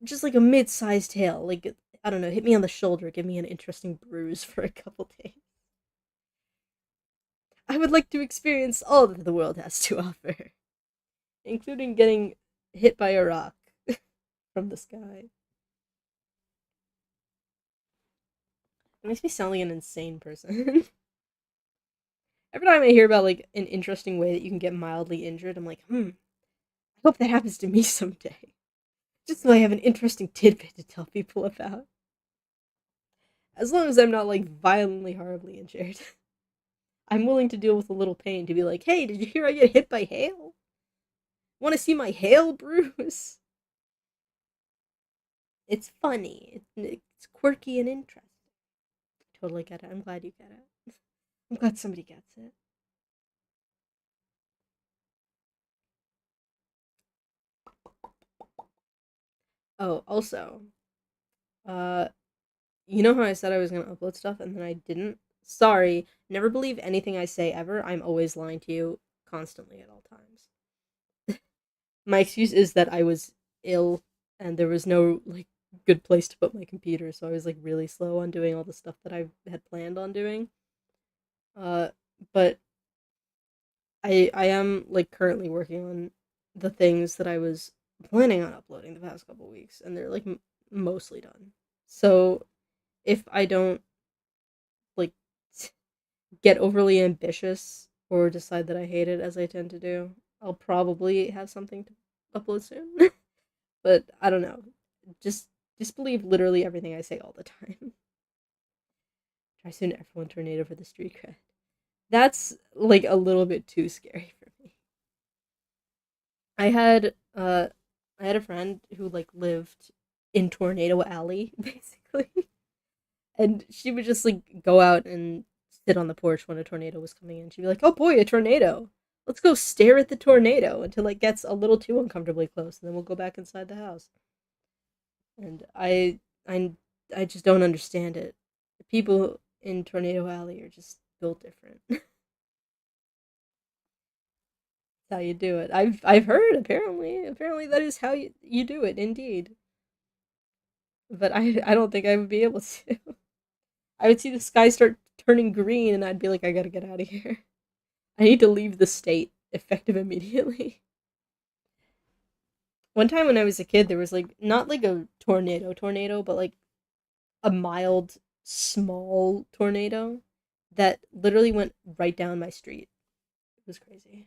just like a mid-sized hail. Like I don't know, hit me on the shoulder, give me an interesting bruise for a couple days. I would like to experience all that the world has to offer, including getting hit by a rock from the sky. It makes me sound like an insane person. Every time I hear about like an interesting way that you can get mildly injured, I'm like, I hope that happens to me someday. Just so I have an interesting tidbit to tell people about. As long as I'm not like violently, horribly injured. I'm willing to deal with a little pain to be like, hey, did you hear I get hit by hail? Want to see my hail bruise? It's funny. It's quirky and interesting. Totally get it. I'm glad you get it. I'm glad somebody gets it. Oh, also, uh, you know how I said I was gonna upload stuff and then I didn't? Sorry. Never believe anything I say ever. I'm always lying to you constantly at all times. My excuse is that I was ill and there was no like good place to put my computer, so I was like really slow on doing all the stuff that I had planned on doing. Uh, but I am like currently working on the things that I was planning on uploading the past couple weeks, and they're like mostly done. So if I don't like get overly ambitious or decide that I hate it as I tend to do, I'll probably have something to upload soon. But I don't know. Just disbelieve literally everything I say all the time. Try soon F1 tornado for the street cred. That's like a little bit too scary for me. I had uh I had a friend who like lived in Tornado Alley, basically. And she would just like go out and sit on the porch when a tornado was coming in. She'd be like, "Oh boy, a tornado. Let's go stare at the tornado until it gets a little too uncomfortably close, and then we'll go back inside the house." And I I just don't understand it. The people in Tornado Alley are just built different. That's how you do it. I've heard apparently that is how you do it indeed. But I don't think I would be able to. I would see the sky start turning green and I'd be like, I gotta get out of here. I need to leave the state effective immediately. One time when I was a kid, there was like not like a tornado, but like a mild, small tornado that literally went right down my street. It was crazy.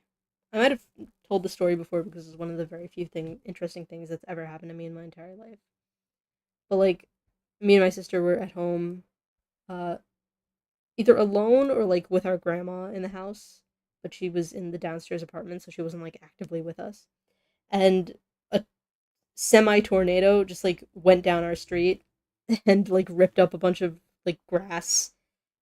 I might have told the story before because it's one of the very few interesting things that's ever happened to me in my entire life. But like, me and my sister were at home, uh, either alone or like with our grandma in the house, but she was in the downstairs apartment, so she wasn't like actively with us. And a semi tornado just like went down our street and like ripped up a bunch of like grass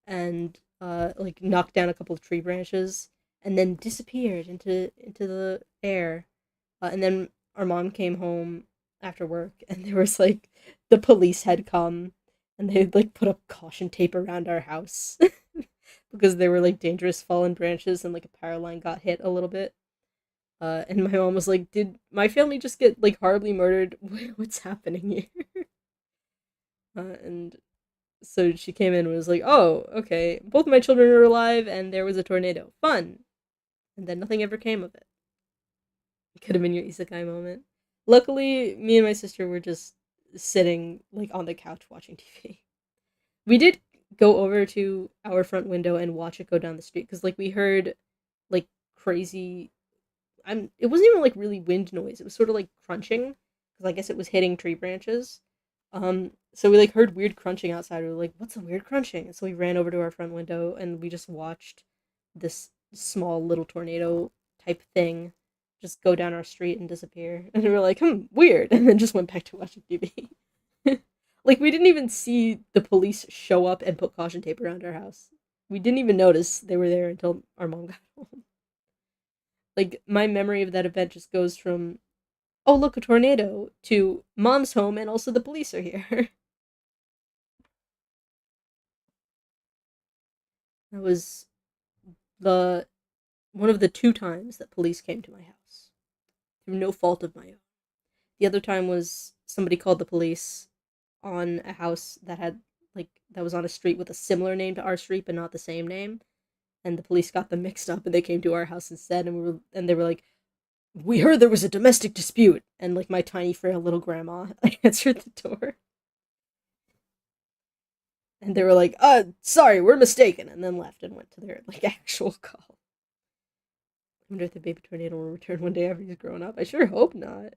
and like knocked down a couple of tree branches and then disappeared into the air. And then our mom came home after work and there was like the police had come and they like put up caution tape around our house because there were like dangerous fallen branches and like a power line got hit a little bit. And my mom was like, "Did my family just get like horribly murdered? What's happening here?" And so she came in and was like, "Oh, okay. Both my children are alive, and there was a tornado. Fun." And then nothing ever came of it. It could have been your isekai moment. Luckily, me and my sister were just sitting like on the couch watching TV. We did go over to our front window and watch it go down the street because like we heard like crazy. It wasn't even like really wind noise. It was sort of like crunching because I guess it was hitting tree branches. So we like heard weird crunching outside. We were like, "What's the weird crunching?" And so we ran over to our front window and we just watched this small little tornado type thing just go down our street and disappear. And we were like, weird. And then just went back to watching TV. Like, we didn't even see the police show up and put caution tape around our house. We didn't even notice they were there until our mom got home. Like, my memory of that event just goes from, oh, look, a tornado, to mom's home and also the police are here. That was the one of the two times that police came to my house through no fault of my own. The other time was somebody called the police on a house that had that was on a street with a similar name to our street but not the same name, and the police got them mixed up and they came to our house instead, and they were like, "We heard there was a domestic dispute," and like my tiny frail little grandma answered the door. And they were like, sorry, we're mistaken," and then left and went to their like actual call. I wonder if the baby tornado will return one day after he's grown up. I sure hope not.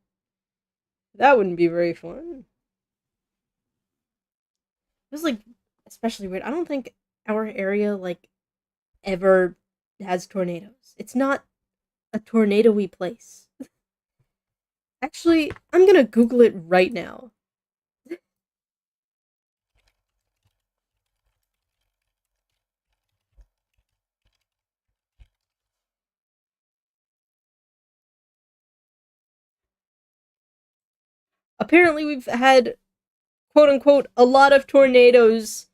That wouldn't be very fun. It was like especially weird. I don't think our area like ever has tornadoes. It's not a tornado-y place. Actually, I'm gonna Google it right now. Apparently, we've had quote unquote a lot of tornadoes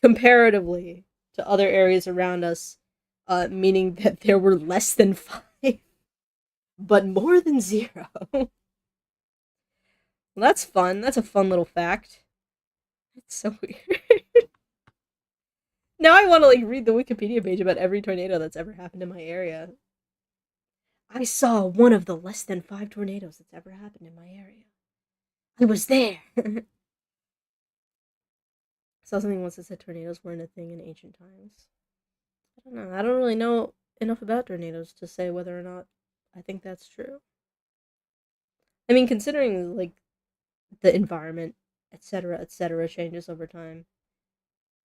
comparatively to other areas around us, meaning that there were less than 5, but more than 0. Well, that's fun. That's a fun little fact. It's so weird. Now I want to like read the Wikipedia page about every tornado that's ever happened in my area. I saw one of the less than 5 tornadoes that's ever happened in my area. I was there. I saw something once that said tornadoes weren't a thing in ancient times. I don't know. I don't really know enough about tornadoes to say whether or not I think that's true. I mean, considering like the environment, etc., changes over time,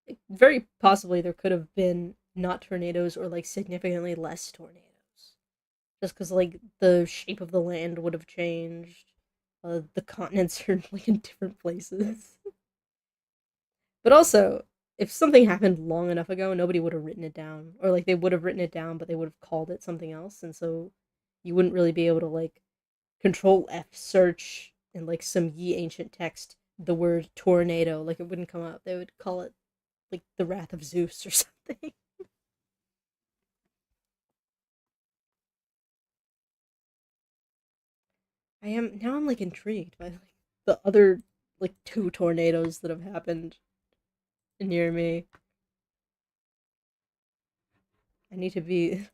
like, very possibly there could have been not tornadoes or like significantly less tornadoes. Just because like the shape of the land would have changed, the continents are like in different places. But also, if something happened long enough ago, nobody would have written it down, or like they would have written it down, but they would have called it something else, and so you wouldn't really be able to like Control F search in like some ye ancient text the word tornado. Like it wouldn't come up. They would call it like the Wrath of Zeus or something. I'm like intrigued by like the other like 2 tornadoes that have happened near me. I need to be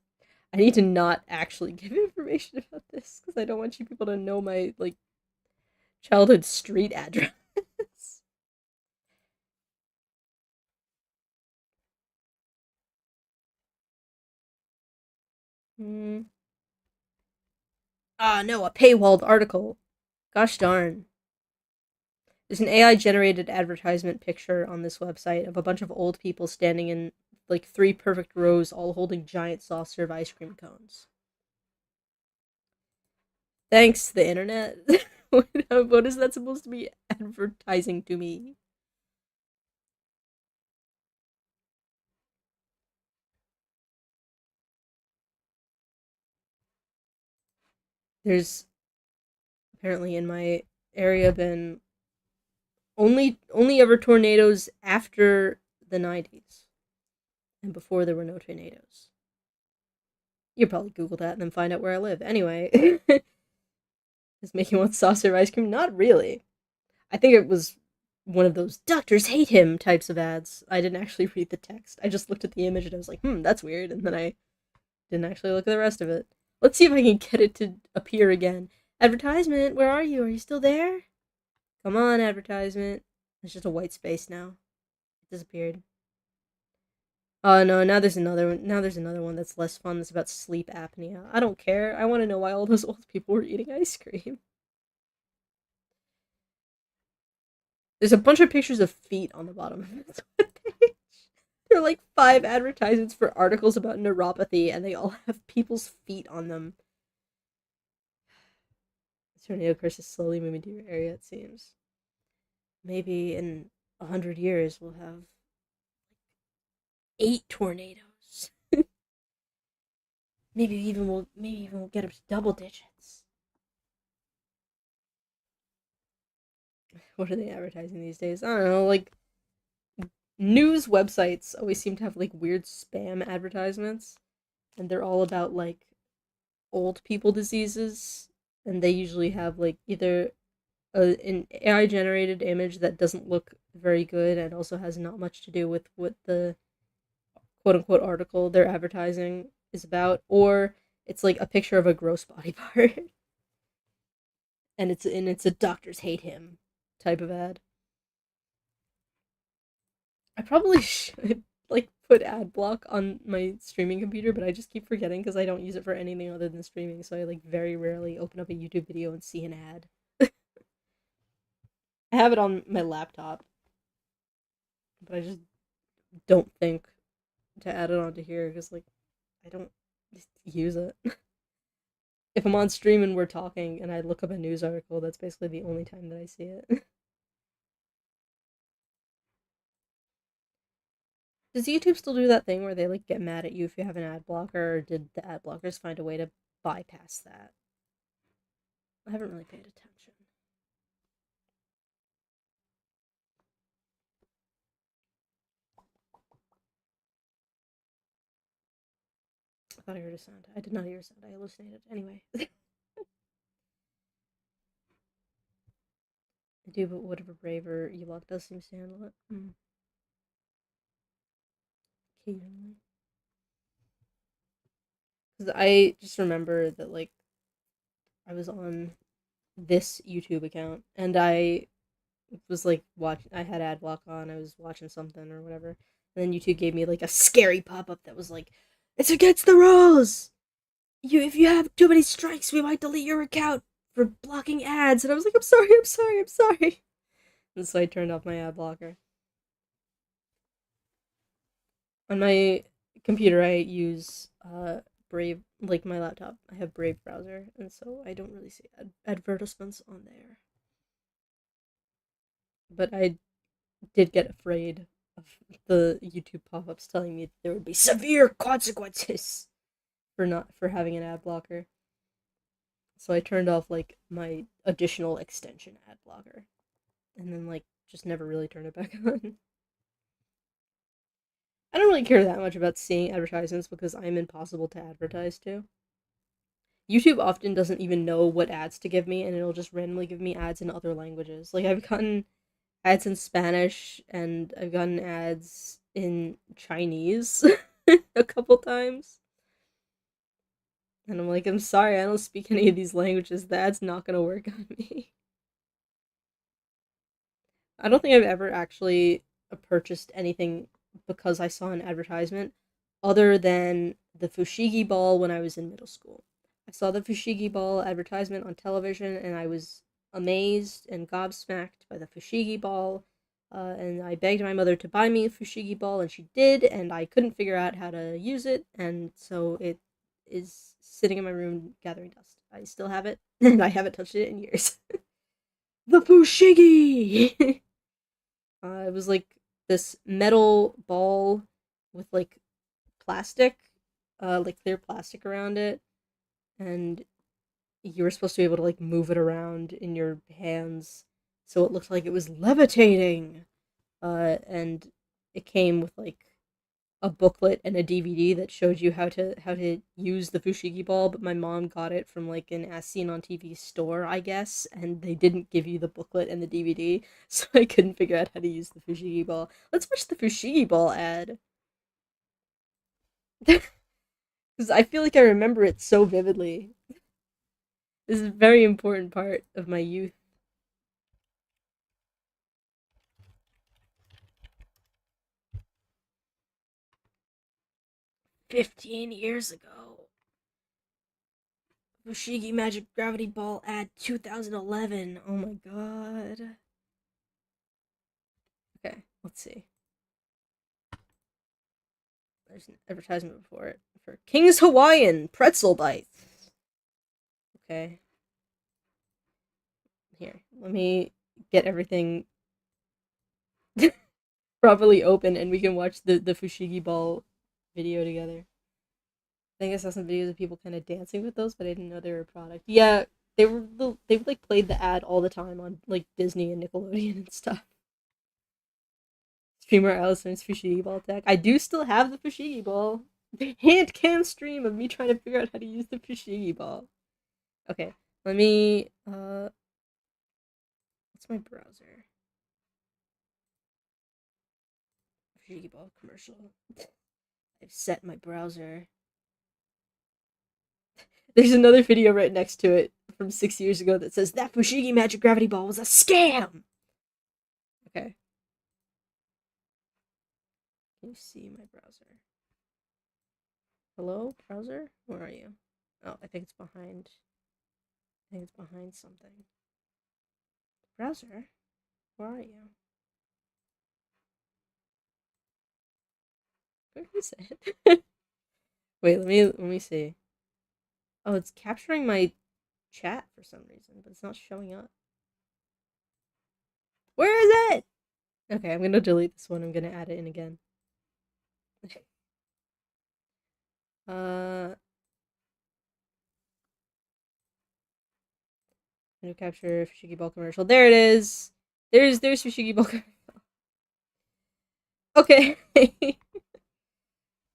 I need to not actually give information about this because I don't want you people to know my like childhood street address. Hmm. Ah, no, a paywalled article. Gosh darn. There's an AI generated advertisement picture on this website of a bunch of old people standing in like 3 perfect rows, all holding giant soft serve ice cream cones. Thanks, the internet. What is that supposed to be advertising to me? There's apparently in my area been only ever tornadoes after the 90s and before there were no tornadoes. You probably Google that and then find out where I live. Anyway, does make you want saucer ice cream? Not really. I think it was one of those doctors hate him types of ads. I didn't actually read the text. I just looked at the image and I was like, that's weird. And then I didn't actually look at the rest of it. Let's see if I can get it to appear again. Advertisement, where are you? Are you still there? Come on, advertisement. It's just a white space now. It disappeared. Oh no, now there's another one. Now there's another one that's less fun. That's about sleep apnea. I don't care. I want to know why all those old people were eating ice cream. There's a bunch of pictures of feet on the bottom of this webpage. There are like 5 advertisements for articles about neuropathy, and they all have people's feet on them. The tornado curse is slowly moving to your area, it seems. Maybe in 100 years we'll have 8 tornadoes. maybe even we'll get up to double digits. What are they advertising these days? I don't know, like news websites always seem to have like weird spam advertisements, and they're all about like old people diseases, and they usually have like either an AI generated image that doesn't look very good and also has not much to do with what the quote unquote article they're advertising is about, or it's like a picture of a gross body part. And it's a doctors hate him type of ad. I probably should like put ad block on my streaming computer, but I just keep forgetting because I don't use it for anything other than streaming. So I like very rarely open up a YouTube video and see an ad. I have it on my laptop, but I just don't think to add it onto here because like I don't use it. If I'm on stream and we're talking and I look up a news article, that's basically the only time that I see it. Does YouTube still do that thing where they like get mad at you if you have an ad blocker, or did the ad blockers find a way to bypass that? I haven't really paid attention. I thought I heard a sound. I did not hear a sound. I hallucinated. Anyway. I do, but whatever braver Ewok does seems to handle it. Occasionally. Because I just remember that, like, I was on this YouTube account and I was like watching, I had ad block on, I was watching something or whatever. And then YouTube gave me like a scary pop up that was like, "It's against the rules! If you have too many strikes, we might delete your account for blocking ads." And I was like, I'm sorry. And so I turned off my ad blocker. On my computer, I use Brave, like my laptop. I have Brave browser, and so I don't really see advertisements on there. But I did get afraid of the YouTube pop-ups telling me there would be severe consequences for having an ad blocker. So I turned off like my additional extension ad blocker, and then like just never really turned it back on. I don't really care that much about seeing advertisements because I'm impossible to advertise to. YouTube often doesn't even know what ads to give me, and it'll just randomly give me ads in other languages. Like, I've gotten ads in Spanish, and I've gotten ads in Chinese a couple times. And I'm like, I'm sorry, I don't speak any of these languages. The ad's not gonna work on me. I don't think I've ever actually purchased anything because I saw an advertisement other than the Fushigi Ball when I was in middle school. I saw the Fushigi Ball advertisement on television and I was amazed and gobsmacked by the Fushigi Ball. And I begged my mother to buy me a Fushigi Ball, and she did, and I couldn't figure out how to use it, and so it is sitting in my room gathering dust. I still have it, and I haven't touched it in years. The Fushigi! It was like this metal ball with like plastic, like clear plastic around it, and you were supposed to be able to like move it around in your hands, so it looked like it was levitating. And it came with like a booklet and a DVD that showed you how to use the Fushigi ball, but my mom got it from like an As Seen on TV store, I guess, and they didn't give you the booklet and the DVD, so I couldn't figure out how to use the Fushigi ball. Let's watch the Fushigi ball ad. Because I feel like I remember it so vividly. This is a very important part of my youth. $15 years ago. Fushigi Magic Gravity Ball ad 2011. Oh my god. Okay, let's see. There's an advertisement before it for King's Hawaiian Pretzel Bites. Okay. Here, let me get everything properly open and we can watch the Fushigi Ball video together. I think I saw some videos of people kind of dancing with those, but I didn't know they were a product. Yeah, they like played the ad all the time on like Disney and Nickelodeon and stuff. Streamer Eilis Umbra Fushigi Ball tech. I do still have the Fushigi Ball. The hand cam stream of me trying to figure out how to use the Fushigi Ball. Okay, let me what's my browser? Fushigi Ball commercial. I've set my browser. There's another video right next to it from 6 years ago that says that Fushigi Magic Gravity Ball was a scam. Okay. Can you see my browser? Hello, browser? Where are you? Oh, I think it's behind. I think it's behind something. Browser? Where are you? Where is it? Wait, let me see. Oh, it's capturing my chat for some reason, but it's not showing up. Where is it? Okay, I'm gonna delete this one. I'm gonna add it in again. New capture Fushigi Ball commercial. There it is. There's Fushigi Ball commercial. Okay.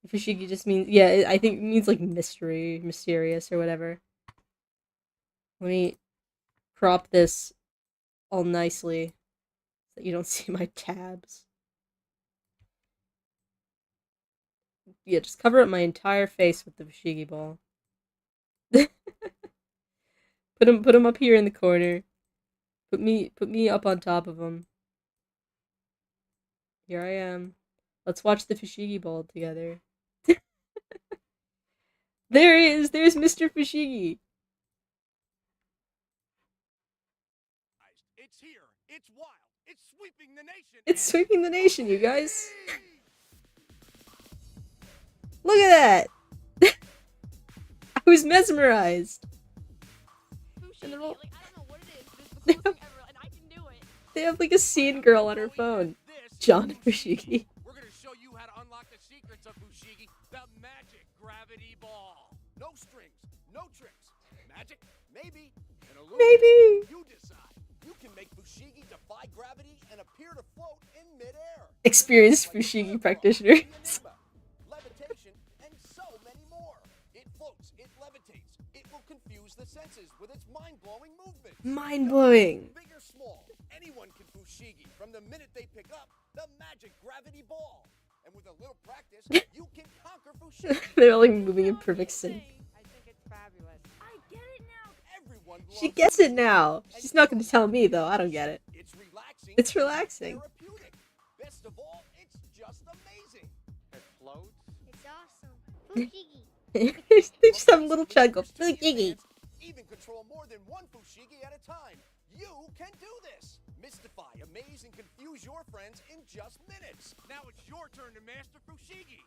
Fushigi just means, yeah, I think it means like mystery, mysterious, or whatever. Let me crop this all nicely so that you don't see my tabs. Yeah, just cover up my entire face with the Fushigi Ball. Put him up here in the corner. Put me up on top of him. Here I am. Let's watch the Fushigi Ball together. There he is. There's Mr. Fushigi. It's here. It's wild. It's sweeping the nation. It's sweeping the nation, you guys. Look at that. I was mesmerized. Fushigi, All... like, I don't know what it is, but it's the coolest thing ever, and I can do it. They have like a scene girl on her phone. John Fushigi. We're gonna show you how to unlock the secrets of Fushigi, the magic gravity ball. No strings, no tricks. Magic, maybe. An illusion, Maybe. you decide. You can make Fushigi defy gravity and appear to float in midair. Experienced Fushigi practitioner. Levitation, and so many more. It floats, it levitates. It will confuse the senses with its mind-blowing movements. Mind-blowing. Big or small, anyone can Fushigi from the minute they pick up the magic gravity ball. And with a little practice, you can conquer Fushigi. They're all like moving in perfect sync. I think it's fabulous. I get it now. Everyone She loves gets it Fushigi. now. She's not going to tell me though. I don't get it. It's relaxing. It's relaxing. Therapeutic. Best of all, it's just amazing. It floats. It's awesome. Fushigi. They just have a little chuckle. Fushigi. Even control more than one Fushigi at a time. You can do this. Mystify, amaze, and confuse your friends in just minutes. Now it's your turn to master Fushigi.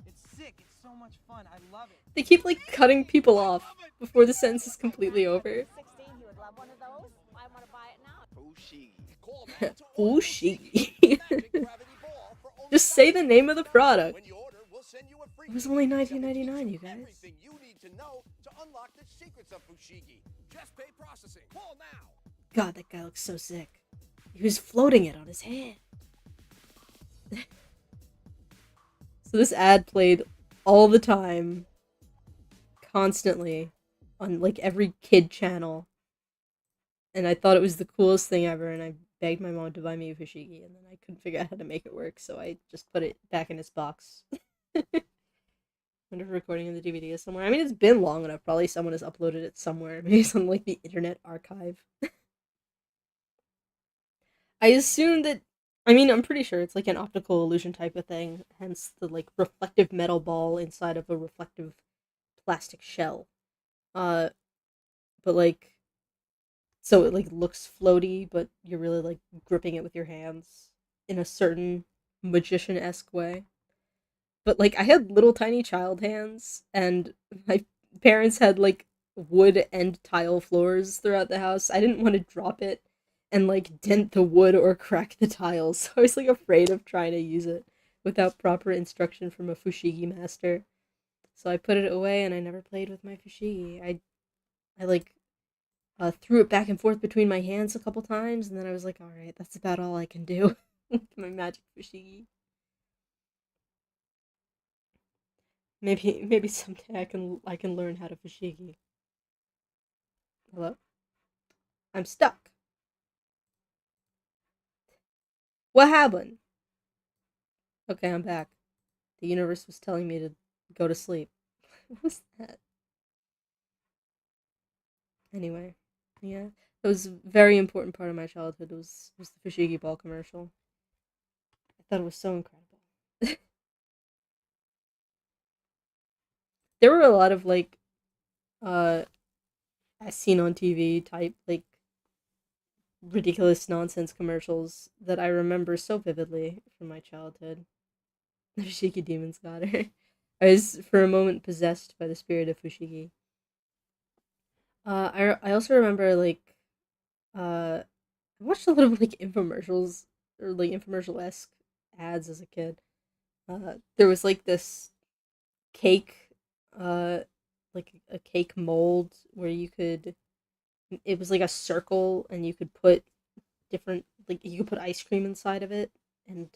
It's sick. It's so much fun. I love it. They keep like cutting people off before the sentence is completely over. 16, he would love one of those. I want to buy it now. Fushigi. Call now to order Fushigi. Magic Gravity Ball for only Just say the name of the product. When you order, we'll send you a free It was only DVD that will teach $19.99, you you guys. Everything you need to know to unlock the secrets of Fushigi. Just pay processing. Call now. God, that guy looks so sick. He was floating it on his hand. So this ad played all the time, constantly, on like every kid channel. And I thought it was the coolest thing ever, and I begged my mom to buy me a Fushigi, and then I couldn't figure out how to make it work, so I just put it back in its box. wonder if recording of the DVD is somewhere. I mean, it's been long enough. Probably someone has uploaded it somewhere. Maybe it's on like the Internet Archive. I assume that. I mean, I'm pretty sure it's like an optical illusion type of thing. Hence the like reflective metal ball inside of a reflective plastic shell. Uh, but like, so it like looks floaty, but you're really like gripping it with your hands in a certain magician-esque way. But like I had little tiny child hands, and my parents had like wood and tile floors throughout the house. I didn't want to drop it and like dent the wood or crack the tiles, so I was like afraid of trying to use it without proper instruction from a fushigi master. So I put it away and I never played with my fushigi. I like threw it back and forth between my hands a couple times, and then I was like, all right, that's about all I can do with my magic fushigi. Maybe someday I can learn how to fushigi. Hello? I'm stuck. What happened? Okay, I'm back. The universe was telling me to go to sleep. What was that? Anyway, yeah. It was a very important part of my childhood was the fushigi ball commercial. I thought it was so incredible. There were a lot of like uh as seen on TV type like ridiculous nonsense commercials that I remember so vividly from my childhood. The Fushigi demons got her. I was for a moment possessed by the spirit of Fushigi. I also remember like I watched a lot of like infomercials or like infomercial esque ads as a kid. There was like this cake, uh, like a cake mold where you could. It was like a circle, and you could put different like you could put ice cream inside of it, and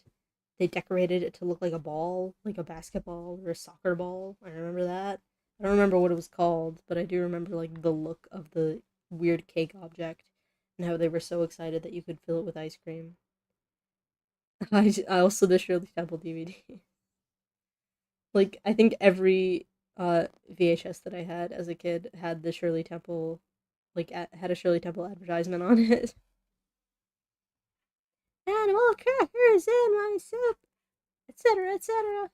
they decorated it to look like a ball, like a basketball or a soccer ball. I remember that. I don't remember what it was called, but I do remember like the look of the weird cake object and how they were so excited that you could fill it with ice cream. I also the Shirley Temple DVD. Like I think every VHS that I had as a kid had the Shirley Temple had a Shirley Temple advertisement on it. Animal crackers in my soup, etc., etc.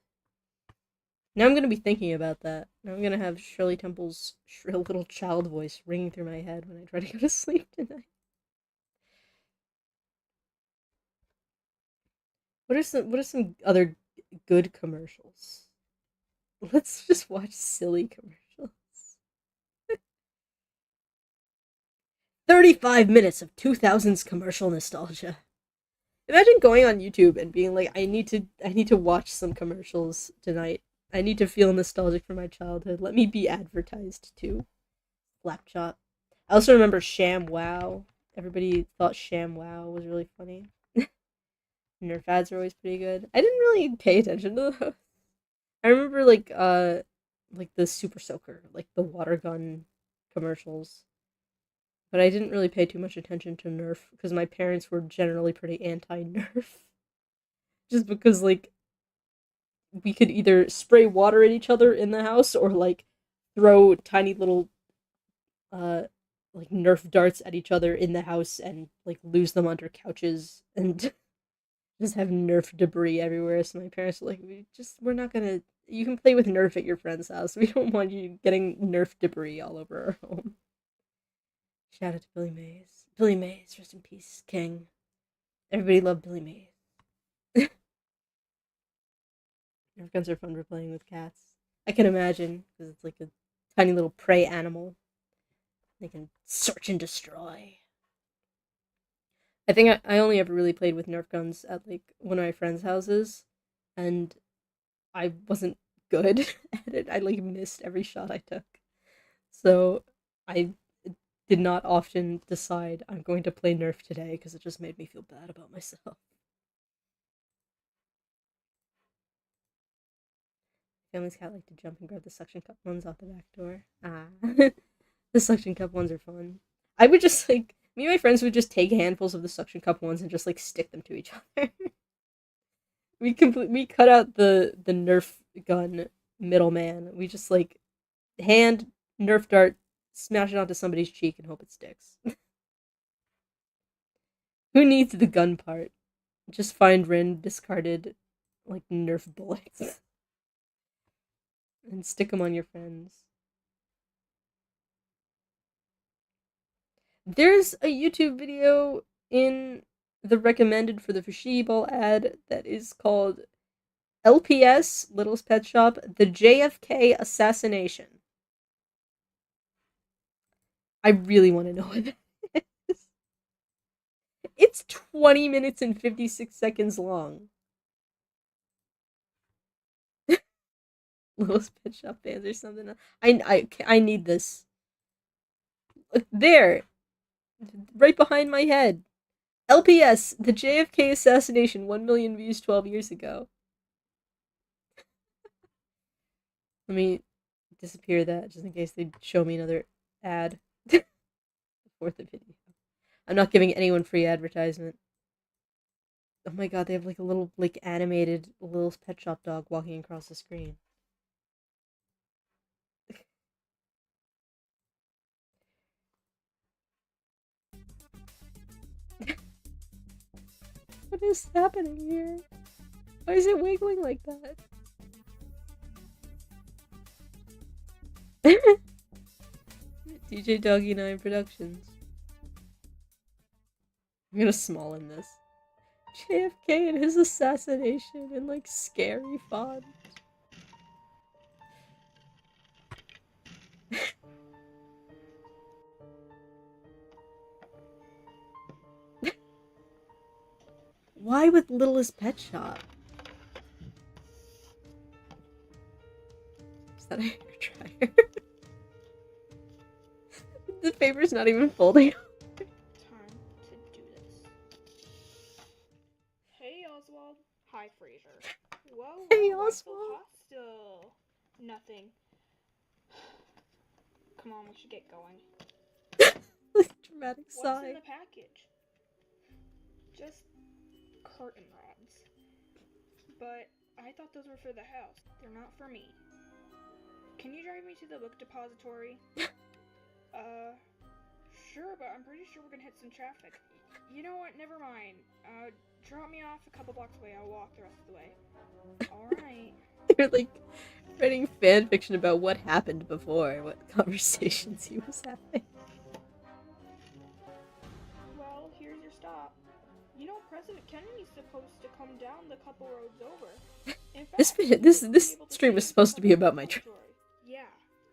Now I'm gonna be thinking about that. Now I'm gonna have Shirley Temple's shrill little child voice ringing through my head when I try to go to sleep tonight. What are some other good commercials? Let's just watch silly commercials. 35 minutes of 2000s commercial nostalgia. Imagine going on YouTube and being like, I need to watch some commercials tonight. I need to feel nostalgic for my childhood. Let me be advertised to. Slapshot. I also remember Sham Wow. Everybody thought Sham Wow was really funny. Nerf ads are always pretty good. I didn't really pay attention to those. I remember like the Super Soaker, like the water gun commercials. But I didn't really pay too much attention to Nerf because my parents were generally pretty anti-Nerf. Just because like we could either spray water at each other in the house or like throw tiny little uh like Nerf darts at each other in the house and like lose them under couches and just have Nerf debris everywhere. So my parents were like, we're not gonna. You can play with Nerf at your friend's house. We don't want you getting Nerf debris all over our home. Shout out to Billy Mays. Billy Mays, rest in peace, King. Everybody loved Billy Mays. Nerf guns are fun for playing with cats. I can imagine because it's like a tiny little prey animal. They can search and destroy. I think I only ever really played with Nerf guns at like one of my friends' houses, and I wasn't good at it. I like missed every shot I took, so I did not often decide I'm going to play Nerf today because it just made me feel bad about myself. Family's cat like to jump and grab the suction cup ones off the back door. Ah, the suction cup ones are fun. I would just like me and my friends would just take handfuls of the suction cup ones and just like stick them to each other. We cut out the Nerf gun middleman. We just like hand Nerf dart, smash it onto somebody's cheek, and hope it sticks. Who needs the gun part? Just find Rin discarded like Nerf bullets and stick them on your friends. There's a YouTube video in the recommended for the Fushigi Ball ad that is called LPS, Littlest Pet Shop, the JFK Assassination. I really want to know what that is. It's 20 minutes and 56 seconds long. Littlest Pet Shop fans or something. I need this. Look, there. Right behind my head. LPS, the JFK assassination, 1 million views 12 years ago. Let me disappear that just in case they show me another ad before the video. I'm not giving anyone free advertisement. Oh my god, they have like a little like animated Littlest Pet Shop dog walking across the screen. What is happening here? Why is it wiggling like that? DJ Doggy 9 Productions. I'm gonna small in this. JFK and his assassination in like scary font. Why with Littlest Pet Shop? Is that a hair dryer? The paper's not even folding. Time to do this. Hey, Oswald. Hi, Fraser. Whoa, Hey, why so Oswald. hot still? Nothing. Come on, we should get going. Dramatic What's sigh. in the package? Just curtain rods. But I thought those were for the house. They're not for me. Can you drive me to the book depository? Sure, but I'm pretty sure we're gonna hit some traffic. You know what? Never mind. Drop me off a couple blocks away. I'll walk the rest of the way. Alright. You're like writing fan fiction about what happened before, what conversations he was having. Well, here's your stop. You know, President Kennedy's supposed to come down the couple roads over. In fact, This stream was supposed to be about my trip. Yeah,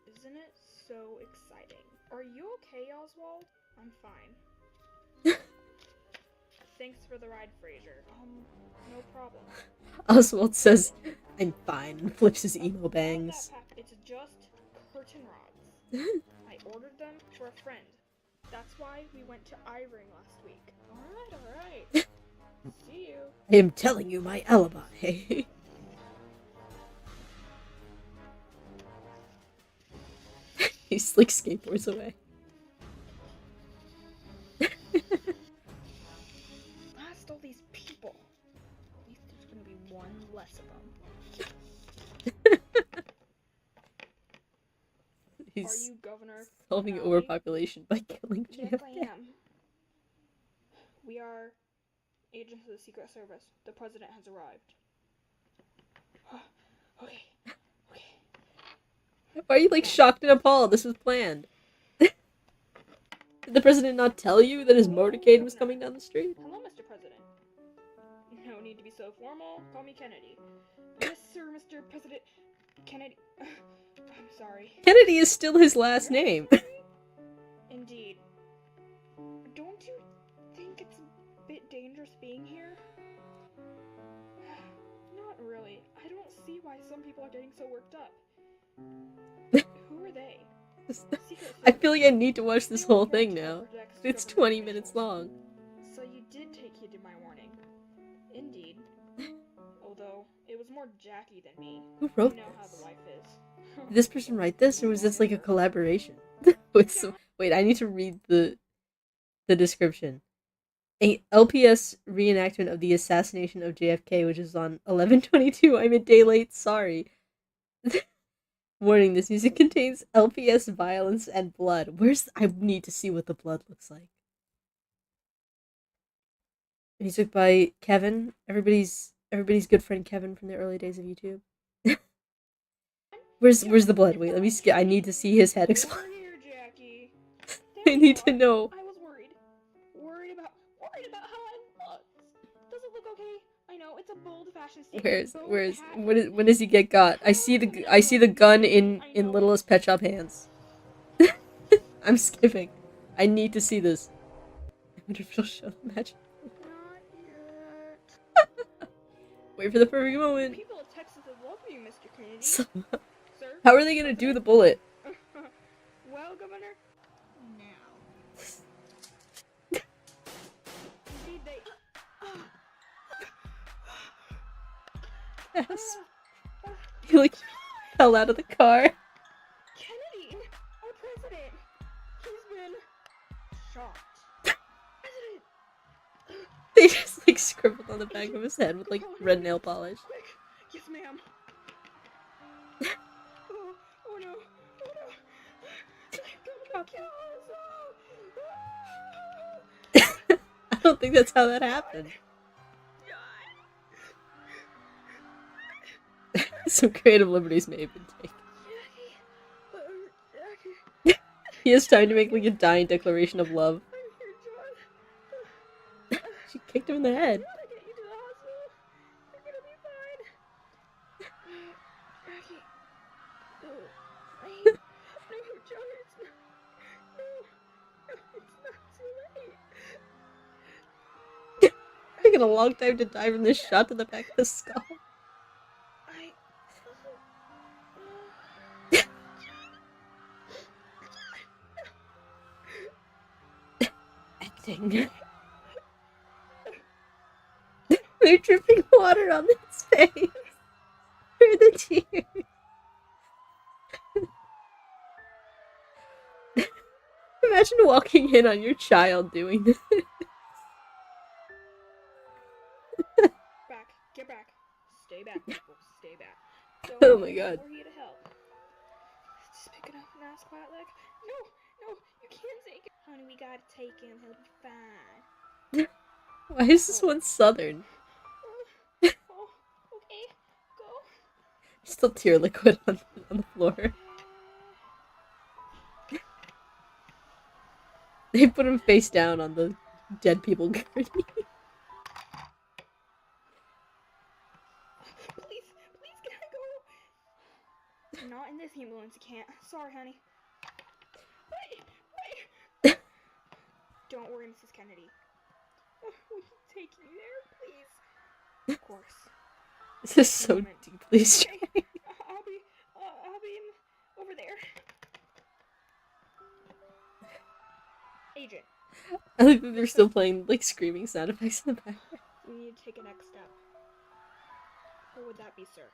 isn't it so exciting? Are you okay, Oswald? I'm fine. Thanks for the ride, Fraser. No problem. Oswald says, "I'm fine," and flips his emo bangs. It's just curtain rods. I ordered them for a friend. That's why we went to Iring last week. Alright. See you. I am telling you my alibi. He slick skateboards away. Blast all these people. At least there's gonna be one less of them. Are He's you Governor? solving Crowley? overpopulation by killing Yes, JFK. I am. We are agents of the Secret Service. The president has arrived. Okay. Why are you like shocked and appalled? This was planned. Did the president not tell you that his motorcade was coming down the street? Hello, Mr. President. No need to be so formal. Call me Kennedy. Yes, sir, Mr. President Kennedy. I'm sorry. Kennedy is still his last name. Indeed. Don't you think it's a bit dangerous being here? Not really. I don't see why some people are getting so worked up. Who are they? I feel like I need to watch this whole thing now. It's 20 minutes long. So you did take heed to my warning. Indeed. Although, it was more Jackie than me. Who wrote You know how this? the life is. Did this person write this, or was this like a collaboration with some? Wait, I need to read the description. A LPS reenactment of the assassination of JFK, which is on 11/22. I'm a day late. Sorry. Warning, this music contains LPS violence and blood. I need to see what the blood looks like. Music by Kevin. Everybody's good friend Kevin from the early days of YouTube. Where's the blood? Wait, let me see. I need to see his head explode. Over here, Jackie. I need to know. I was worried. Worried about how I looked. Does it look okay? I know it's a bold fashion statement. When does he get got? I see the gun in Littlest Pet Shop hands. I'm skipping. I need to see this. I wonder if she'll show the magic. Wait for the perfect moment. People of Texas love you, Mr. Kennedy. So, Sir? how are they gonna do the bullet? Well, Governor, now. Indeed, they. Yes. He like fell out of the car. Kennedy, our president, he's been shot. President. They just like scribbled on the back of his head with like red nail polish. Quick. Yes, ma'am. Oh no. Oh no. They're gonna kill us. I don't think that's how that happened. Some creative liberties may have been taken. He has time to make like a dying declaration of love. She kicked him in the head. Taking a long time to die from this shot to the back of the skull. Acting. They're dripping water on his face. Through the tears. Imagine walking in on your child doing this. Back. Get back. Stay back, people. Stay back. Oh my god. We're here to help. Just pick it up and ask quiet like, no, you can't take it. Honey, we gotta take him. He'll be fine. Why is this one southern? Oh, okay. Go. Still tear liquid on the floor. They put him face down on the dead people gurney. Please, can I go? Not in this ambulance, you can't. Sorry, honey. Wait. Don't worry, Mrs. Kennedy. Will you take me there, please? Of course. This is so deeply strange. Okay, I'll be over there. Agent. I like that they're still playing like screaming sound effects in the background. We need to take a next step. What would that be, sir?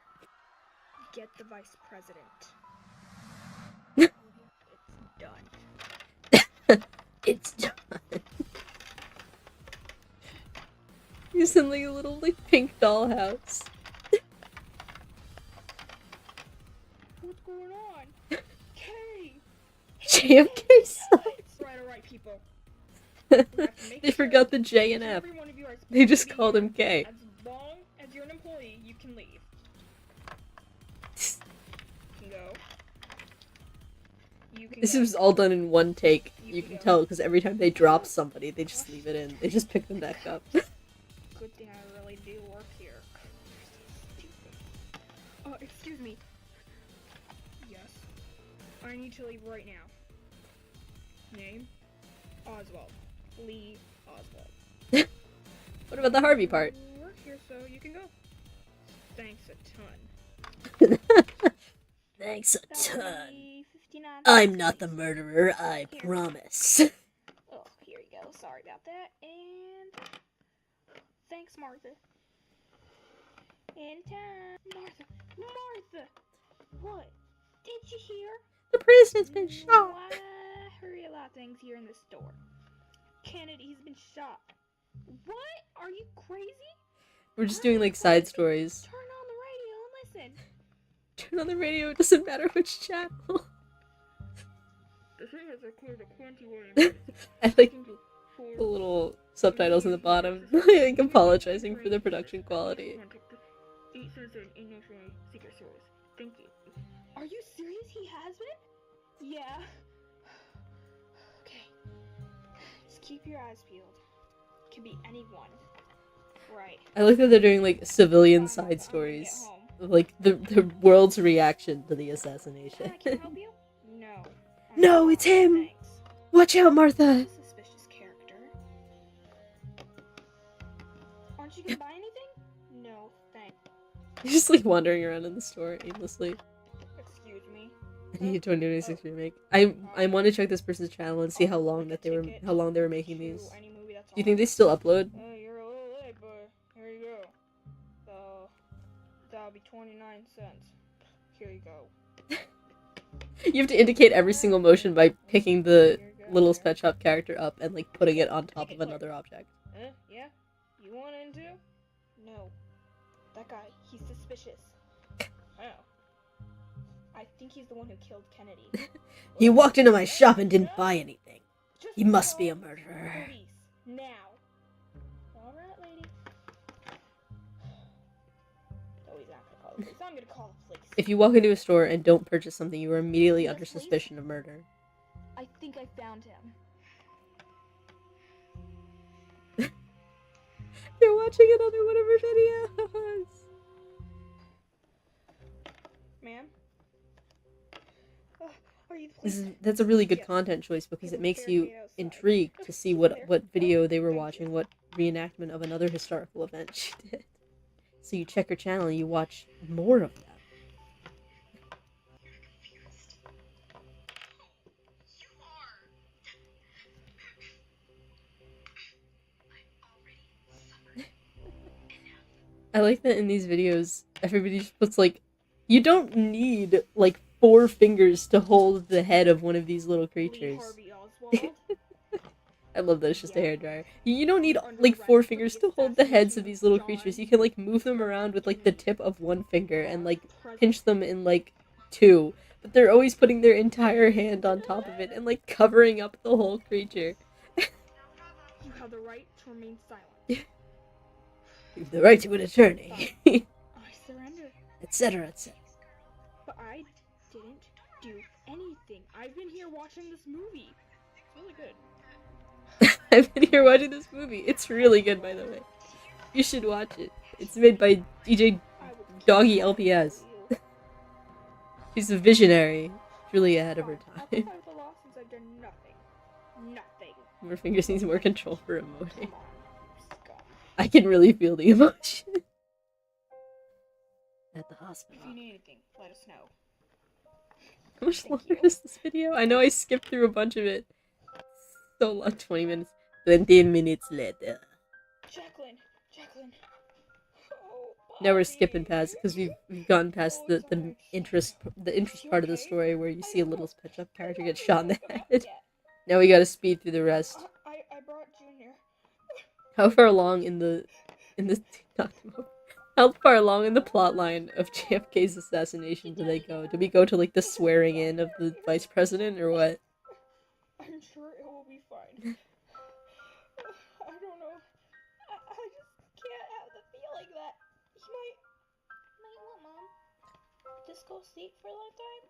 Get the vice president. It's done. It's done. He's in like a little like pink dollhouse. What's going on? Kay! JFK son. Right, people. They forgot the J and F. They just called him K. As long as you're an employee, you can leave. You can go. This was all done in one take. You can tell because every time they drop somebody, they just leave it in. They just pick them back up. Good thing I really do work here. Oh, excuse me. Yes. I need to leave right now. Name? Oswald. Lee Oswald. What about the Harvey part? Work here, so you can go. Thanks a ton. Thanks a That will ton. be 59 I'm not the cents. murderer, I Here. promise. Oh, here you go. Sorry about that. And thanks, Martha. Anytime. Martha! What? Did you hear? The president's been shot. Why, I heard a lot of things here in the store. Kennedy's been shot. What? Are you crazy? We're just doing like side stories. Turn on the radio and listen. Turn on the radio, it doesn't matter which channel. The thing is, I cleared a plenty way. I like the little subtitles in the bottom, like apologizing for the production quality. 8 cents in national secret source. Thank you. Are you serious? He has been? Yeah. Okay. Just keep your eyes peeled. Could be anyone. Right. I like that they're doing like civilian side stories, of, like the world's reaction to the assassination. Can I help you? No. No, it's him! Thanks. Watch out, Martha! Suspicious character. Aren't you gonna buy anything? No, thanks. You're just like wandering around in the store aimlessly. Excuse me. I need a 2026 remake. I want to check this person's channel and see how long they were making these. Do you think they still upload? You're a little late, but here you go. So that'll be 29 cents. Here you go. You have to indicate every single motion by picking the Littlest Pet Shop character up and like putting it on top of another object. Yeah? You want in too? No. That guy, he's suspicious. Oh. I think he's the one who killed Kennedy. He walked into my shop and didn't buy anything. Just He must be a call the murderer. police. Now. Alright, lady. No, he's not gonna call the police. I'm gonna call the police. If you walk into a store and don't purchase something, you are immediately under suspicion of murder. I think I found him. They're watching another one of her videos. Ma'am? Are you the police? That's a really good content choice because it makes you intrigued to see what video they were watching, what reenactment of another historical event she did. So you check her channel and you watch more of them. I like that in these videos, everybody just puts like, you don't need like 4 fingers to hold the head of one of these little creatures. I love that it's just a hairdryer. You don't need like 4 fingers to hold the heads of these little creatures. You can like move them around with like the tip of one finger and like pinch them in like 2. But they're always putting their entire hand on top of it and like covering up the whole creature. You have the right to remain silent. You have the right to an attorney. I surrender. Etc. etc. But I didn't do anything. I've been here watching this movie. It's really good. I've been here watching this movie. It's really good, by the way. You should watch it. It's made by DJ Doggy LPS. She's a visionary. Truly ahead of her I've time. filed the law since I've done nothing. Nothing. Her fingers needs more control for emoting. Come on, scum. I can really feel the emotion. At the hospital. If you need anything, let us know. How much Thank longer you. is this video? I know I skipped through a bunch of it. So long, 20 minutes. 20 minutes later. Jacqueline. Oh, Now we're Bobby. skipping past because we've gone past the interest part of the story where you see a little Pet Shop character get shot in the head. Now we gotta speed through the rest. I brought Junior. How far along in the how far along in the plot line of JFK's assassination do they go? Do we go to like the swearing in of the vice president or what? I'm sure it will be fine. I don't know. I just can't have the feeling that he might what, Mom? Just go sleep for a long time?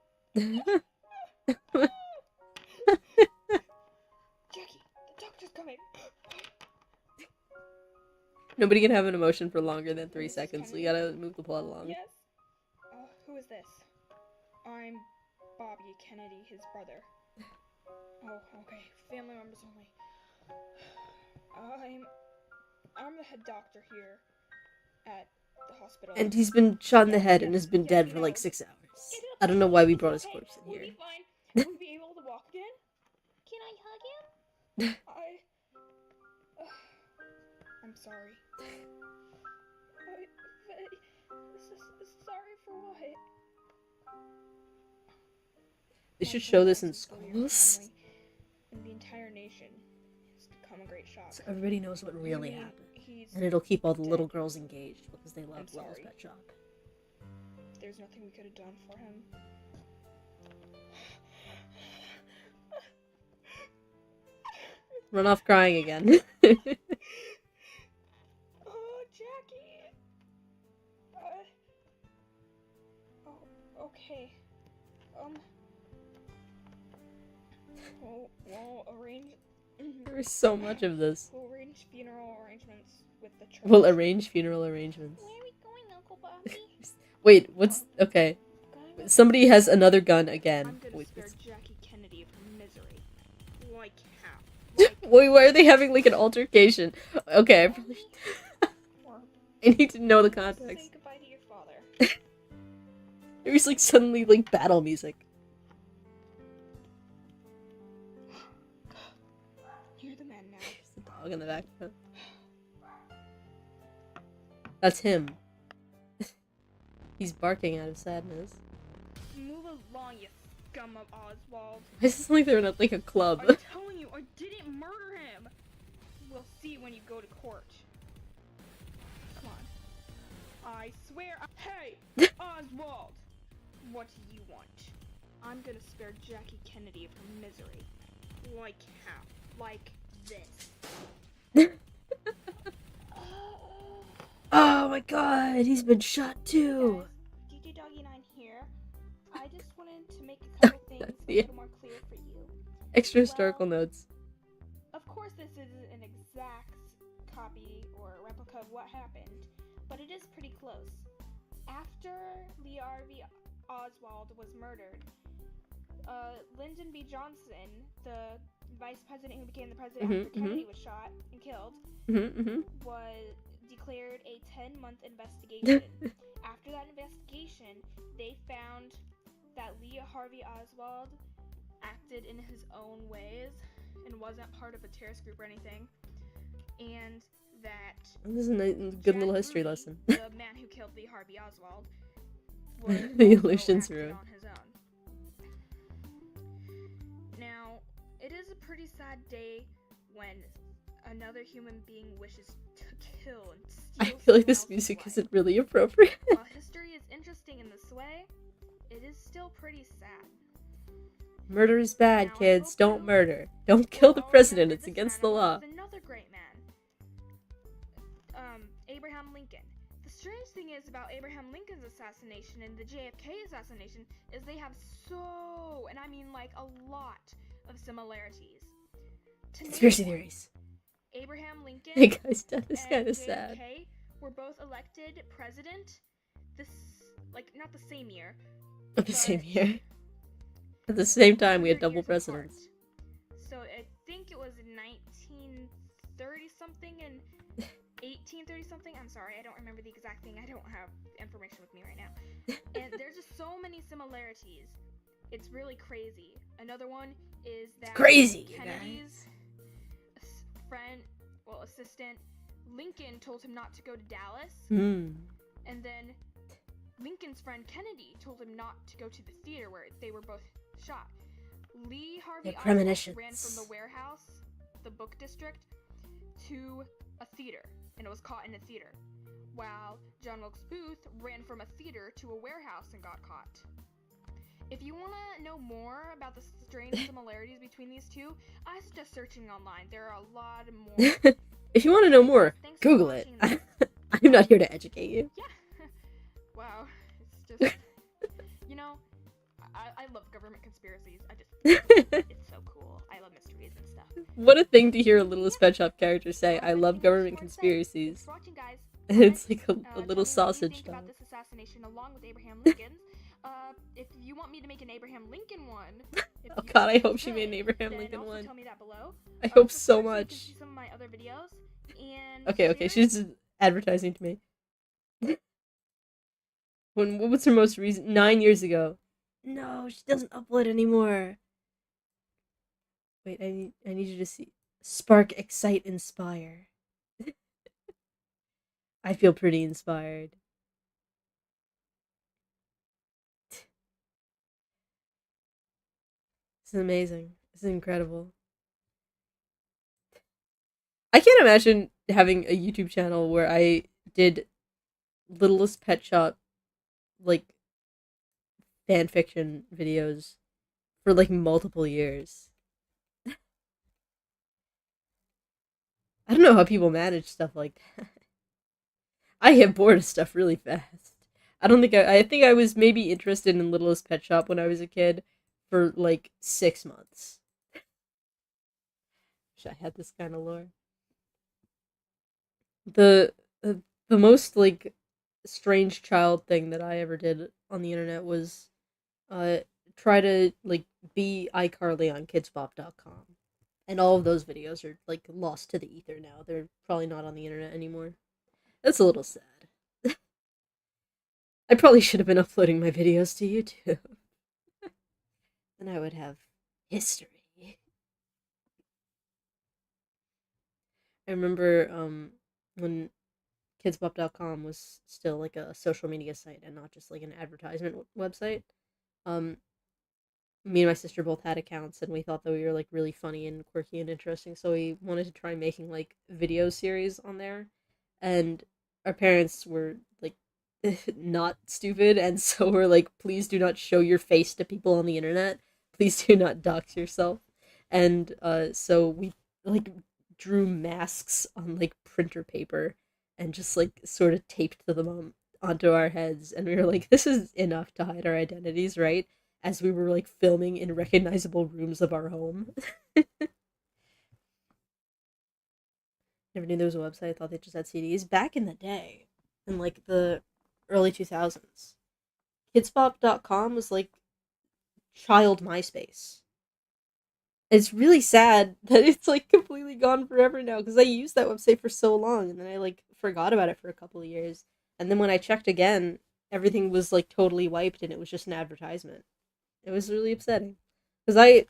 Jackie, the doctor's coming. Nobody can have an emotion for longer than 3 seconds. We gotta move the plot along. Yes? Who is this? I'm Bobby Kennedy, his brother. Oh, okay. Family members only. I'm the head doctor here at the hospital. And he's been shot in the head and has been dead for like 6 hours. I don't know why we brought his corpse in We'll here. be fine. Will we be able to walk again? Can I hug him? I'm sorry. Sorry for what? They should show this in schools. And the entire nation has become a great shock. So everybody knows what really happened. He's And it'll keep all the little girls engaged because they love I'm Littlest sorry. Pet Shop. there's nothing we could have done for him. Run off crying again. Oh, Jackie. Oh, okay. We'll arrange. There's so much of this. We'll arrange funeral arrangements with the church. We'll arrange funeral arrangements. Where are we going, Uncle Bobby? Wait, what's... Okay. Somebody has another gun again. I'm gonna Wait, spare what's- Jackie Kennedy of her misery. Like how? Wait, why are they having like an altercation? Okay, I probably Or I need to know the say context. goodbye to your father. There's like suddenly like battle music. You're the man now. There's the dog in the background. That's him. He's barking out of sadness. Move along, you scum of Oswald. Why does it sound like they're in like a club? I'm telling you, I didn't murder him. We'll see when you go to court. Come on. I swear. Hey, Oswald. What do you want? I'm gonna spare Jackie Kennedy of her misery. Like how? Like this. Oh my god, he's been shot too. Guys, DJ Doggy 9 here. I just wanted to make a couple things a Yeah. little more clear for you. Extra historical notes. Of course, this isn't an exact copy or replica of what happened, but it is pretty close. After Lee Harvey Oswald was murdered, Lyndon B. Johnson, the vice president who became the president after Kennedy was shot and killed, was declared a 10-month investigation. After that investigation, they found that Lee Harvey Oswald acted in his own ways and wasn't part of a terrorist group or anything, and that This is a good little Jack history Ruby, lesson. the man who killed Lee Harvey Oswald, was The also illusion's acted ruined. on his own. Now, it is a pretty sad day when another human being wishes to kill and I steal feel like someone this else's music life. isn't really appropriate. While history is interesting in this way, it is still pretty sad. Murder is bad, Now, I kids. hope Don't you murder. Don't kill the will all president. remember It's this against man the along law. with another great man, Abraham Lincoln. The strange thing is about Abraham Lincoln's assassination and the JFK assassination is they have so, and I mean like a lot of similarities. To name Conspiracy one, theories. Abraham Lincoln That guy's death is and kind of JFK sad. were both elected president this, like, not the same year. At the same but year. At the same time, we had 100 double years apart. presidents. So I think it was 1930 something and 1830 something. I'm sorry, I don't remember the exact thing. I don't have information with me right now. And there's just so many similarities. It's really crazy. Another one is that Crazy, you Kennedy's friend, assistant, Lincoln told him not to go to Dallas, Hmm. and then Lincoln's friend Kennedy told him not to go to the theater where they were both shot. Lee Harvey They're Oswald premonitions. ran from the warehouse, the book district, to a theater, and it was caught in a theater, while John Wilkes Booth ran from a theater to a warehouse and got caught. If you want to know more about the strange similarities between these two, I suggest searching online. There are a lot more. If you want to know more, Thanks for Google it. watching this. I'm not here to educate you. Yeah. Wow. It's just, you know, I love government conspiracies. It's so cool. I love mysteries and stuff. What a thing to hear a Littlest Pet Shop character say, I Anything love else government you wanna say? conspiracies. Thanks for watching, guys. And it's like a Tell me little what you sausage think dog. about this assassination along with Abraham Lincoln's. If you want me to make an Abraham Lincoln one, if Oh you god, I think hope she should, made an Abraham then Lincoln also one. Tell me that below. I hope so subscribe you can much. see some of my other videos. And Okay, share she's it. just advertising to me. What was her most recent? 9 years ago. No, she doesn't upload anymore. Wait, I need you to see. Spark, excite, inspire. I feel pretty inspired. This is amazing. This is incredible. I can't imagine having a YouTube channel where I did Littlest Pet Shop, like, fan fiction videos for like multiple years. I don't know how people manage stuff like that. I get bored of stuff really fast. I don't think I think I was maybe interested in Littlest Pet Shop when I was a kid for like 6 months. Wish I had this kind of lore. The the most like strange child thing that I ever did on the internet was uh try to like be iCarly on kidsbop.com. And all of those videos are like lost to the ether now. They're probably not on the internet anymore. That's a little sad. I probably should have been uploading my videos to YouTube. Then I would have history. I remember when kidsbop.com was still like a social media site and not just like an advertisement website. Um Me and my sister both had accounts and we thought that we were like really funny and quirky and interesting, so we wanted to try making like video series on there. And our parents were like not stupid, and so we're like, please do not show your face to people on the internet. Please do not dox yourself. And so we like drew masks on like printer paper and just like sort of taped them onto our heads, and we were like, this is enough to hide our identities, right? As we were like filming in recognizable rooms of our home. Never knew there was a website. I thought they just had CDs. Back in the day, in like the early 2000s, kidspop.com was like child MySpace. It's really sad that it's like completely gone forever now, because I used that website for so long and then I like forgot about it for a couple of years. And then when I checked again, everything was like totally wiped and it was just an advertisement. It was really upsetting. Because I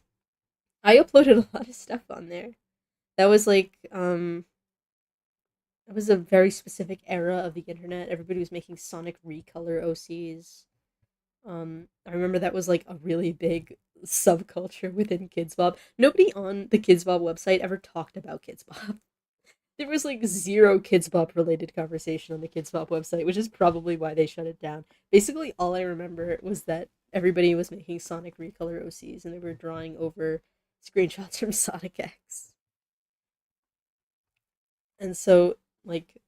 uploaded a lot of stuff on there. That was like, it was a very specific era of the internet. Everybody was making Sonic Recolor OCs. I remember that was like a really big subculture within Kids Bop. Nobody on the Kids Bop website ever talked about Kids Bop. There was like zero Kids Bop related conversation on the Kids Bop website, which is probably why they shut it down. Basically, all I remember was that everybody was making Sonic Recolor OCs and they were drawing over screenshots from Sonic X. And so, like,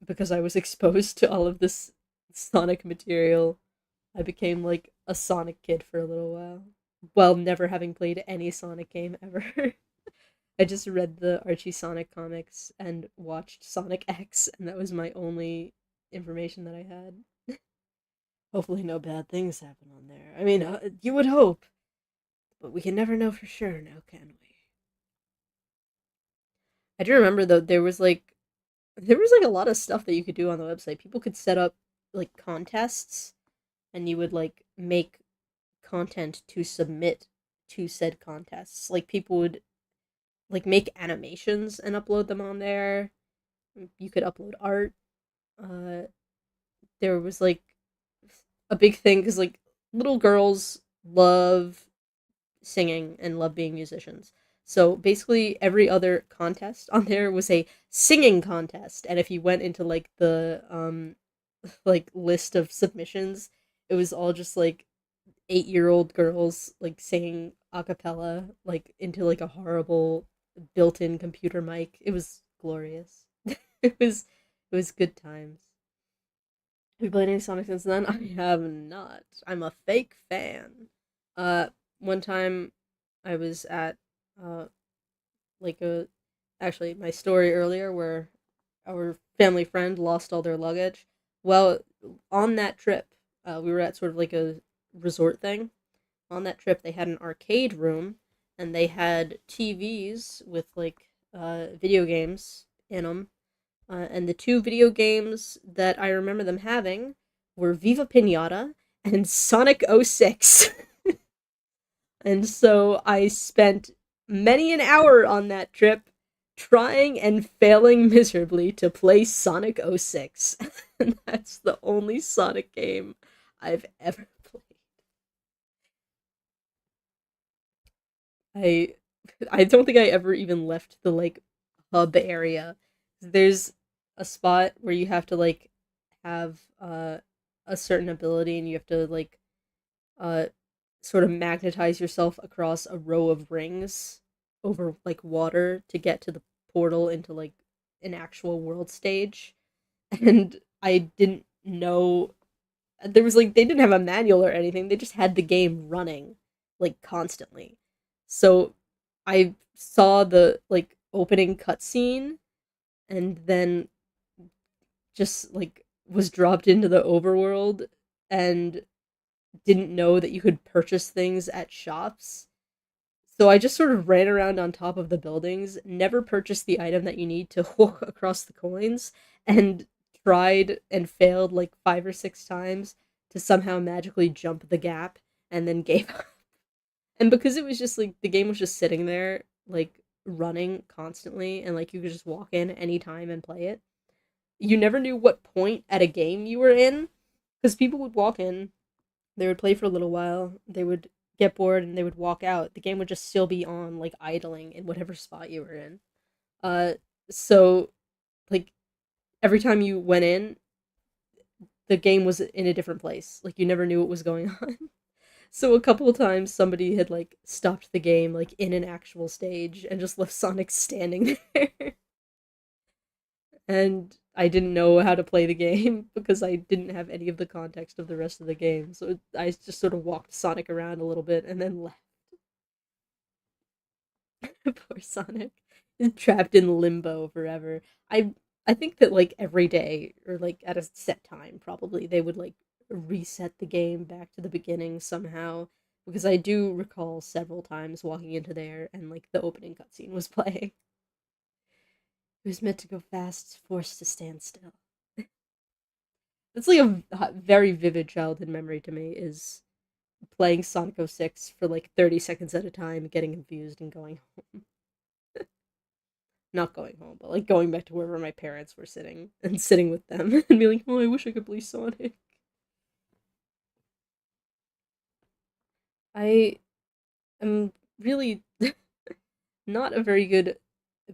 because I was exposed to all of this Sonic material, I became like a Sonic kid for a little while never having played any Sonic game ever. I just read the Archie Sonic comics and watched Sonic X, and that was my only information that I had. Hopefully no bad things happen on there. I mean, you would hope, but we can never know for sure now, can we? I do remember though there was like a lot of stuff that you could do on the website. People could set up like contests, and you would like make content to submit to said contests. Like people would like make animations and upload them on there. You could upload art. Uh, there was like a big thing because like little girls love singing and love being musicians. So basically, every other contest on there was a singing contest, and if you went into like the like list of submissions, it was all just like 8-year-old girls like singing a cappella like into like a horrible built-in computer mic. It was glorious. It was good times. Have you played any Sonic since then? I have not. I'm a fake fan. One time I was at uh like a actually my story earlier where our family friend lost all their luggage. Well, on that trip, we were at sort of like a resort thing. On that trip, they had an arcade room, and they had TVs with like video games in them. And the two video games that I remember them having were Viva Pinata and Sonic 06. And so I spent many an hour on that trip trying and failing miserably to play Sonic 06. And that's the only Sonic game I've ever played. I I don't think I ever even left the like hub area. There's a spot where you have to like have a certain ability and you have to like uh, sort of magnetize yourself across a row of rings over like water to get to the portal into like an actual world stage. And I didn't know there was like they didn't have a manual or anything. They just had the game running like constantly. So I saw the like opening cutscene and then just like was dropped into the overworld and didn't know that you could purchase things at shops. So I just sort of ran around on top of the buildings, never purchased the item that you need to hook across the coins, and tried and failed like 5 or 6 times to somehow magically jump the gap and then gave up. And because it was just like the game was just sitting there, like running constantly, and like you could just walk in anytime and play it, you never knew what point at a game you were in because people would walk in, they would play for a little while, they would get bored and they would walk out. The game would just still be on, like idling in whatever spot you were in. Uh, so like every time you went in, the game was in a different place. Like you never knew what was going on. So a couple of times somebody had like stopped the game like in an actual stage and just left Sonic standing there. And I didn't know how to play the game because I didn't have any of the context of the rest of the game. So I just sort of walked Sonic around a little bit and then left. Poor Sonic is trapped in limbo forever. I think that like every day or like at a set time probably they would like reset the game back to the beginning somehow because I do recall several times walking into there and like the opening cutscene was playing. It was meant to go fast, forced to stand still. That's like a very vivid childhood memory to me is playing Sonic 06 for like 30 seconds at a time, getting confused and going home. Not going home, but like going back to wherever my parents were sitting and sitting with them and being like, oh, I wish I could play Sonic. I am really not a very good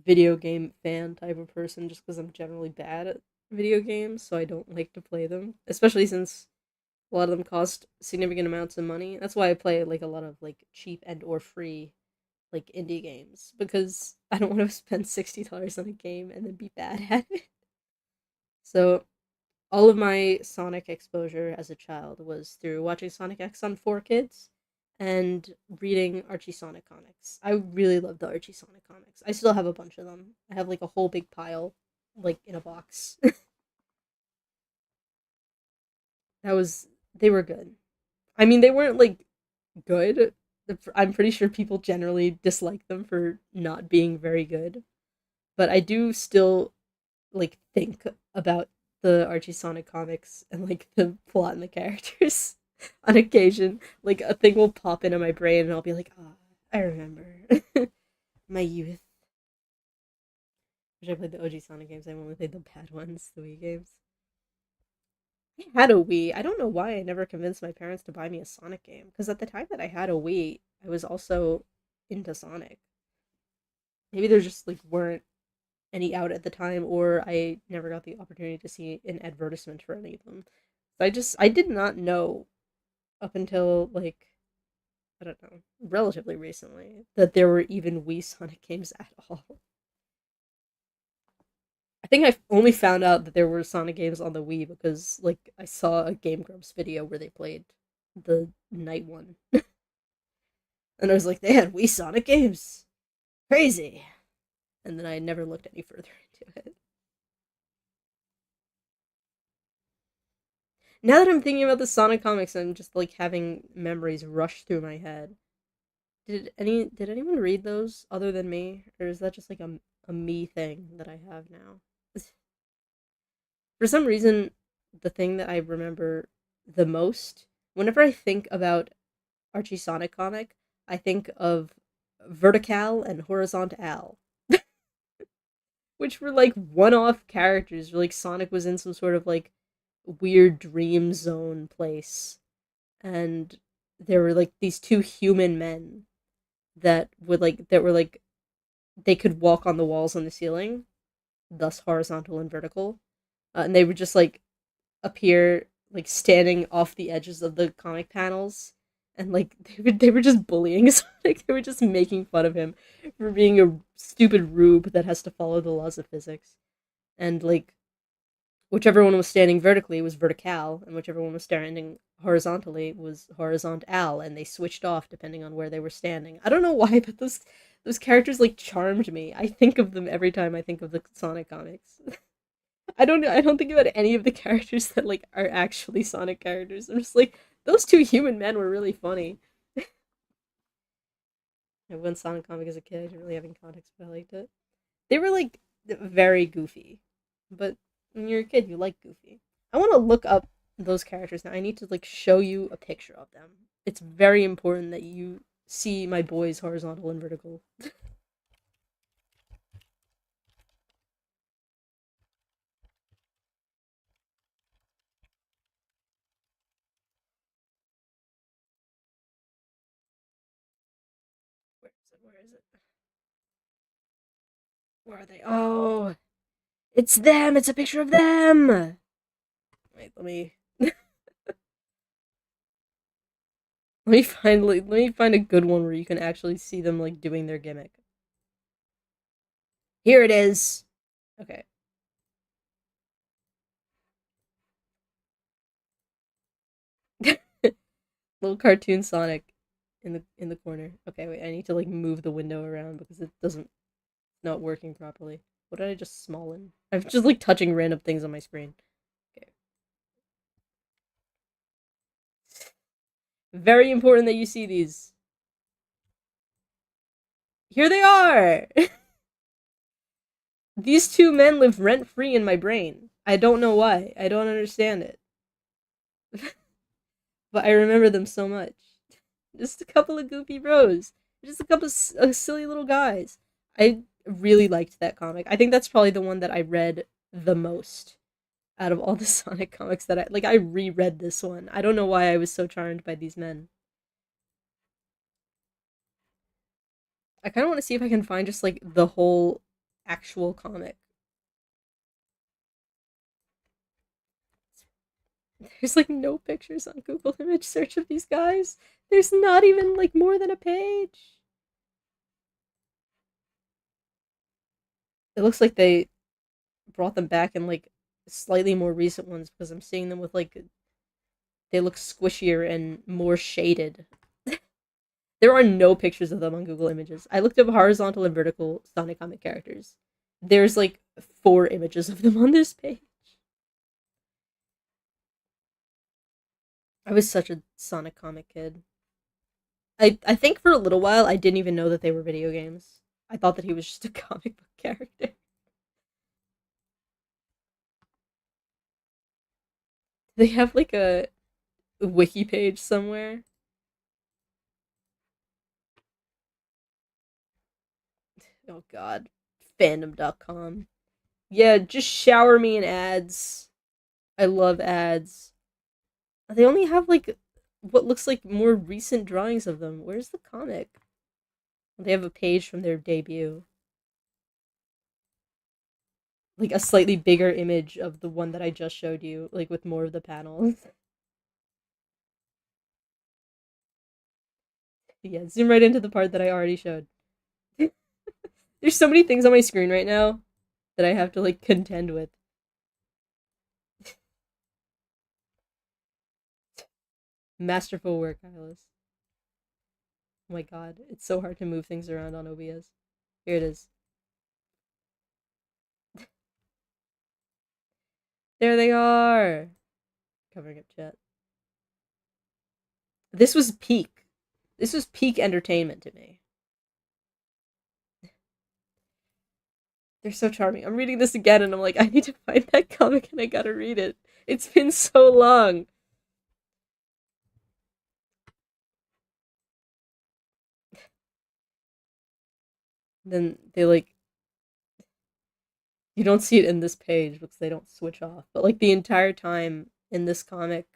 video game fan type of person just because I'm generally bad at video games, so I don't like to play them, especially since a lot of them cost significant amounts of money. That's why I play like a lot of like cheap and or free like indie games because I don't want to spend $60 on a game and then be bad at it. So all of my Sonic exposure as a child was through watching Sonic X on 4Kids and reading Archie Sonic comics. I really love the Archie Sonic comics. I still have a bunch of them. I have like a whole big pile, like in a box. They were good. I mean, they weren't like good. I'm pretty sure people generally dislike them for not being very good. But I do still like think about the Archie Sonic comics and like the plot and the characters on occasion. Like a thing will pop into my brain and I'll be like, ah, I remember my youth. Wish I played the OG Sonic games. I only played the bad ones, the Wii games. I had a Wii. I don't know why I never convinced my parents to buy me a Sonic game. Because at the time that I had a Wii, I was also into Sonic. Maybe there just like weren't any out at the time, or I never got the opportunity to see an advertisement for any of them. So I did not know up until like I don't know, relatively recently that there were even Wii Sonic games at all. I think I only found out that there were Sonic games on the Wii because like I saw a Game Grumps video where they played the night one. And I was like, they had Wii Sonic games. Crazy. And then I never looked any further into it. Now that I'm thinking about the Sonic comics, I'm just like having memories rush through my head. Did anyone read those other than me? Or is that just like a me thing that I have now? For some reason, the thing that I remember the most, whenever I think about Archie Sonic comic, I think of Vertical and Horizontal, which were like one-off characters. Like Sonic was in some sort of like weird dream zone place, and there were like these two human men that were like they could walk on the walls on the ceiling, thus horizontal and vertical, and they would just like appear like standing off the edges of the comic panels and like they were just bullying Sonic. They were just making fun of him for being a stupid rube that has to follow the laws of physics. And like whichever one was standing vertically was vertical, and whichever one was standing horizontally was horizontal, and they switched off depending on where they were standing. I don't know why, but those characters like charmed me. I think of them every time I think of the Sonic comics. I don't think about any of the characters that like are actually Sonic characters. I'm just like those two human men were really funny. I went Sonic comic as a kid. I didn't really have any context, but I liked it. They were like very goofy, but when you're a kid, you like goofy. I want to look up those characters now. I need to like show you a picture of them. It's very important that you see my boys horizontal and vertical. Where is it? Where is it? Where are they? Oh, it's them! It's a picture of them! Wait, let me let me find a good one where you can actually see them like doing their gimmick. Here it is. Okay. Little cartoon Sonic in the corner. Okay, wait, I need to like move the window around because it doesn't not working properly. What did I just small-in? I'm just like touching random things on my screen. Okay. Very important that you see these. Here they are! These two men live rent-free in my brain. I don't know why. I don't understand it. But I remember them so much. Just a couple of goofy bros. Just a couple of silly little guys. I really liked that comic. I think that's probably the one that I read the most out of all the Sonic comics that I reread this one. I don't know why I was so charmed by these men. I kind of want to see if I can find just like the whole actual comic. There's like no pictures on Google image search of these guys. There's not even like more than a page. It looks like they brought them back in like slightly more recent ones because I'm seeing them with like they look squishier and more shaded. There are no pictures of them on Google Images. I looked up horizontal and vertical Sonic comic characters. There's like 4 images of them on this page. I was such a Sonic comic kid. I think for a little while I didn't even know that they were video games. I thought that he was just a comic book character. They have like a wiki page somewhere. Oh god. Fandom.com. Yeah, just shower me in ads. I love ads. They only have like what looks like more recent drawings of them. Where's the comic? They have a page from their debut. Like a slightly bigger image of the one that I just showed you, like with more of the panels. Yeah, zoom right into the part that I already showed. There's so many things on my screen right now that I have to like contend with. Masterful work, Eilis. Oh my god, it's so hard to move things around on OBS. Here it is. There they are! Covering up chat. This was peak. This was peak entertainment to me. They're so charming. I'm reading this again and I'm like, I need to find that comic and I gotta read it. It's been so long. Then they like you don't see it in this page because they don't switch off. But like the entire time in this comic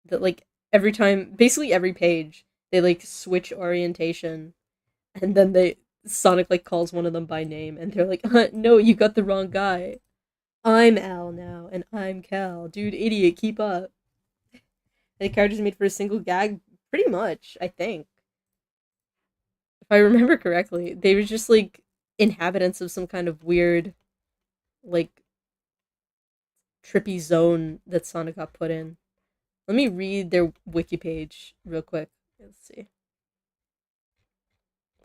that like every time basically every page they like switch orientation and then they Sonic like calls one of them by name and they're like, no, you got the wrong guy. I'm Al now and I'm Cal. Dude, idiot, keep up. The character's made for a single gag Pretty much, I think. If I remember correctly, they were just like inhabitants of some kind of weird, like trippy zone that Sonic got put in. Let me read their wiki page real quick. Let's see.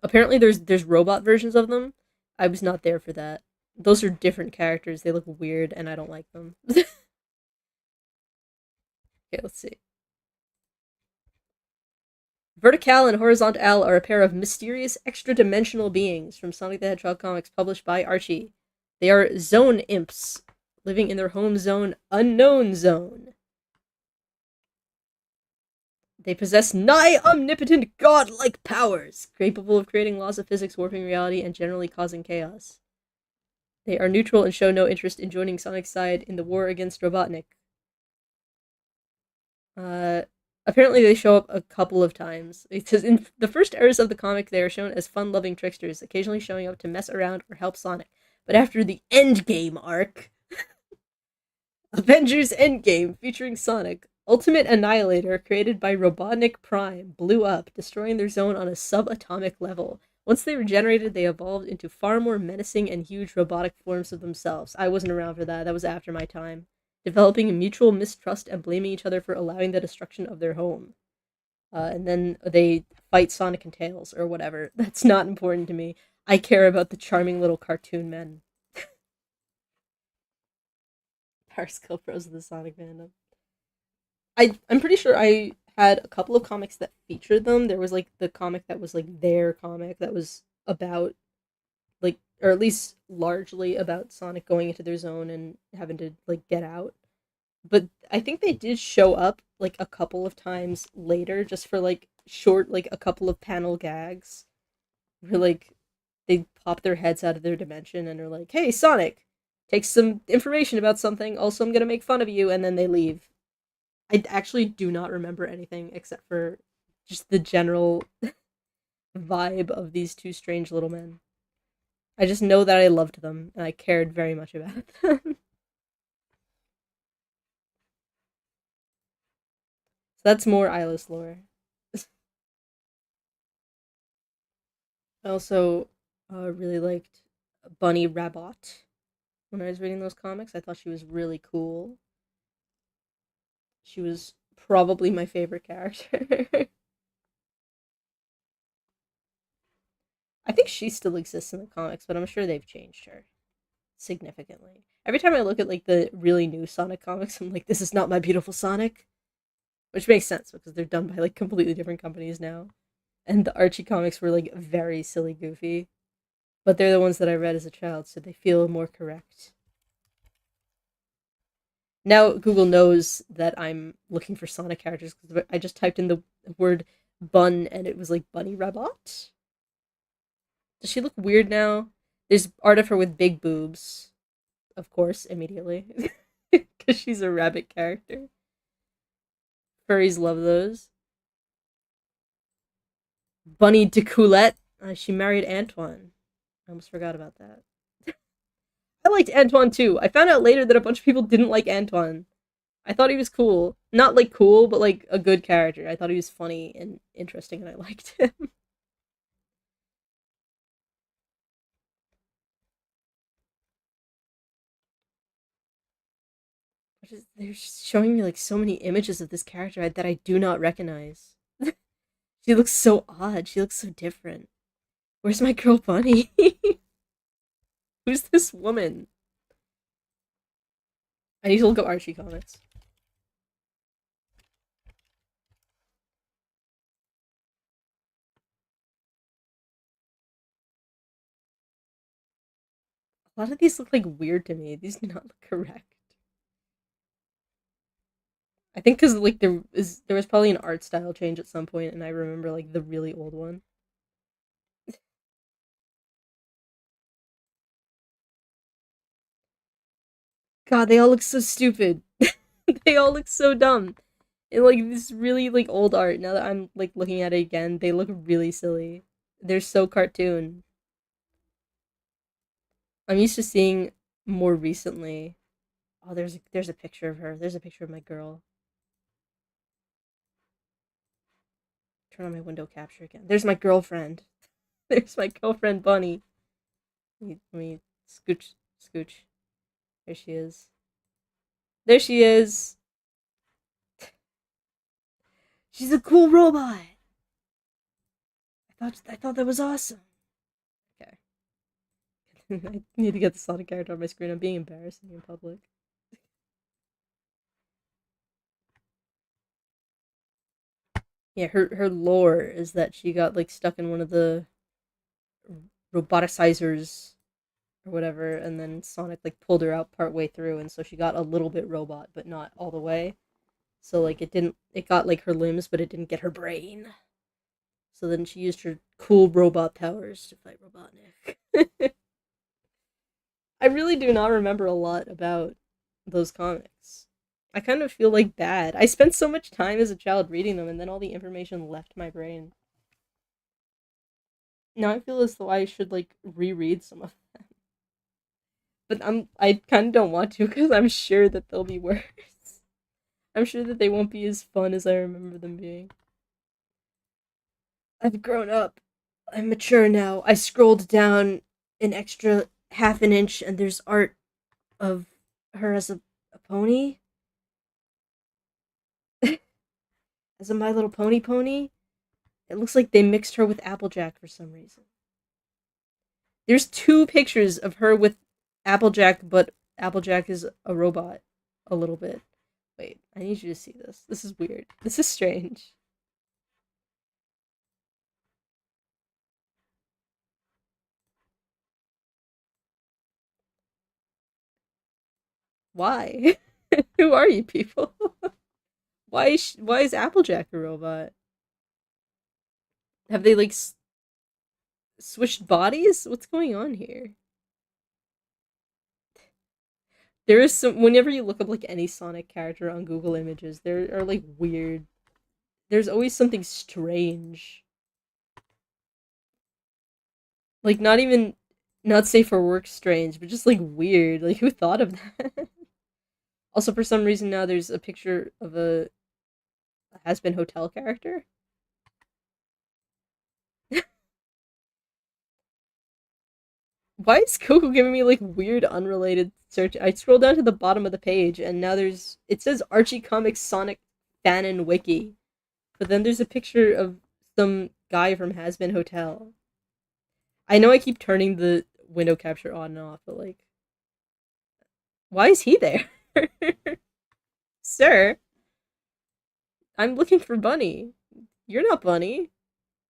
Apparently, there's robot versions of them. I was not there for that. Those are different characters. They look weird, and I don't like them. Okay, let's see. Vertical and Horizontal are a pair of mysterious extra-dimensional beings from Sonic the Hedgehog comics published by Archie. They are zone imps, living in their home zone, Unknown Zone. They possess nigh omnipotent godlike powers, capable of creating laws of physics, warping reality, and generally causing chaos. They are neutral and show no interest in joining Sonic's side in the war against Robotnik. Apparently they show up a couple of times. It says in the first eras of the comic, they are shown as fun-loving tricksters, occasionally showing up to mess around or help Sonic. But after the Endgame arc, Avengers Endgame, featuring Sonic, Ultimate Annihilator, created by Robotnik Prime, blew up, destroying their zone on a subatomic level. Once they regenerated, they evolved into far more menacing and huge robotic forms of themselves. I wasn't around for that. That was after my time. Developing mutual mistrust and blaming each other for allowing the destruction of their home. And then they fight Sonic and Tails, or whatever. That's not important to me. I care about the charming little cartoon men. Power Skill Pros of the Sonic fandom. I'm pretty sure I had a couple of comics that featured them. There was like the comic that was like their comic that was about like, or at least largely about Sonic going into their zone and having to like get out. But I think they did show up like a couple of times later just for like short, like a couple of panel gags where like they pop their heads out of their dimension and are like, "Hey, Sonic, take some information about something. Also, I'm gonna make fun of you," and then they leave. I actually do not remember anything except for just the general vibe of these two strange little men. I just know that I loved them and I cared very much about them. So that's more Eilis lore. I also really liked Bunny Rabbit when I was reading those comics. I thought she was really cool. She was probably my favorite character. I think she still exists in the comics, but I'm sure they've changed her significantly. Every time I look at like the really new Sonic comics, I'm like, this is not my beautiful Sonic. Which makes sense because they're done by like completely different companies now. And the Archie comics were like very silly goofy. But they're the ones that I read as a child, so they feel more correct. Now Google knows that I'm looking for Sonic characters because I just typed in the word bun and it was like Bunny Rabbit. Does she look weird now? There's art of her with big boobs. Of course, immediately. Because she's a rabbit character. Furries love those. Bunny de Coulette. She married Antoine. I almost forgot about that. I liked Antoine too. I found out later that a bunch of people didn't like Antoine. I thought he was cool. Not like cool, but like a good character. I thought he was funny and interesting and I liked him. They're showing me like so many images of this character that I do not recognize. She looks so odd. She looks so different. Where's my girl Bunny? Who's this woman? I need to look up Archie comics. A lot of these look like weird to me. These do not look correct. I think because like there was probably an art style change at some point, and I remember like the really old one. God, they all look so stupid. They all look so dumb. And like this really like old art. Now that I'm like looking at it again, they look really silly. They're so cartoon. I'm used to seeing more recently. Oh, there's a picture of her. There's a picture of my girl. turn on my window capture again. There's my girlfriend. There's my girlfriend Bunny. Let me scooch. There she is. There she is. She's a cool robot. I thought that was awesome. Okay. I need to get the Sonic character on my screen. I'm being embarrassing in public. Yeah, her lore is that she got like stuck in one of the roboticizers or whatever, and then Sonic like pulled her out part way through, and so she got a little bit robot, but not all the way. So like it got like her limbs, but it didn't get her brain. So then she used her cool robot powers to fight Robotnik. I really do not remember a lot about those comics. I kind of feel like bad. I spent so much time as a child reading them, and then all the information left my brain. Now I feel as though I should like reread some of them. But I kind of don't want to because I'm sure that they'll be worse. I'm sure that they won't be as fun as I remember them being. I've grown up. I'm mature now. I scrolled down an extra half an inch and there's art of her as a pony. As a My Little Pony pony. It looks like they mixed her with Applejack for some reason. There's 2 pictures of her with Applejack, but Applejack is a robot. A little bit. Wait, I need you to see this. This is weird. This is strange. Why? Who are you people? Why is Applejack a robot? Have they like switched bodies? What's going on here? There is some whenever you look up like any Sonic character on Google Images, there are like weird. There's always something strange. Like not safe for work strange, but just like weird. Like who thought of that? Also, for some reason now there's a picture of a Has-Been Hotel character. Why is Coco giving me like weird unrelated search? I scroll down to the bottom of the page and now it says Archie Comics Sonic Fanon Wiki. But then there's a picture of some guy from Has-Been Hotel. I know I keep turning the window capture on and off, but like why is he there? Sir, I'm looking for Bunny. You're not Bunny.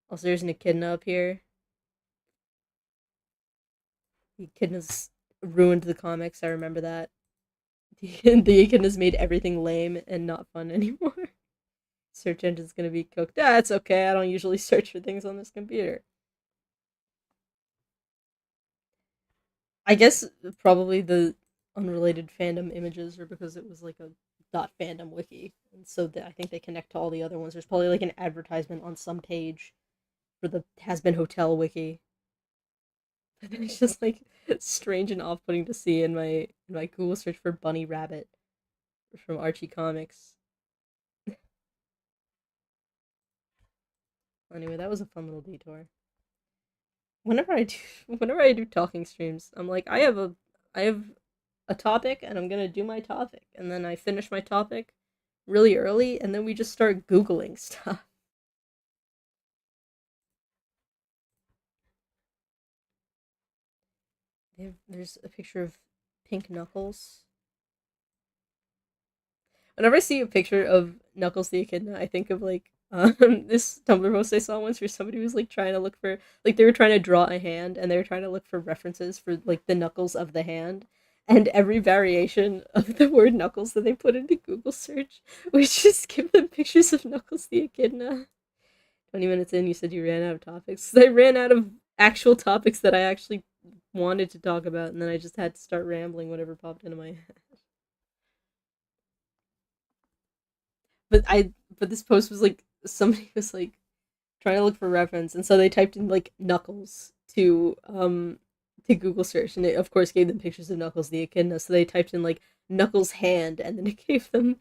Also, there's an echidna up here. The echidna's ruined the comics, I remember that. The echidna's made everything lame and not fun anymore. Search engine's gonna be cooked. That's okay, I don't usually search for things on this computer. I guess probably the unrelated fandom images are because it was like a .fandom wiki, and so I think they connect to all the other ones. There's probably like an advertisement on some page for the Has-Been Hotel wiki. But then it's just like strange and off-putting to see in my Google search for Bunny Rabbit from Archie Comics. Anyway, that was a fun little detour. Whenever I do talking streams, I'm like I have a topic and I'm gonna do my topic, and then I finish my topic really early, and then we just start Googling stuff. There's a picture of Pink Knuckles. Whenever I see a picture of Knuckles the Echidna, I think of like this Tumblr post I saw once where somebody was like trying to look for like they were trying to draw a hand and they were trying to look for references for like the knuckles of the hand, and every variation of the word knuckles that they put into Google search was just give them pictures of Knuckles the Echidna. 20 minutes in, you said you ran out of topics. I ran out of actual topics that I actually wanted to talk about, and then I just had to start rambling whatever popped into my head. But this post was like somebody was like trying to look for reference, and so they typed in like Knuckles to Google search, and it of course gave them pictures of Knuckles the Echidna. So they typed in like Knuckles hand, and then it gave them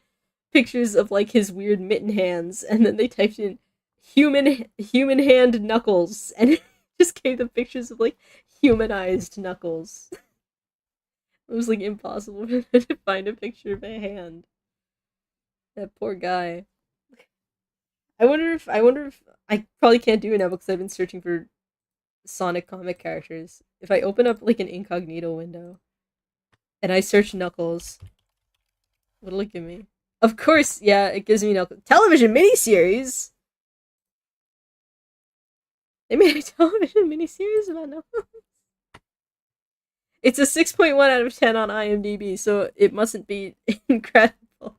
pictures of like his weird mitten hands, and then they typed in human hand Knuckles, and it just gave them pictures of like humanized Knuckles. It was like impossible for them to find a picture of a hand. That poor guy. I wonder if I probably can't do it now because I've been searching for Sonic comic characters. If I open up like an incognito window and I search Knuckles, what'll it give me? Of course, yeah, it gives me Knuckles. Television miniseries? They made a television miniseries about Knuckles? It's a 6.1 out of 10 on IMDb, so it mustn't be incredible.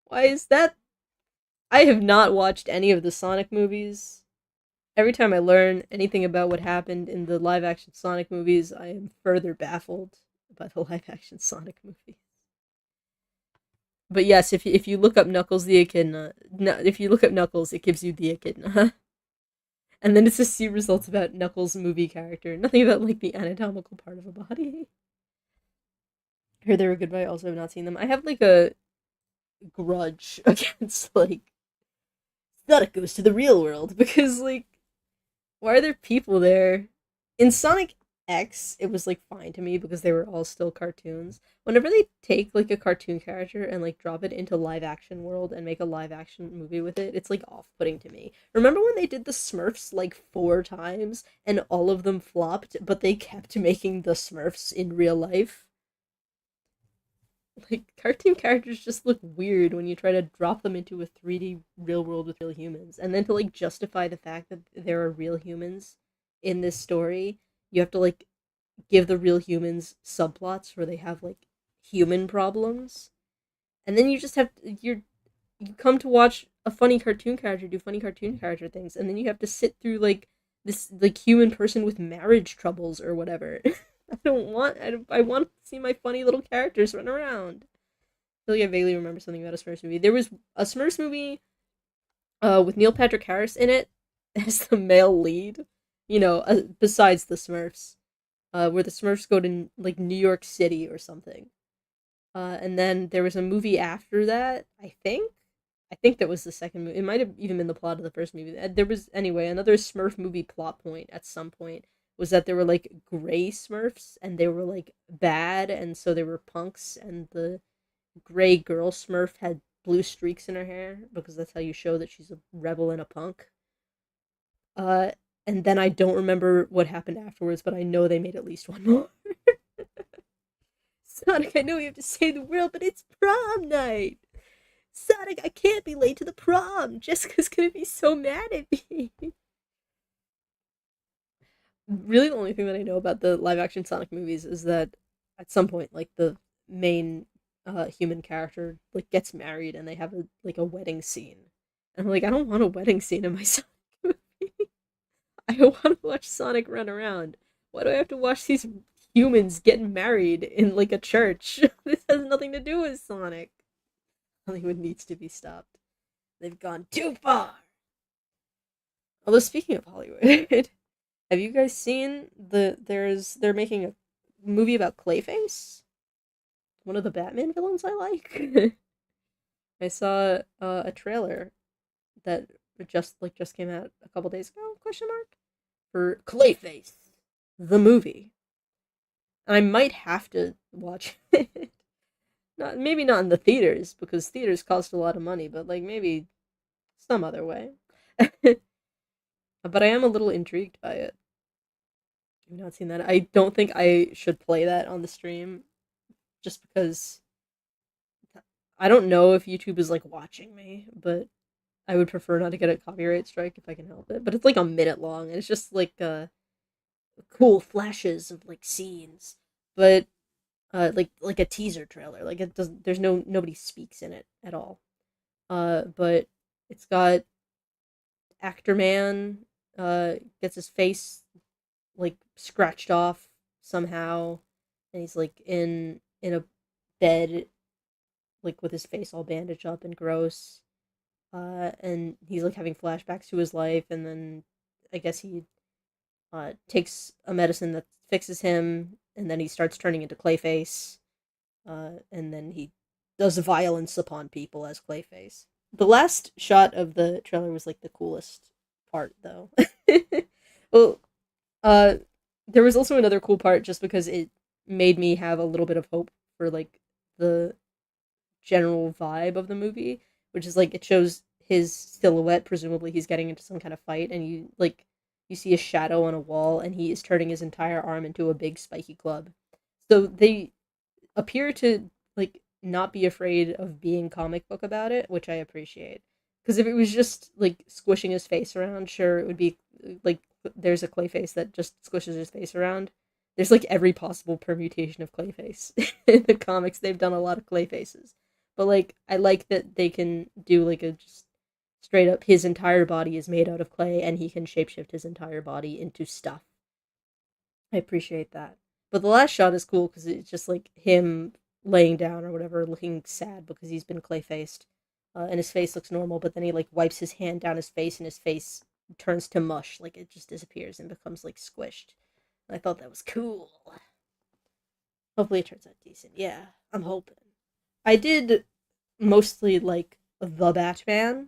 Why is that? I have not watched any of the Sonic movies. Every time I learn anything about what happened in the live-action Sonic movies, I am further baffled by the live-action Sonic movies. But yes, if you look up Knuckles the Echidna, if you look up Knuckles, it gives you the Echidna. And then it's just see results about Knuckles' movie character. Nothing about, like, the anatomical part of a body. I heard they were good, but I also have not seen them. I have, like, a grudge against, like, Sonic Goes to the Real World. Because, like, why are there people there? In Sonic X, it was, like, fine to me because they were all still cartoons. Whenever they take, like, a cartoon character and, like, drop it into live-action world and make a live-action movie with it, it's, like, off-putting to me. Remember when they did the Smurfs, like, 4 times and all of them flopped, but they kept making the Smurfs in real life? Like, cartoon characters just look weird when you try to drop them into a 3D real world with real humans. And then to, like, justify the fact that there are real humans in this story, you have to, like, give the real humans subplots where they have, like, human problems. And then you just have you come to watch a funny cartoon character do funny cartoon character things, and then you have to sit through, like, this, like, human person with marriage troubles or whatever. I want to see my funny little characters run around. I feel like I vaguely remember something about a Smurfs movie. There was a Smurfs movie with Neil Patrick Harris in it as the male lead. You know, besides the Smurfs. Where the Smurfs go to, like, New York City or something. And then there was a movie after that, I think. I think that was the second movie. It might have even been the plot of the first movie. There was, anyway, another Smurf movie plot point at some point was that there were, like, gray Smurfs, and they were, like, bad, and so they were punks, and the gray girl Smurf had blue streaks in her hair, because that's how you show that she's a rebel and a punk. And then I don't remember what happened afterwards, but I know they made at least one more. Sonic, I know you have to save the world, but it's prom night! Sonic, I can't be late to the prom! Jessica's gonna be so mad at me! Really, the only thing that I know about the live-action Sonic movies is that at some point, like, the main human character, like, gets married and they have a wedding scene. And I'm like, I don't want a wedding scene in my Sonic movie. I want to watch Sonic run around. Why do I have to watch these humans getting married in, like, a church? This has nothing to do with Sonic. Hollywood needs to be stopped. They've gone too far. Although, speaking of Hollywood, have you guys seen they're making a movie about Clayface? One of the Batman villains I like. I saw a trailer that just came out a couple days ago, question mark, for Clayface, the movie. I might have to watch it. Maybe not in the theaters, because theaters cost a lot of money, but, like, maybe some other way. But I am a little intrigued by it. I've not seen that. I don't think I should play that on the stream, just because I don't know if YouTube is, like, watching me, but I would prefer not to get a copyright strike if I can help it. But it's, like, a minute long, and it's just, like, cool flashes of, like, scenes. But like a teaser trailer. Like, it doesn't. There's nobody speaks in it at all. But it's got actor man gets his face, like, scratched off somehow, and he's, like, in a bed, like, with his face all bandaged up and gross. And he's, like, having flashbacks to his life, and then I guess he takes a medicine that fixes him, and then he starts turning into Clayface, and then he does violence upon people as Clayface. The last shot of the trailer was like the coolest part, though. Well, uh, there was also another cool part just because it made me have a little bit of hope for like the general vibe of the movie, which is like it shows his silhouette. Presumably, he's getting into some kind of fight, and you see a shadow on a wall, and he is turning his entire arm into a big spiky club. So they appear to like not be afraid of being comic book about it, which I appreciate. Because if it was just like squishing his face around, sure, it would be like there's a Clayface that just squishes his face around. There's like every possible permutation of Clayface in the comics. They've done a lot of Clayfaces, but like I like that they can do like a just straight up his entire body is made out of clay and he can shapeshift his entire body into stuff. I appreciate that. But the last shot is cool because it's just like him laying down or whatever, looking sad because he's been clay faced, and his face looks normal. But then he like wipes his hand down his face, and his face turns to mush, like it just disappears and becomes like squished. And I thought that was cool. Hopefully, it turns out decent. Yeah, I'm hoping. I did mostly like the Batman,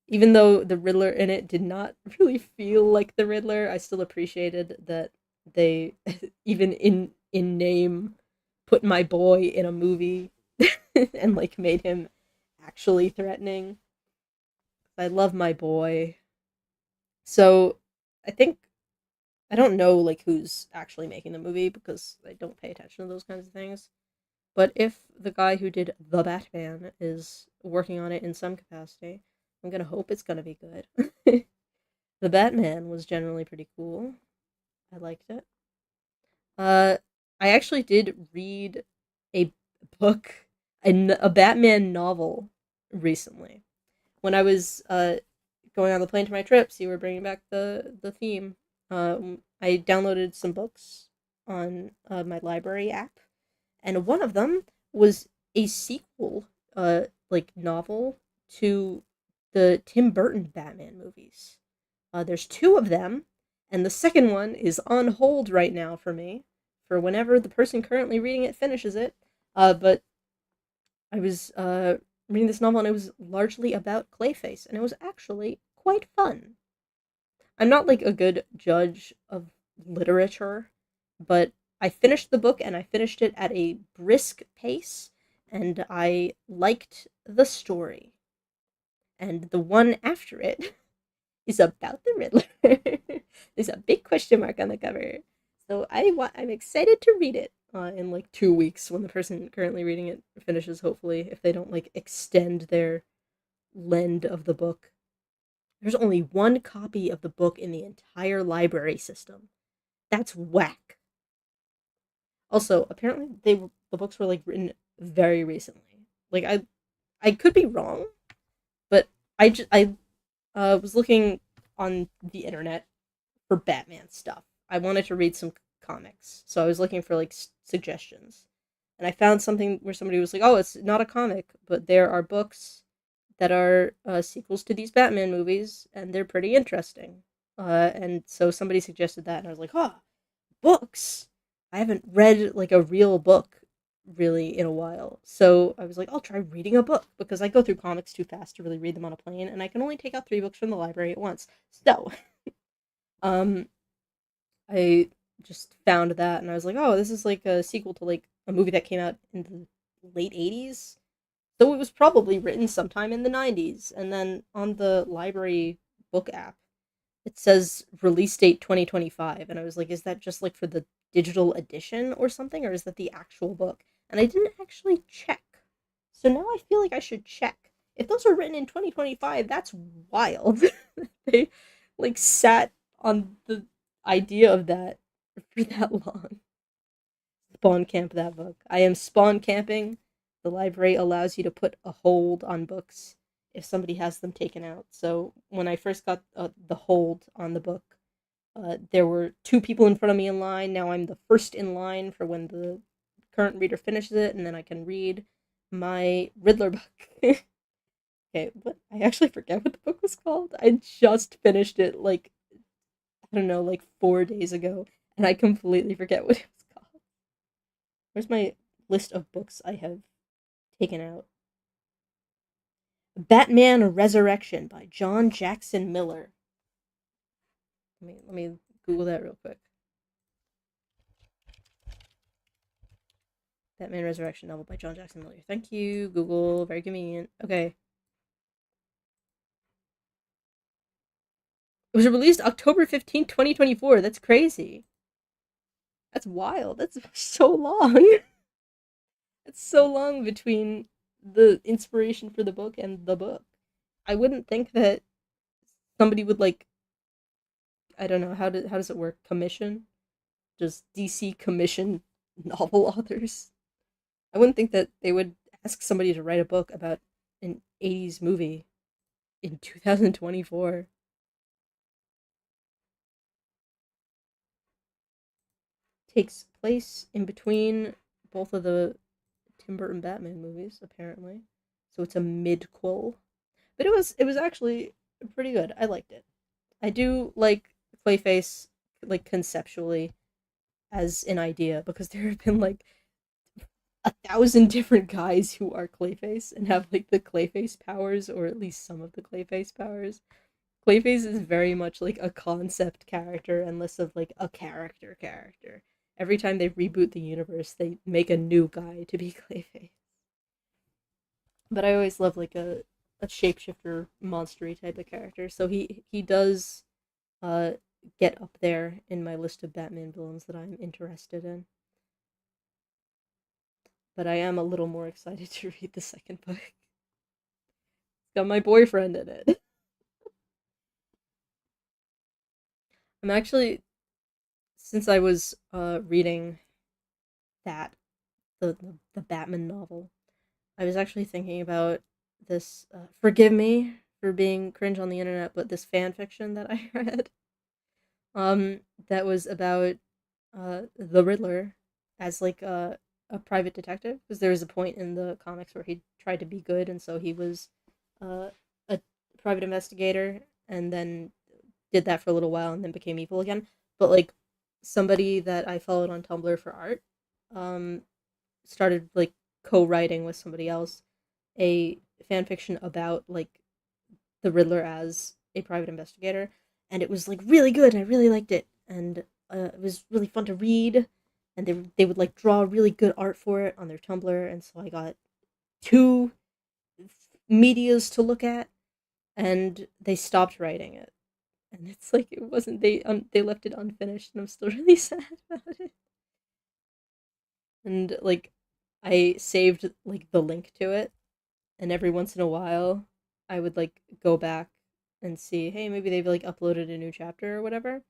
even though the Riddler in it did not really feel like the Riddler. I still appreciated that they even in name put my boy in a movie and like made him actually threatening. I love my boy. So I think I don't know like who's actually making the movie because I don't pay attention to those kinds of things. But if the guy who did The Batman is working on it in some capacity, I'm gonna hope it's gonna be good. The Batman was generally pretty cool. I liked it. Uh, I actually did read a book, a Batman novel recently. When I was going on the plane to my trips, you were bringing back the theme. I downloaded some books on my library app, and one of them was a sequel, like novel to the Tim Burton Batman movies. There's two of them, and the second one is on hold right now for me, for whenever the person currently reading it finishes it. But I was reading this novel, and it was largely about Clayface, and it was actually quite fun. I'm not like a good judge of literature, but I finished the book, and I finished it at a brisk pace, and I liked the story. And the one after it is about the Riddler. There's a big question mark on the cover. So I'm excited to read it in like 2 weeks when the person currently reading it finishes, hopefully, if they don't like extend their lend of the book. There's only one copy of the book in the entire library system. That's whack. Also, apparently the books were like written very recently. Like I could be wrong, but I was looking on the internet for Batman stuff. I wanted to read some comics, so I was looking for like suggestions, and I found something where somebody was like, "Oh, it's not a comic, but there are books that are sequels to these Batman movies, and they're pretty interesting." And so somebody suggested that, and I was like, "Oh, books! I haven't read like a real book really in a while." So I was like, I'll try reading a book because I go through comics too fast to really read them on a plane, and I can only take out 3 books from the library at once. So, um, I just found that, and I was like, oh, this is like a sequel to like a movie that came out in the late 80s. So it was probably written sometime in the 90s. And then on the library book app, it says release date 2025. And I was like, is that just like for the digital edition or something? Or is that the actual book? And I didn't actually check. So now I feel like I should check. If those were written in 2025, that's wild. They like sat on the idea of that for that long. Spawn camp that book. I am spawn camping. The library allows you to put a hold on books if somebody has them taken out. So when I first got the hold on the book, there were 2 people in front of me in line. Now I'm the first in line for when the current reader finishes it, and then I can read my Riddler book. Okay, what? I actually forget what the book was called. I just finished it like I don't know, like 4 days ago, and I completely forget what it was called. Where's my list of books I have taken out? Batman Resurrection by John Jackson Miller. Let me Google that real quick. Batman Resurrection novel by John Jackson Miller. Thank you, Google. Very convenient. Okay. It was released October 15th, 2024. That's crazy. That's wild. That's so long. It's so long between the inspiration for the book and the book. I wouldn't think that somebody would like, I don't know, how does it work? Commission? Does DC commission novel authors? I wouldn't think that they would ask somebody to write a book about an 80s movie in 2024. Takes place in between both of the Tim Burton Batman movies, apparently. So it's a midquel. But it was actually pretty good. I liked it. I do like Clayface, like, conceptually as an idea, because there have been like 1,000 different guys who are Clayface and have like the Clayface powers, or at least some of the Clayface powers. Clayface is very much like a concept character and less of like a character. Every time they reboot the universe, they make a new guy to be Clayface. But I always love like a shapeshifter monstery type of character. So he does get up there in my list of Batman villains that I'm interested in. But I am a little more excited to read the second book. It's got my boyfriend in it. I'm actually, since I was reading that, the Batman novel, I was actually thinking about this, forgive me for being cringe on the internet, but this fan fiction that I read, that was about the Riddler as like a private detective, because there was a point in the comics where he tried to be good, and so he was a private investigator, and then did that for a little while and then became evil again. But like, somebody that I followed on Tumblr for art started like co-writing with somebody else a fan fiction about like the Riddler as a private investigator, and it was like really good. I really liked it, and it was really fun to read. And they would like draw really good art for it on their Tumblr, and so I got 2 medias to look at, and they stopped writing it. And it's like it wasn't, they left it unfinished, and I'm still really sad about it. And like, I saved like the link to it, and every once in a while I would like go back and see, hey, maybe they've like uploaded a new chapter or whatever.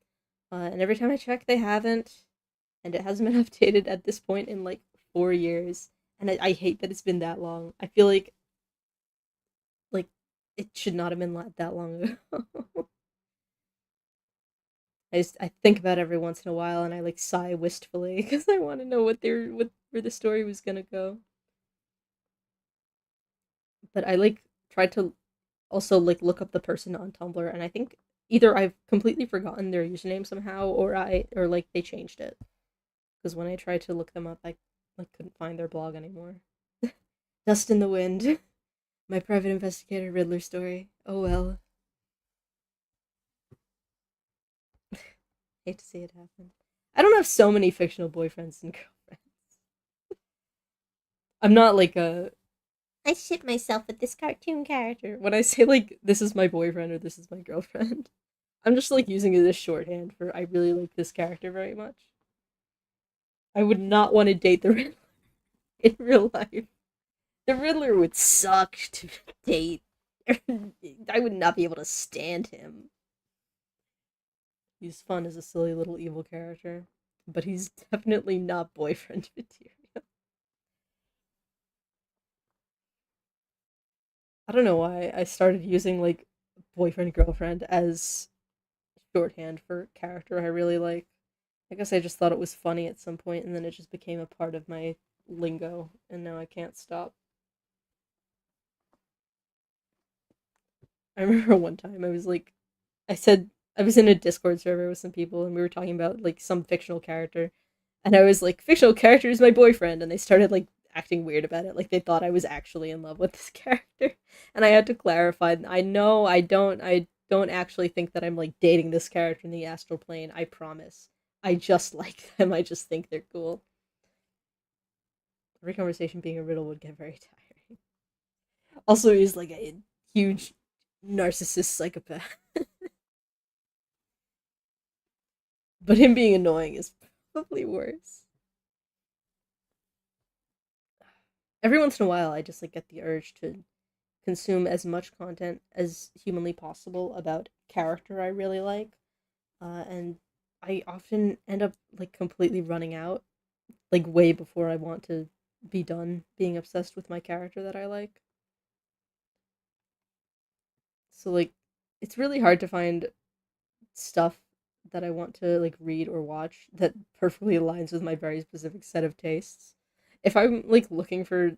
And every time I check, they haven't, and it hasn't been updated at this point in like 4 years. And I hate that it's been that long. I feel like it should not have been that long ago. I think about it every once in a while, and I like sigh wistfully because I want to know where the story was gonna go. But I like tried to also like look up the person on Tumblr, and I think either I've completely forgotten their username somehow, or like they changed it. Because when I tried to look them up, I like couldn't find their blog anymore. Dust in the Wind, my private investigator Riddler story. Oh well. Hate to see it happen. I don't have so many fictional boyfriends and girlfriends. I'm not like I ship myself with this cartoon character. When I say like this is my boyfriend or this is my girlfriend, I'm just like using it as shorthand for I really like this character very much. I would not want to date the Riddler in real life. The Riddler would suck to date. I would not be able to stand him. He's fun as a silly little evil character, but he's definitely not boyfriend material. I don't know why I started using like boyfriend girlfriend as shorthand for character I really like. I guess I just thought it was funny at some point, and then it just became a part of my lingo, and now I can't stop. I remember one time I said I was in a Discord server with some people, and we were talking about like some fictional character, and I was like, fictional character is my boyfriend, and they started like acting weird about it, like they thought I was actually in love with this character, and I had to clarify. I know I don't actually think that I'm like dating this character in the astral plane. I promise. I just like them. I just think they're cool. Every conversation being a riddle would get very tiring. Also, he's like a huge narcissist psychopath. But him being annoying is probably worse. Every once in a while, I just like get the urge to consume as much content as humanly possible about character I really like, and I often end up like completely running out, like way before I want to be done being obsessed with my character that I like. So like, it's really hard to find stuff that I want to like read or watch that perfectly aligns with my very specific set of tastes. If I'm like looking for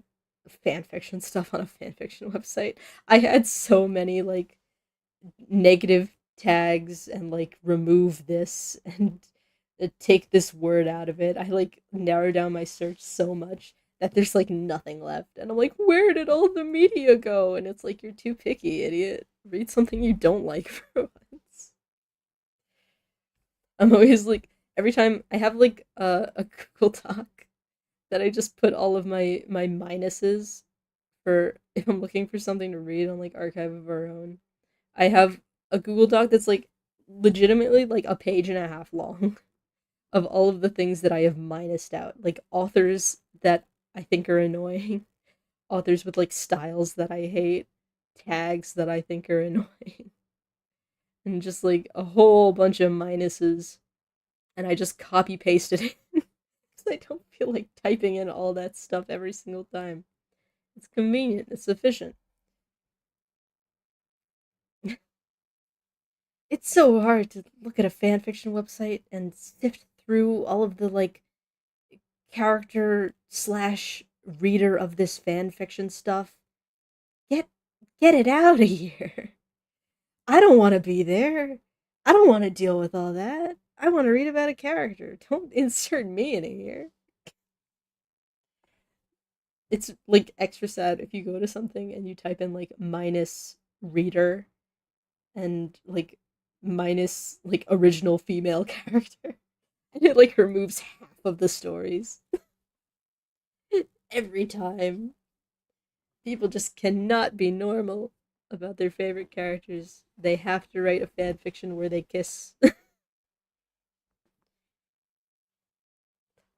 fan fiction stuff on a fan fiction website, I had so many like negative tags and like remove this and take this word out of it. I like narrow down my search so much that there's like nothing left. And I'm like, where did all the media go? And it's like, you're too picky, idiot. Read something you don't like for once. I'm always like, every time I have like a Google Doc that I just put all of my minuses for if I'm looking for something to read on like Archive of Our Own. I have a Google Doc that's like legitimately like a page and a half long of all of the things that I have minused out, like authors that I think are annoying, authors with like styles that I hate, tags that I think are annoying, and just like a whole bunch of minuses, and I just copy pasted it because I don't feel like typing in all that stuff every single time. It's convenient, it's efficient. It's so hard to look at a fanfiction website and sift through all of the like character slash reader of this fanfiction stuff. Get get it out of here. I don't want to be there. I don't want to deal with all that. I want to read about a character. Don't insert me in here. It's like extra sad if you go to something and you type in like minus reader and like minus like original female character. And it like removes half of the stories. Every time. People just cannot be normal about their favorite characters. They have to write a fan fiction where they kiss.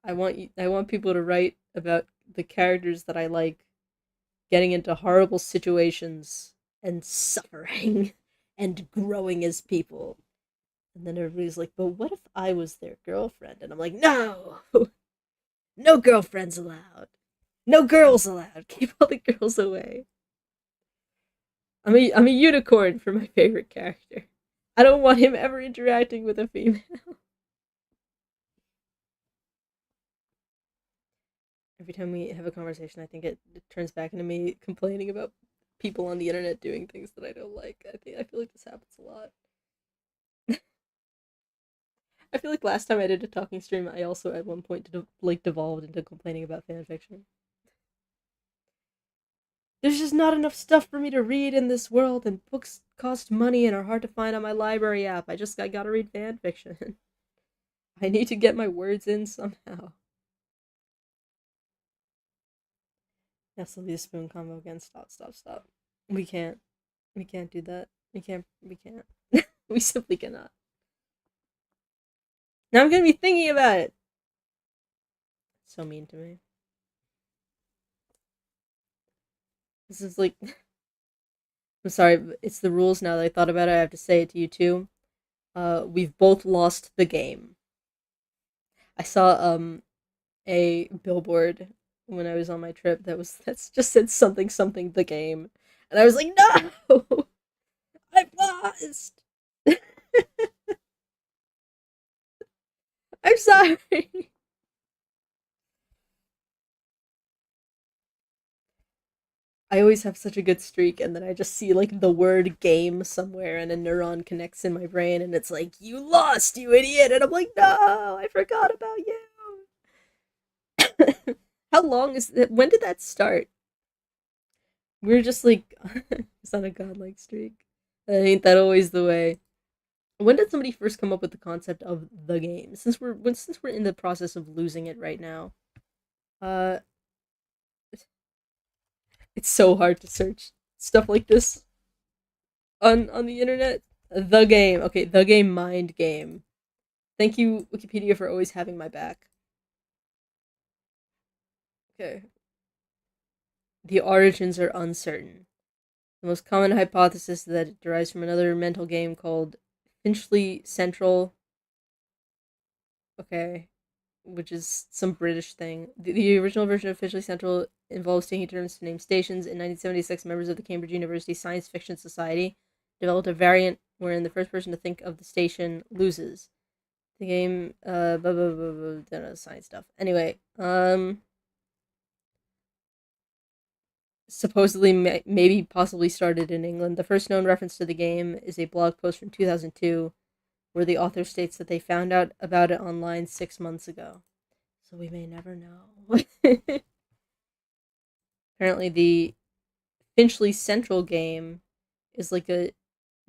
I want people to write about the characters that I like getting into horrible situations and suffering and growing as people. And then everybody's like, but what if I was their girlfriend? And I'm like, no! No girlfriends allowed. No girls allowed. Keep all the girls away. I'm a unicorn for my favorite character. I don't want him ever interacting with a female. Every time we have a conversation, I think it turns back into me complaining about people on the internet doing things that I don't like. I feel like this happens a lot. I feel like last time I did a talking stream, I also at one point like devolved into complaining about fanfiction. There's just not enough stuff for me to read in this world, and books cost money and are hard to find on my library app. I gotta read fanfiction. I need to get my words in somehow. Yes, I'll be a spoon combo again. Stop, stop, stop. We can't. We can't do that. We can't. We simply cannot. Now I'm gonna be thinking about it. So mean to me. This is like, I'm sorry, but it's the rules now that I thought about it. I have to say it to you too. We've both lost the game. I saw a billboard when I was on my trip that's just said something something the game, and I was like, no, I've lost. I'm sorry. I always have such a good streak, and then I just see like the word game somewhere, and a neuron connects in my brain, and it's like, you lost, you idiot! And I'm like, no, I forgot about you. How long is that? When did that start? We're just like, it's on a godlike streak. Ain't that always the way? When did somebody first come up with the concept of the game? Since we're in the process of losing it right now, uh, it's so hard to search stuff like this on the internet. The game, okay, the game, mind game. Thank you, Wikipedia, for always having my back. Okay, the origins are uncertain. The most common hypothesis is that it derives from another mental game called Finchley Central. Okay, which is some British thing. The original version of Finchley Central involves taking turns to name stations. In 1976, members of the Cambridge University Science Fiction Society developed a variant wherein the first person to think of the station loses. The game, blah, blah, blah, blah, don't know, science stuff. Anyway, supposedly maybe possibly started in England. The first known reference to the game is a blog post from 2002 where the author states that they found out about it online 6 months ago. So we may never know. Apparently the Finchley Central game is like a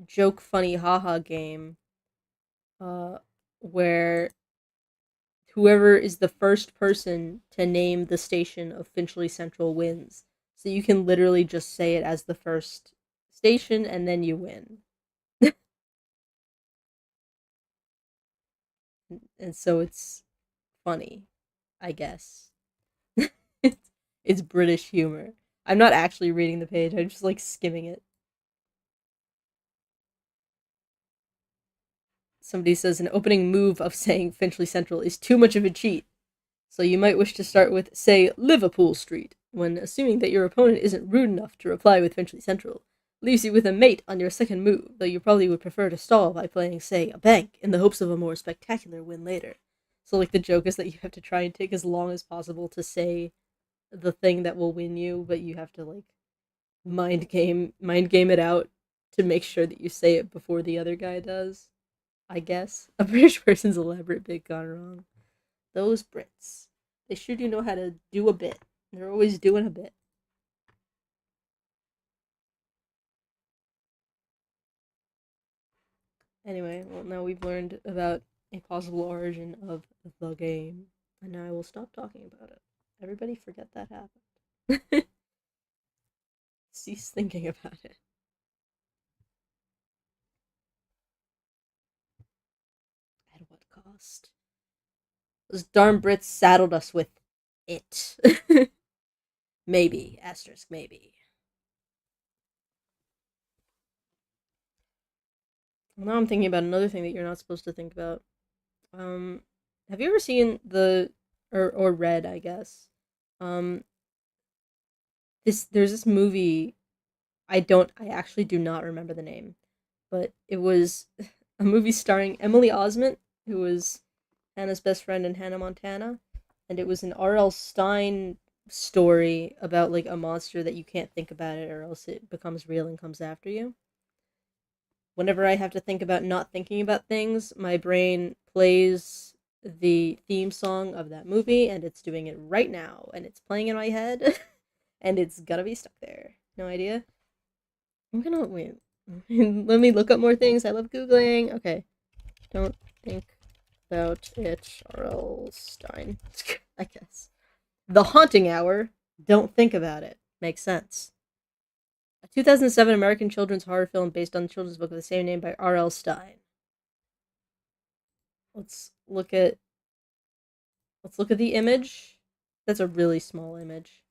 joke funny haha game where whoever is the first person to name the station of Finchley Central wins. So you can literally just say it as the first station and then you win. And so it's funny, I guess. It's British humor. I'm not actually reading the page, I'm just like skimming it. Somebody says an opening move of saying Finchley Central is too much of a cheat. So you might wish to start with, say, Liverpool Street, when assuming that your opponent isn't rude enough to reply with Finchley Central. Leaves you with a mate on your second move, though you probably would prefer to stall by playing, say, a bank, in the hopes of a more spectacular win later. So, like, the joke is that you have to try and take as long as possible to say the thing that will win you, but you have to, like, mind game it out to make sure that you say it before the other guy does. I guess. A British person's elaborate bit gone wrong. Those Brits. They sure do know how to do a bit. They're always doing a bit. Anyway, well, now we've learned about a possible origin of the game. And now I will stop talking about it. Everybody forget that happened. Cease thinking about it. At what cost? Those darn Brits saddled us with it. Maybe. Asterisk, maybe. Well, now I'm thinking about another thing that you're not supposed to think about. Have you ever seen or read, I guess, um, there's this movie, I actually do not remember the name, but it was a movie starring Emily Osment, who was Hannah's best friend in Hannah Montana, and it was an R.L. Stine story about, like, a monster that you can't think about it or else it becomes real and comes after you. Whenever I have to think about not thinking about things, my brain plays the theme song of that movie, and it's doing it right now, and it's playing in my head, and it's gonna be stuck there. No idea. I'm gonna wait. Let me look up more things. I love Googling. Okay. Don't think about it, R.L. Stine. I guess. The Haunting Hour. Don't think about it. Makes sense. A 2007 American children's horror film based on the children's book of the same name by R.L. Stine. Let's look at the image. That's a really small image.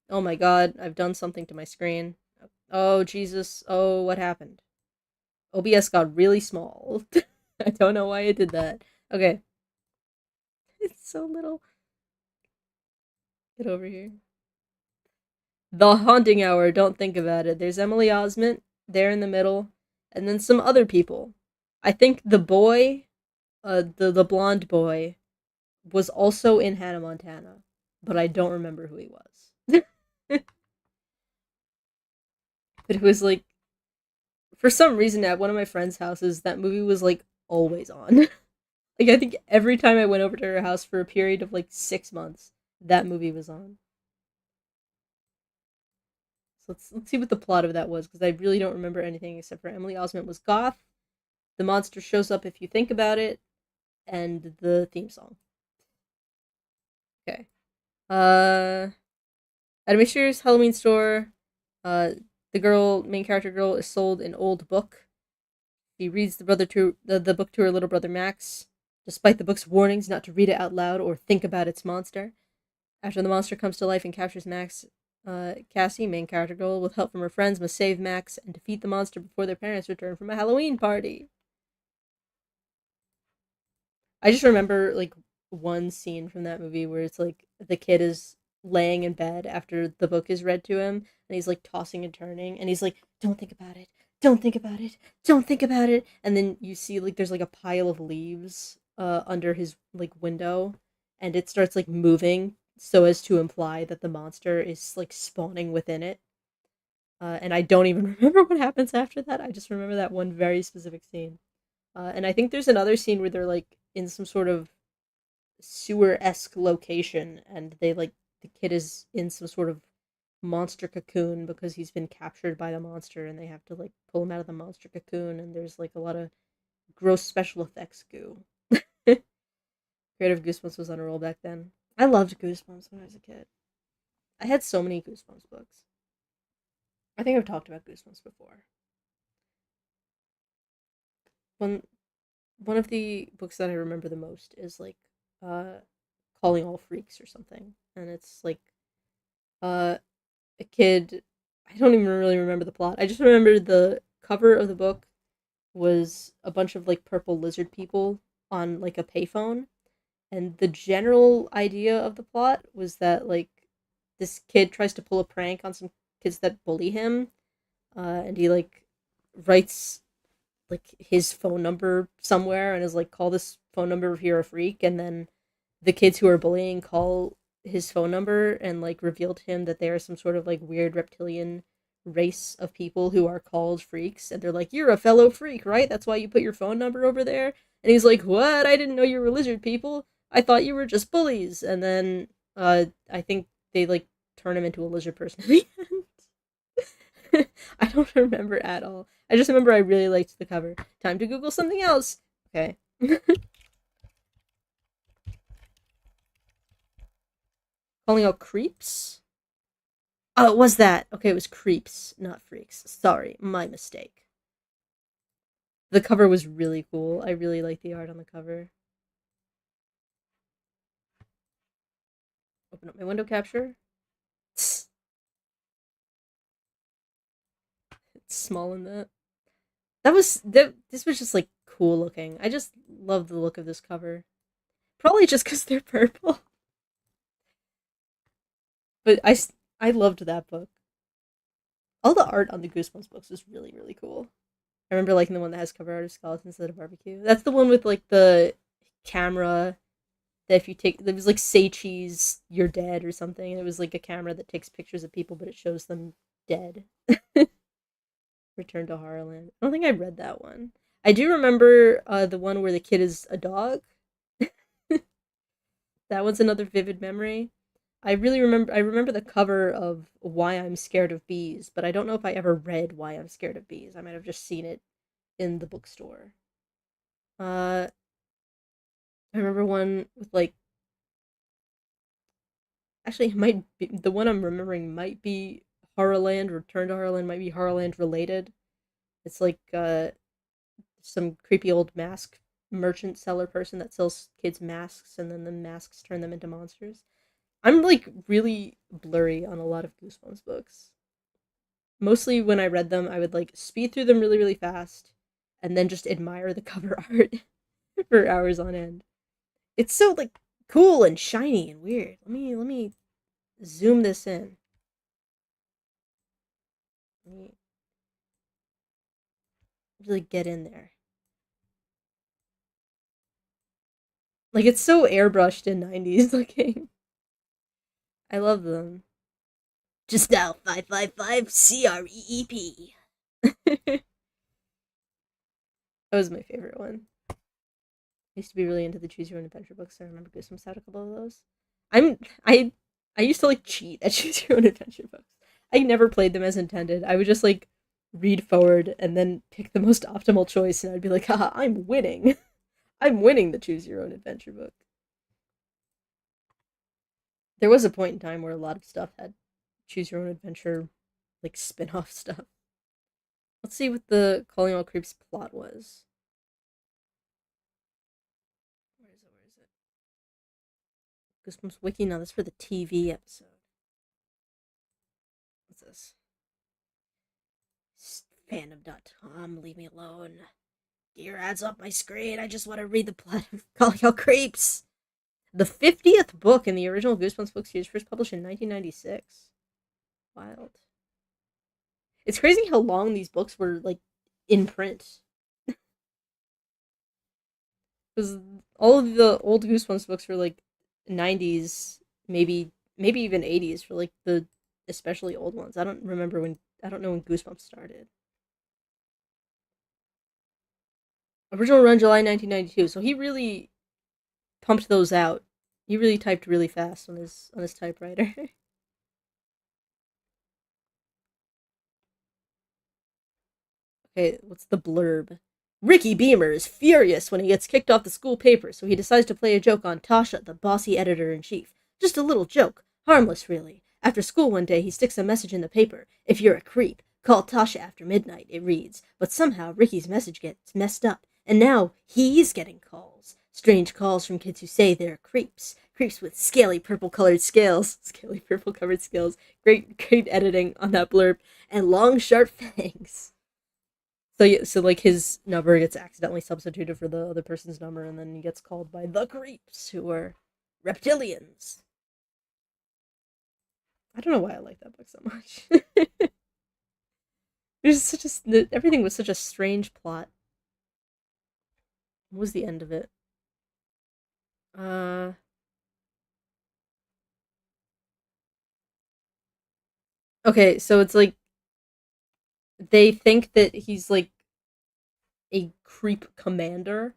Oh my god, I've done something to my screen. Oh, Jesus. Oh, what happened? OBS got really small. I don't know why it did that. Okay. It's so little. Get over here. The Haunting Hour, don't think about it. There's Emily Osment there in the middle, and then some other people. I think the boy, the blonde boy, was also in Hannah Montana, but I don't remember who he was. But it was like, for some reason at one of my friends' houses, that movie was like always on. Like, I think every time I went over to her house for a period of like 6 months, that movie was on. let's see what the plot of that was, because I really don't remember anything except for Emily Osment was goth. The monster shows up if you think about it, and the theme song. Okay. At a mysterious Halloween store, the main character girl, is sold an old book. She reads the book to her little brother Max, despite the book's warnings not to read it out loud or think about its monster. After the monster comes to life and captures Max, Cassie, main character girl, with help from her friends, must save Max and defeat the monster before their parents return from a Halloween party. I just remember like one scene from that movie where it's like the kid is laying in bed after the book is read to him, and he's like tossing and turning, and he's like, "Don't think about it. Don't think about it. Don't think about it." And then you see like there's like a pile of leaves under his like window, and it starts like moving so as to imply that the monster is like spawning within it. And I don't even remember what happens after that. I just remember that one very specific scene. And I think there's another scene where they're like in some sort of sewer-esque location, and they like the kid is in some sort of monster cocoon because he's been captured by the monster, and they have to like pull him out of the monster cocoon, and there's like a lot of gross special effects goo. Creative Goosebumps was on a roll back then. I loved Goosebumps when I was a kid. I had so many Goosebumps books. I think I've talked about Goosebumps before. One of the books that I remember the most is like Calling All Freaks or something. And it's like a kid. I don't even really remember the plot. I just remember the cover of the book was a bunch of like purple lizard people on like a payphone, and the general idea of the plot was that like this kid tries to pull a prank on some kids that bully him, and he like writes like his phone number somewhere and is like, "Call this phone number if you're a freak," and then the kids who are bullying call his phone number and like reveal to him that they are some sort of like weird reptilian race of people who are called freaks, and they're like, "You're a fellow freak, right? That's why you put your phone number over there." And he's like, "What? I didn't know you were lizard people. I thought you were just bullies." And then I think they like turn him into a lizard person at the end. I don't remember at all. I just remember I really liked the cover. Time to Google something else. Okay. Calling out creeps? Oh, it was that. Okay, it was creeps, not freaks. Sorry, my mistake. The cover was really cool. I really like the art on the cover. Open up my window capture. It's small in that. This was just like cool looking. I just love the look of this cover. Probably just because they're purple. But I loved that book. All the art on the Goosebumps books was really, really cool. I remember liking the one that has cover art of skeletons at a barbecue. That's the one with like the camera that if you take, it was like "Say cheese, you're dead" or something. It was like a camera that takes pictures of people, but it shows them dead. Return to Horrorland. I don't think I read that one. I do remember the one where the kid is a dog. That one's another vivid memory. I remember the cover of Why I'm Scared of Bees, but I don't know if I ever read Why I'm Scared of Bees. I might have just seen it in the bookstore. I remember one with like, actually it might be the one I'm remembering might be Horrorland. Return to Horrorland might be Horrorland related. It's like some creepy old mask merchant seller person that sells kids masks, and then the masks turn them into monsters. I'm like really blurry on a lot of Goosebumps books. Mostly when I read them, I would like speed through them really, really fast and then just admire the cover art for hours on end. It's so like cool and shiny and weird. Let me zoom this in. Let me really get in there. Like it's so airbrushed and 90s looking. I love them. Just now, 555 CREEP. That was my favorite one. I used to be really into the Choose Your Own Adventure books, so I remember Goosebumps had a couple of those. I used to like cheat at Choose Your Own Adventure books. I never played them as intended. I would just like read forward and then pick the most optimal choice, and I'd be like, haha, I'm winning. I'm winning the choose your own adventure book. There was a point in time where a lot of stuff had choose your own adventure, like spin-off stuff. Let's see what the Calling All Creeps plot was. Where is it? Goosebumps Wiki? No, that's for the TV episode. What's this? Fandom.com, leave me alone. Get your ads off my screen. I just want to read the plot of Calling All Creeps. The 50th book in the original Goosebumps book series, first published in 1996. Wild. It's crazy how long these books were, like, in print. Because all of the old Goosebumps books were, like, 90s, maybe even 80s for, like, the especially old ones. I don't know when Goosebumps started. Original run July 1992. So he really pumped those out. He really typed really fast on his typewriter. Okay, what's the blurb? Ricky Beamer is furious when he gets kicked off the school paper, so he decides to play a joke on Tasha, the bossy editor-in-chief. Just a little joke. Harmless, really. After school one day, he sticks a message in the paper. If you're a creep, call Tasha after midnight, it reads. But somehow Ricky's message gets messed up, and now he's getting calls. Strange calls from kids who say they're creeps. Creeps with scaly purple-colored scales. Scaly purple-covered scales. Great editing on that blurb. And long, sharp fangs. So like his number gets accidentally substituted for the other person's number, and then he gets called by the creeps, who are reptilians. I don't know why I like that book so much. Everything was such a strange plot. What was the end of it? Okay, so it's like they think that he's like a creep commander,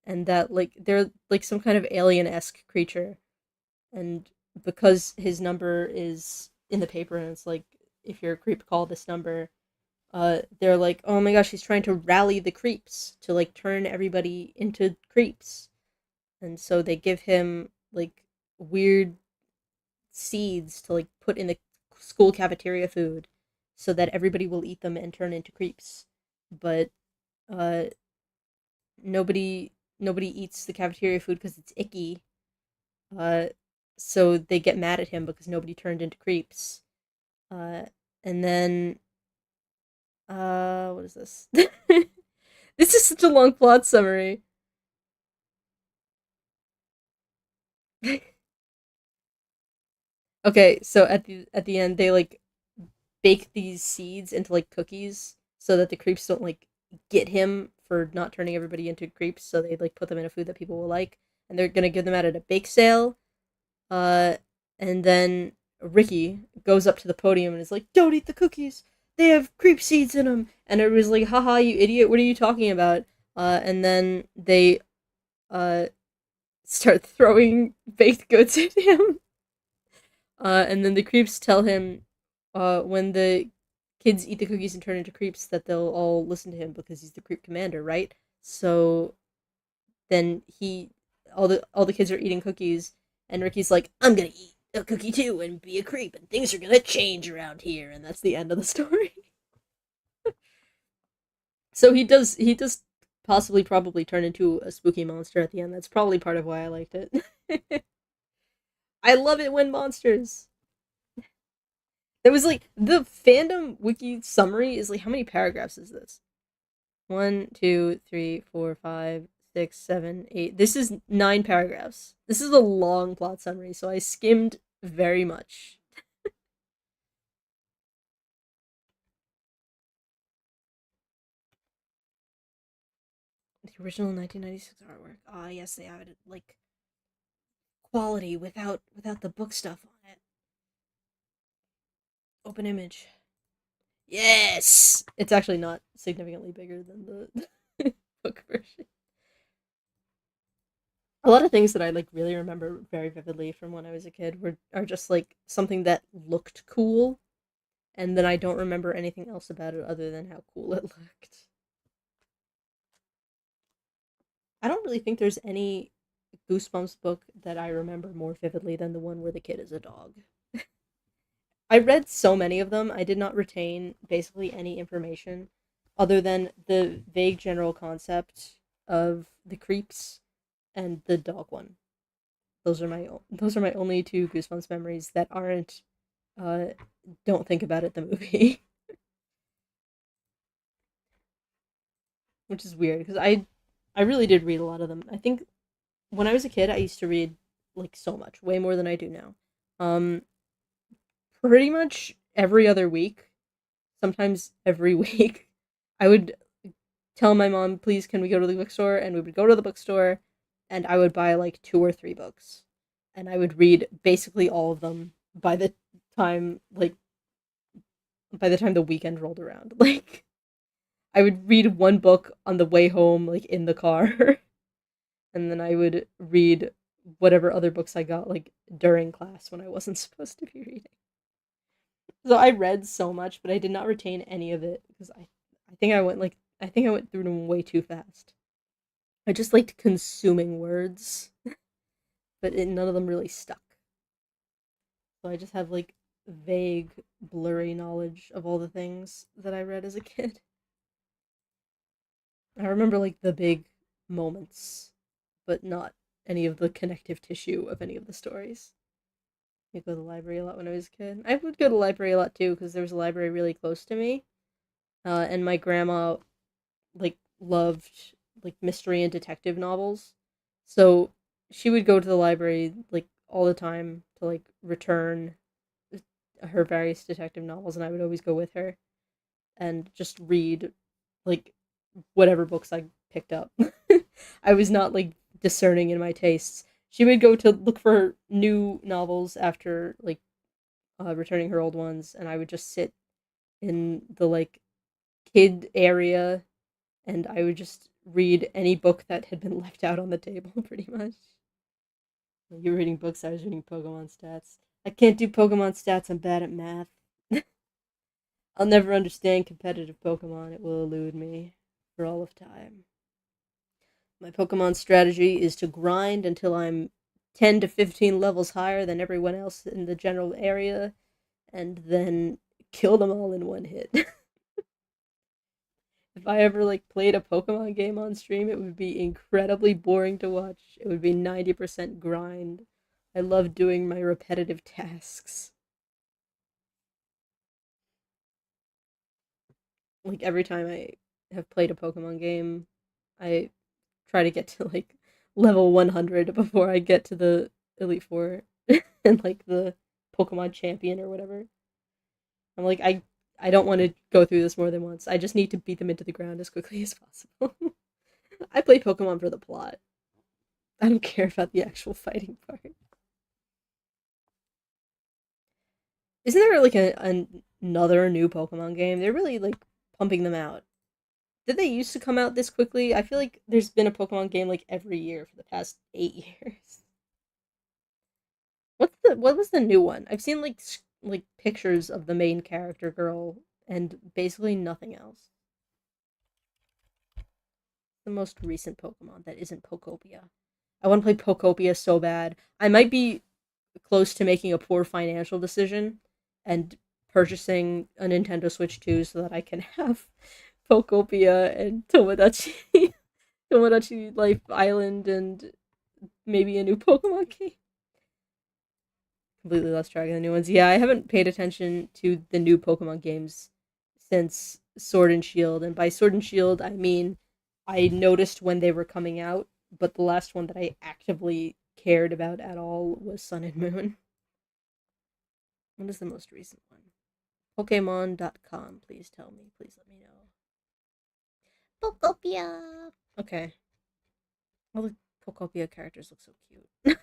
and that like they're like some kind of alien-esque creature, and because his number is in the paper and it's like, if you're a creep, call this number, they're like, oh my gosh, he's trying to rally the creeps to like turn everybody into creeps. And so they give him like weird seeds to like put in the school cafeteria food so that everybody will eat them and turn into creeps. But nobody eats the cafeteria food because it's icky. So they get mad at him because nobody turned into creeps. And then what is this? This is such a long plot summary. Okay, so at the end they like bake these seeds into like cookies so that the creeps don't like get him for not turning everybody into creeps, so they like put them in a food that people will like, and they're gonna give them out at a bake sale. And then Ricky goes up to the podium and is like, don't eat the cookies, they have creep seeds in them. And everybody's like, haha, you idiot, what are you talking about? And then they start throwing baked goods at him. And then the creeps tell him, when the kids eat the cookies and turn into creeps, that they'll all listen to him because he's the creep commander, right? So then all the kids are eating cookies, and Ricky's like, I'm gonna eat a cookie too and be a creep, and things are gonna change around here, and that's the end of the story. So he does probably turn into a spooky monster at the end. That's probably part of why I liked it. I love it when monsters. It was like the fandom wiki summary is like, how many paragraphs is this? 1, 2, 3, 4, 5, 6, 7, 8. This is 9 paragraphs. This is a long plot summary, so I skimmed very much. The original 1996 artwork. Ah, yes, they have it like quality without the book stuff on it. Open image. Yes! It's actually not significantly bigger than the book version. A lot of things that I like really remember very vividly from when I was a kid are just like something that looked cool. and then I don't remember anything else about it other than how cool it looked. I don't really think there's any Goosebumps book that I remember more vividly than the one where the kid is a dog. I read so many of them, I did not retain basically any information other than the vague general concept of the creeps and the dog one. Those are my only two Goosebumps memories that aren't uh don't think about it the movie. Which is weird because I really did read a lot of them. I think when I was a kid I used to read like so much, way more than I do now. Um Pretty much every other week, sometimes every week, I would tell my mom, please, can we go to the bookstore? And we would go to the bookstore, and I would buy like 2 or 3 books. And I would read basically all of them by the time, like, by the time the weekend rolled around. Like, I would read one book on the way home, like, in the car. And then I would read whatever other books I got, like, during class when I wasn't supposed to be reading. So I read so much, but I did not retain any of it because I think I went through them way too fast. I just liked consuming words, but none of them really stuck. So I just have like vague, blurry knowledge of all the things that I read as a kid. I remember like the big moments, but not any of the connective tissue of any of the stories. I go to the library a lot when I was a kid. I would go to the library a lot too because there was a library really close to me. And my grandma like loved like mystery and detective novels. So she would go to the library like all the time to like return her various detective novels and I would always go with her and just read like whatever books I picked up. I was not like discerning in my tastes. She would go to look for new novels after like returning her old ones and I would just sit in the like kid area and I would just read any book that had been left out on the table, pretty much. You were reading books, I was reading Pokemon stats. I can't do Pokemon stats, I'm bad at math. I'll never understand competitive Pokemon, it will elude me for all of time. My Pokemon strategy is to grind until I'm 10 to 15 levels higher than everyone else in the general area, and then kill them all in one hit. If I ever like played a Pokemon game on stream, it would be incredibly boring to watch. It would be 90% grind. I love doing my repetitive tasks. Like every time I have played a Pokemon game, I try to get to like level 100 before I get to the Elite Four and like the Pokemon champion or whatever. I'm like I don't want to go through this more than once. I just need to beat them into the ground as quickly as possible. I play Pokemon for the plot. I don't care about the actual fighting part. Isn't there like another new Pokemon game? They're really like pumping them out. Did they used to come out this quickly? I feel like there's been a Pokemon game like every year for the past 8 years. What was the new one? I've seen like pictures of the main character girl and basically nothing else. The most recent Pokemon that isn't Pokopia. I want to play Pokopia so bad. I might be close to making a poor financial decision and purchasing a Nintendo Switch 2 so that I can have Pokopia and Tomodachi Tomodachi Life Island and maybe a new Pokemon game. Completely lost track of the new ones. Yeah, I haven't paid attention to the new Pokemon games since Sword and Shield, and by Sword and Shield I mean I noticed when they were coming out, but the last one that I actively cared about at all was Sun and Moon. What is the most recent one? Pokemon.com, please tell me. Please let me know. Pokopia. Okay. All the Pokopia characters look so cute.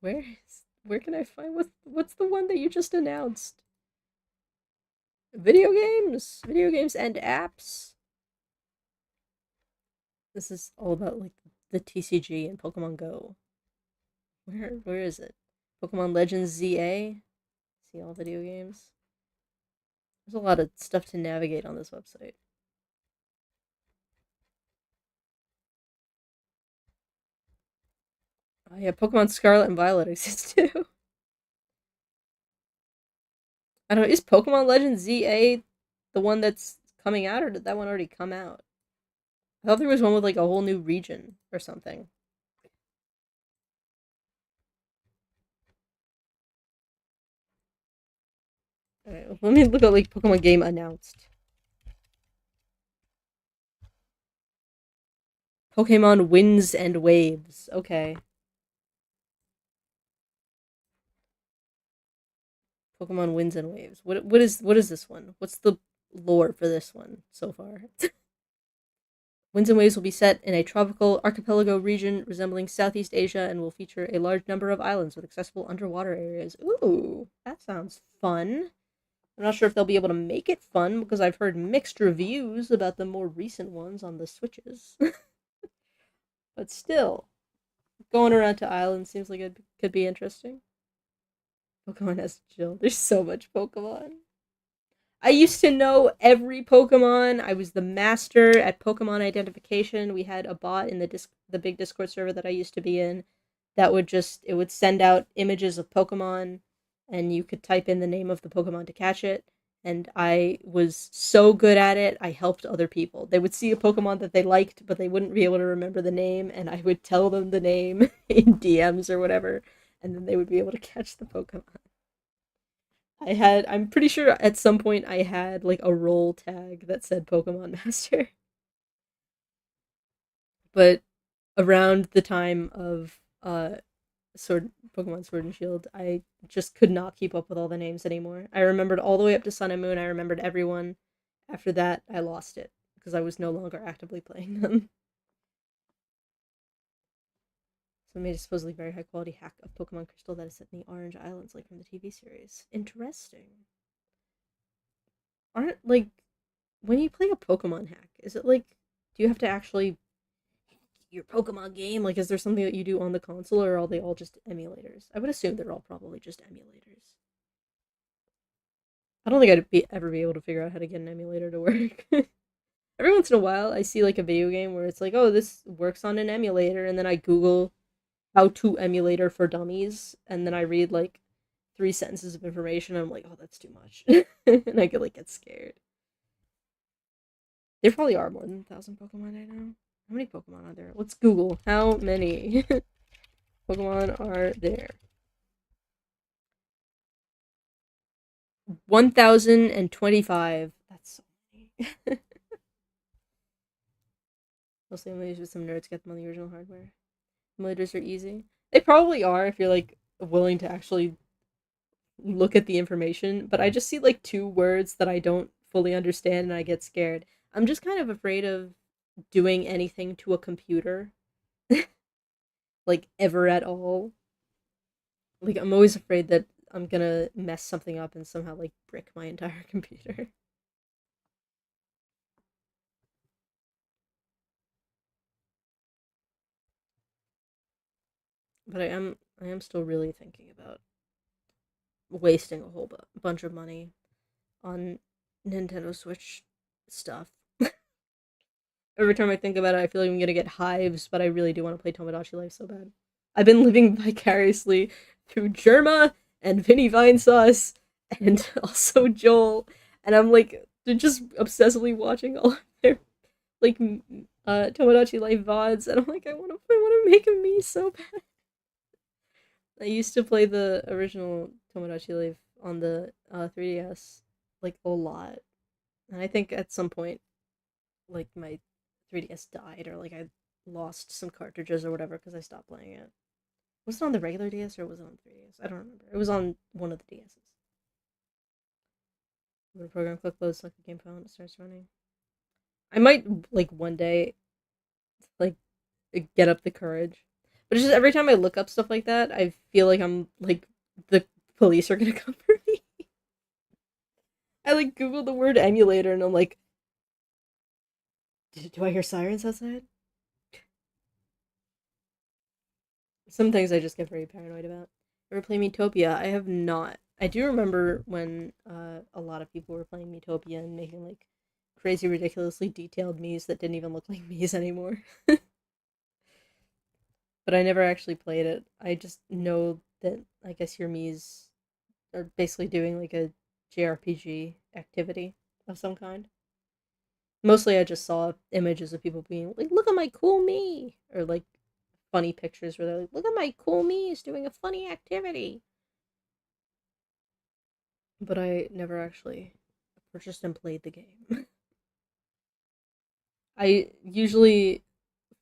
Where can I find what's the one that you just announced? Video games and apps. This is all about like the TCG and Pokemon Go. Where is it? Pokemon Legends ZA. See all video games. There's a lot of stuff to navigate on this website. Oh yeah, Pokemon Scarlet and Violet exists too. I don't know, is Pokemon Legends ZA the one that's coming out, or did that one already come out? I thought there was one with like a whole new region or something. Alright, let me look at like Pokemon game announced. Pokemon Winds and Waves. Okay. Pokemon Winds and Waves. What is this one? What's the lore for this one so far? Winds and Waves will be set in a tropical archipelago region resembling Southeast Asia and will feature a large number of islands with accessible underwater areas. Ooh, that sounds fun. I'm not sure if they'll be able to make it fun because I've heard mixed reviews about the more recent ones on the Switches. But still, going around to islands seems like it could be interesting. Pokemon has chill. There's so much Pokemon. I used to know every Pokemon. I was the master at Pokemon identification. We had a bot in the big Discord server that I used to be in that would send out images of Pokemon, and you could type in the name of the Pokemon to catch it. And I was so good at it, I helped other people. They would see a Pokemon that they liked, but they wouldn't be able to remember the name, and I would tell them the name in DMs or whatever, and then they would be able to catch the Pokemon. I'm pretty sure at some point I had like a role tag that said Pokemon Master. But around the time of Pokemon Sword and Shield, I just could not keep up with all the names anymore. I remembered all the way up to Sun and Moon. I remembered everyone. After that, I lost it because I was no longer actively playing them. So I made a supposedly very high quality hack of Pokemon Crystal that is set in the Orange Islands, like from the TV series. Interesting. Aren't, like, when you play a Pokemon hack, is it like, do you have to actually your Pokemon game? Like, is there something that you do on the console, or are they all just emulators? I would assume they're all probably just emulators. I don't think ever be able to figure out how to get an emulator to work. Every once in a while, I see like a video game where it's like, oh, this works on an emulator, and then I Google how to emulator for dummies, and then I read like 3 sentences of information, and I'm like, oh, that's too much. And I could like get scared. There probably are more than 1,000 Pokemon I know. How many Pokemon are there? Let's Google how many Pokemon are there. 1,025. That's so many. Mostly emulators with some nerds get them on the original hardware. Emulators are easy. They probably are if you're like willing to actually look at the information, but I just see like 2 words that I don't fully understand and I get scared. I'm just kind of afraid of doing anything to a computer. Like ever at all. Like I'm always afraid that I'm gonna mess something up and somehow like brick my entire computer. But I am still really thinking about wasting a whole bunch of money on Nintendo Switch stuff. Every time I think about it, I feel like I'm gonna get hives, but I really do want to play Tomodachi Life so bad. I've been living vicariously through Germa and Vinny Vinesauce and also Joel, and I'm like just obsessively watching all of their like Tomodachi Life VODs, and I'm like, I want to make a me so bad. I used to play the original Tomodachi Life on the 3DS like a lot, and I think at some point, like my 3DS died or like I lost some cartridges or whatever because I stopped playing it. Was it on the regular DS or was it on 3DS? I don't remember. It was on one of the DSs. When the program click loads, select the game file and it starts running. I might like one day like get up the courage. But it's just every time I look up stuff like that, I feel like I'm like the police are gonna come for me. I like Google the word emulator and I'm like, do I hear sirens outside? Some things I just get very paranoid about. Ever play Metopia? I have not. I do remember when a lot of people were playing Metopia and making like crazy, ridiculously detailed Miis that didn't even look like Miis anymore. But I never actually played it. I just know that I guess your Miis are basically doing like a JRPG activity of some kind. Mostly I just saw images of people being like, look at my cool me! Or like funny pictures where they're like, look at my cool me is doing a funny activity. But I never actually purchased and played the game. I usually,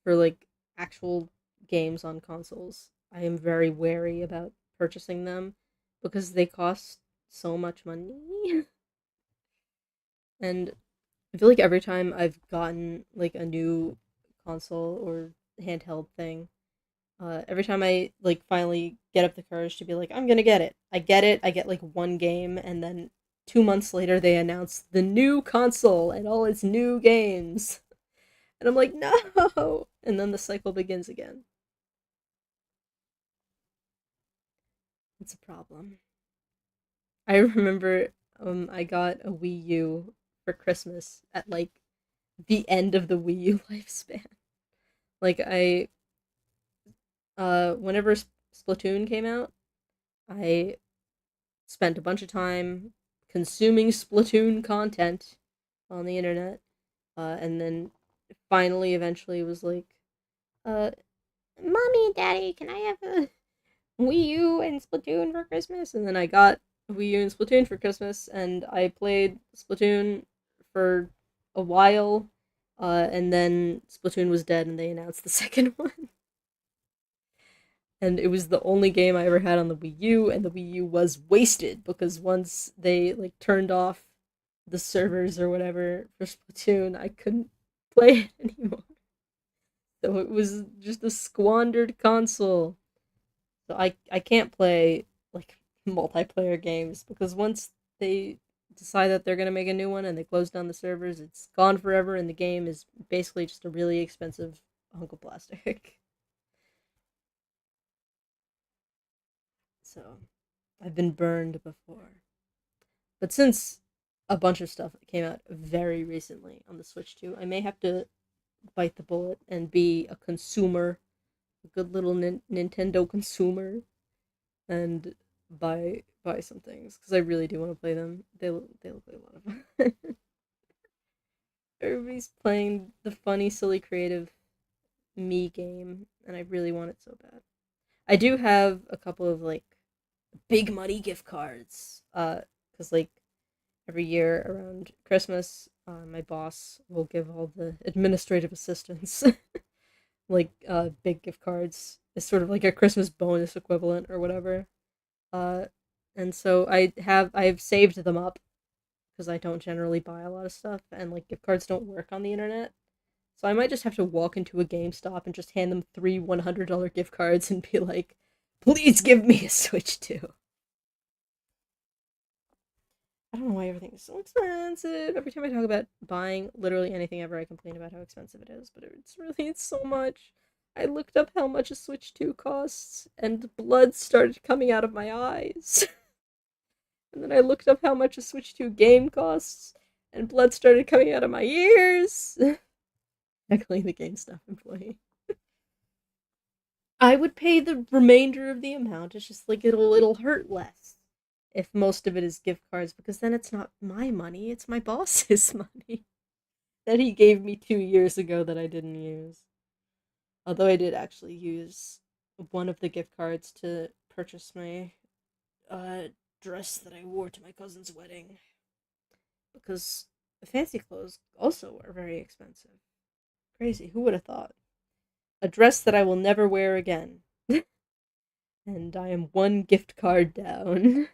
for like actual games on consoles, I am very wary about purchasing them because they cost so much money. And I feel like every time I've gotten like a new console or handheld thing, every time I like finally get up the courage to be like, I'm gonna get it. I get it. I get like one game, and then 2 months later they announce the new console and all its new games, and I'm like, no. And then the cycle begins again. It's a problem. I remember I got a Wii U for Christmas at like the end of the Wii U lifespan. Like I whenever Splatoon came out, I spent a bunch of time consuming Splatoon content on the internet, and then finally, eventually, was like, uh, "Mommy and Daddy, can I have a Wii U and Splatoon for Christmas?" And then I got Wii U and Splatoon for Christmas, and I played Splatoon for a while, and then Splatoon was dead, and they announced the second one. And it was the only game I ever had on the Wii U, and the Wii U was wasted because once they like turned off the servers or whatever for Splatoon, I couldn't play it anymore. So it was just a squandered console. So I can't play like multiplayer games because once they decide that they're gonna make a new one and they close down the servers, it's gone forever, and the game is basically just a really expensive hunk of plastic. So I've been burned before. But since a bunch of stuff came out very recently on the Switch too, I may have to bite the bullet and be a consumer, a good little Nintendo consumer, and buy some things because I really do want to play them. They look like a lot of fun. Everybody's playing the funny, silly, creative me game, and I really want it so bad. I do have a couple of like big money gift cards, because like every year around Christmas, my boss will give all the administrative assistants like big gift cards. It's sort of like a Christmas bonus equivalent or whatever. Uh, and so I've saved them up because I don't generally buy a lot of stuff, and like gift cards don't work on the internet. So I might just have to walk into a GameStop and just hand them three $100 gift cards and be like, "Please give me a Switch 2." I don't know why everything is so expensive. Every time I talk about buying literally anything ever, I complain about how expensive it is, but it's so much. I looked up how much a Switch 2 costs, and blood started coming out of my eyes. And then I looked up how much a Switch 2 game costs, and blood started coming out of my ears. Heckling the GameStop employee. I would pay the remainder of the amount. It's just like it'll hurt less if most of it is gift cards, because then it's not my money, it's my boss's money that he gave me 2 years ago that I didn't use. Although I did actually use one of the gift cards to purchase my dress that I wore to my cousin's wedding, because fancy clothes also are very expensive. Crazy, who would have thought? A dress that I will never wear again. And I am one gift card down.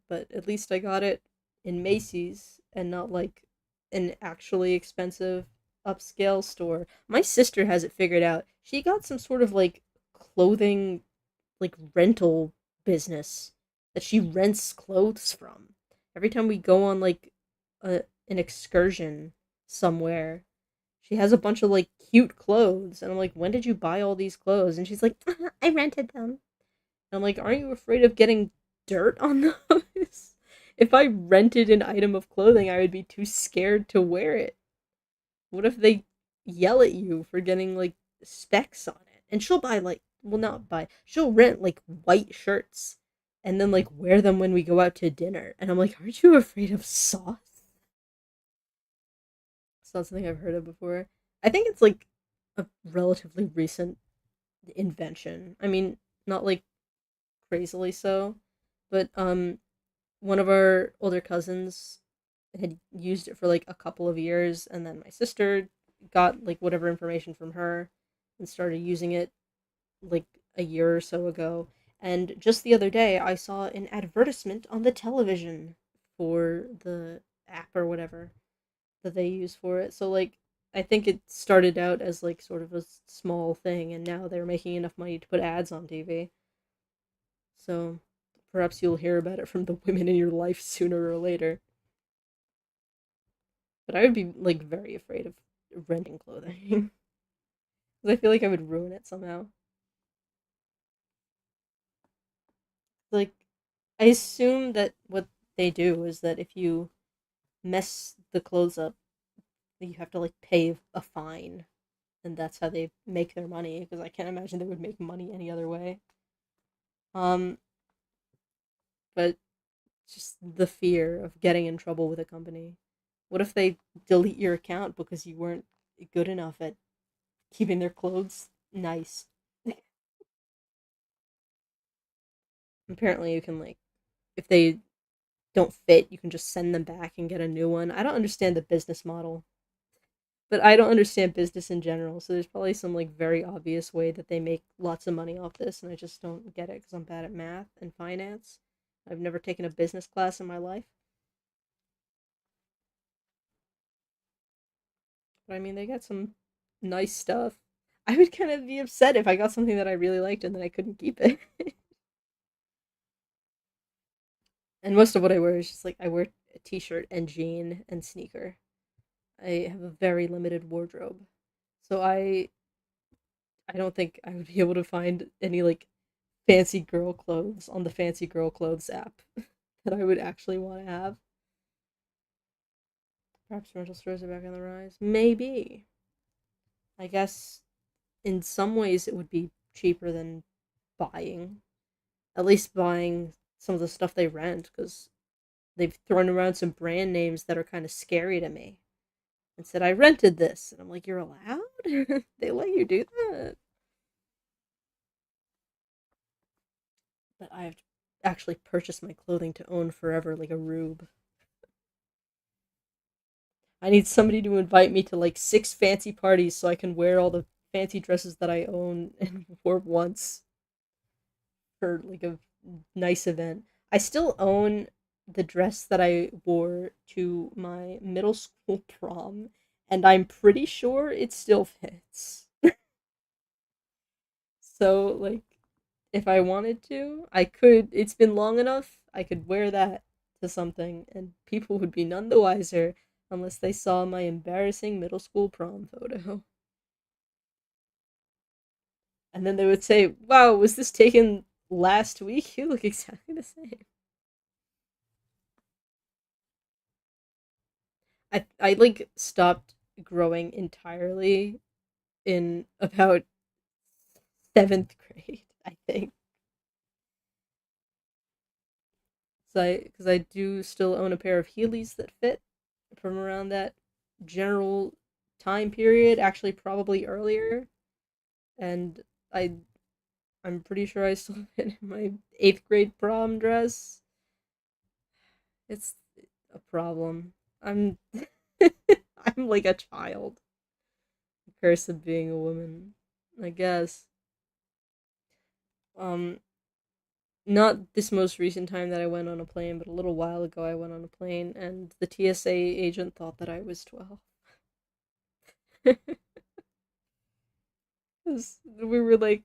But at least I got it in Macy's and not like an actually expensive upscale store. My sister has it figured out. She got some sort of like clothing like rental business that she rents clothes from. Every time we go on like an excursion somewhere, she has a bunch of like cute clothes, and I'm like, when did you buy all these clothes? And she's like, I rented them. And I'm like, aren't you afraid of getting dirt on those? If I rented an item of clothing, I would be too scared to wear it. What if they yell at you for getting like specks on it? And she'll buy like, well, not buy, she'll rent like white shirts and then like wear them when we go out to dinner. And I'm like, aren't you afraid of sauce? It's not something I've heard of before. I think it's like a relatively recent invention. I mean, not like crazily so, but one of our older cousins had used it for like a couple of years, and then my sister got like whatever information from her and started using it like a year or so ago. And just the other day, I saw an advertisement on the television for the app or whatever that they use for it. So like I think it started out as like sort of a small thing, and now they're making enough money to put ads on TV. So perhaps you'll hear about it from the women in your life sooner or later. But I would be like very afraid of renting clothing because I feel like I would ruin it somehow. Like I assume that what they do is that if you mess the clothes up, you have to like pay a fine, and that's how they make their money. Because I can't imagine they would make money any other way. Um, but just the fear of getting in trouble with a company. What if they delete your account because you weren't good enough at keeping their clothes nice? Apparently, you can like if they don't fit, you can just send them back and get a new one. I don't understand the business model, but I don't understand business in general. So there's probably some like very obvious way that they make lots of money off this, and I just don't get it because I'm bad at math and finance. I've never taken a business class in my life. But I mean, they got some nice stuff. I would kind of be upset if I got something that I really liked and then I couldn't keep it. And most of what I wear is just like I wear a t-shirt and jean and sneaker. I have a very limited wardrobe. So I don't think I would be able to find any like fancy girl clothes on the fancy girl clothes app that I would actually want to have. Perhaps rental stores are back on the rise. Maybe. I guess in some ways it would be cheaper than buying. At least buying some of the stuff they rent, because they've thrown around some brand names that are kind of scary to me and said, I rented this. And I'm like, you're allowed? They let you do that? But I have to actually purchase my clothing to own forever like a rube. I need somebody to invite me to like 6 fancy parties so I can wear all the fancy dresses that I own and wore once for like a nice event. I still own the dress that I wore to my middle school prom, and I'm pretty sure it still fits. So, like, if I wanted to, I could. It's been long enough, I could wear that to something, and people would be none the wiser unless they saw my embarrassing middle school prom photo. And then they would say, wow, was this taken last week? You look exactly the same. I like stopped growing entirely in about 7th grade, I think. So because I do still own a pair of Heelys that fit from around that general time period, actually probably earlier, and I I'm pretty sure I still fit in my 8th grade prom dress. It's a problem. I'm I'm like a child. The curse of being a woman, I guess. Um, not this most recent time that I went on a plane, but a little while ago I went on a plane, and the TSA agent thought that I was 12. 'Cause we were like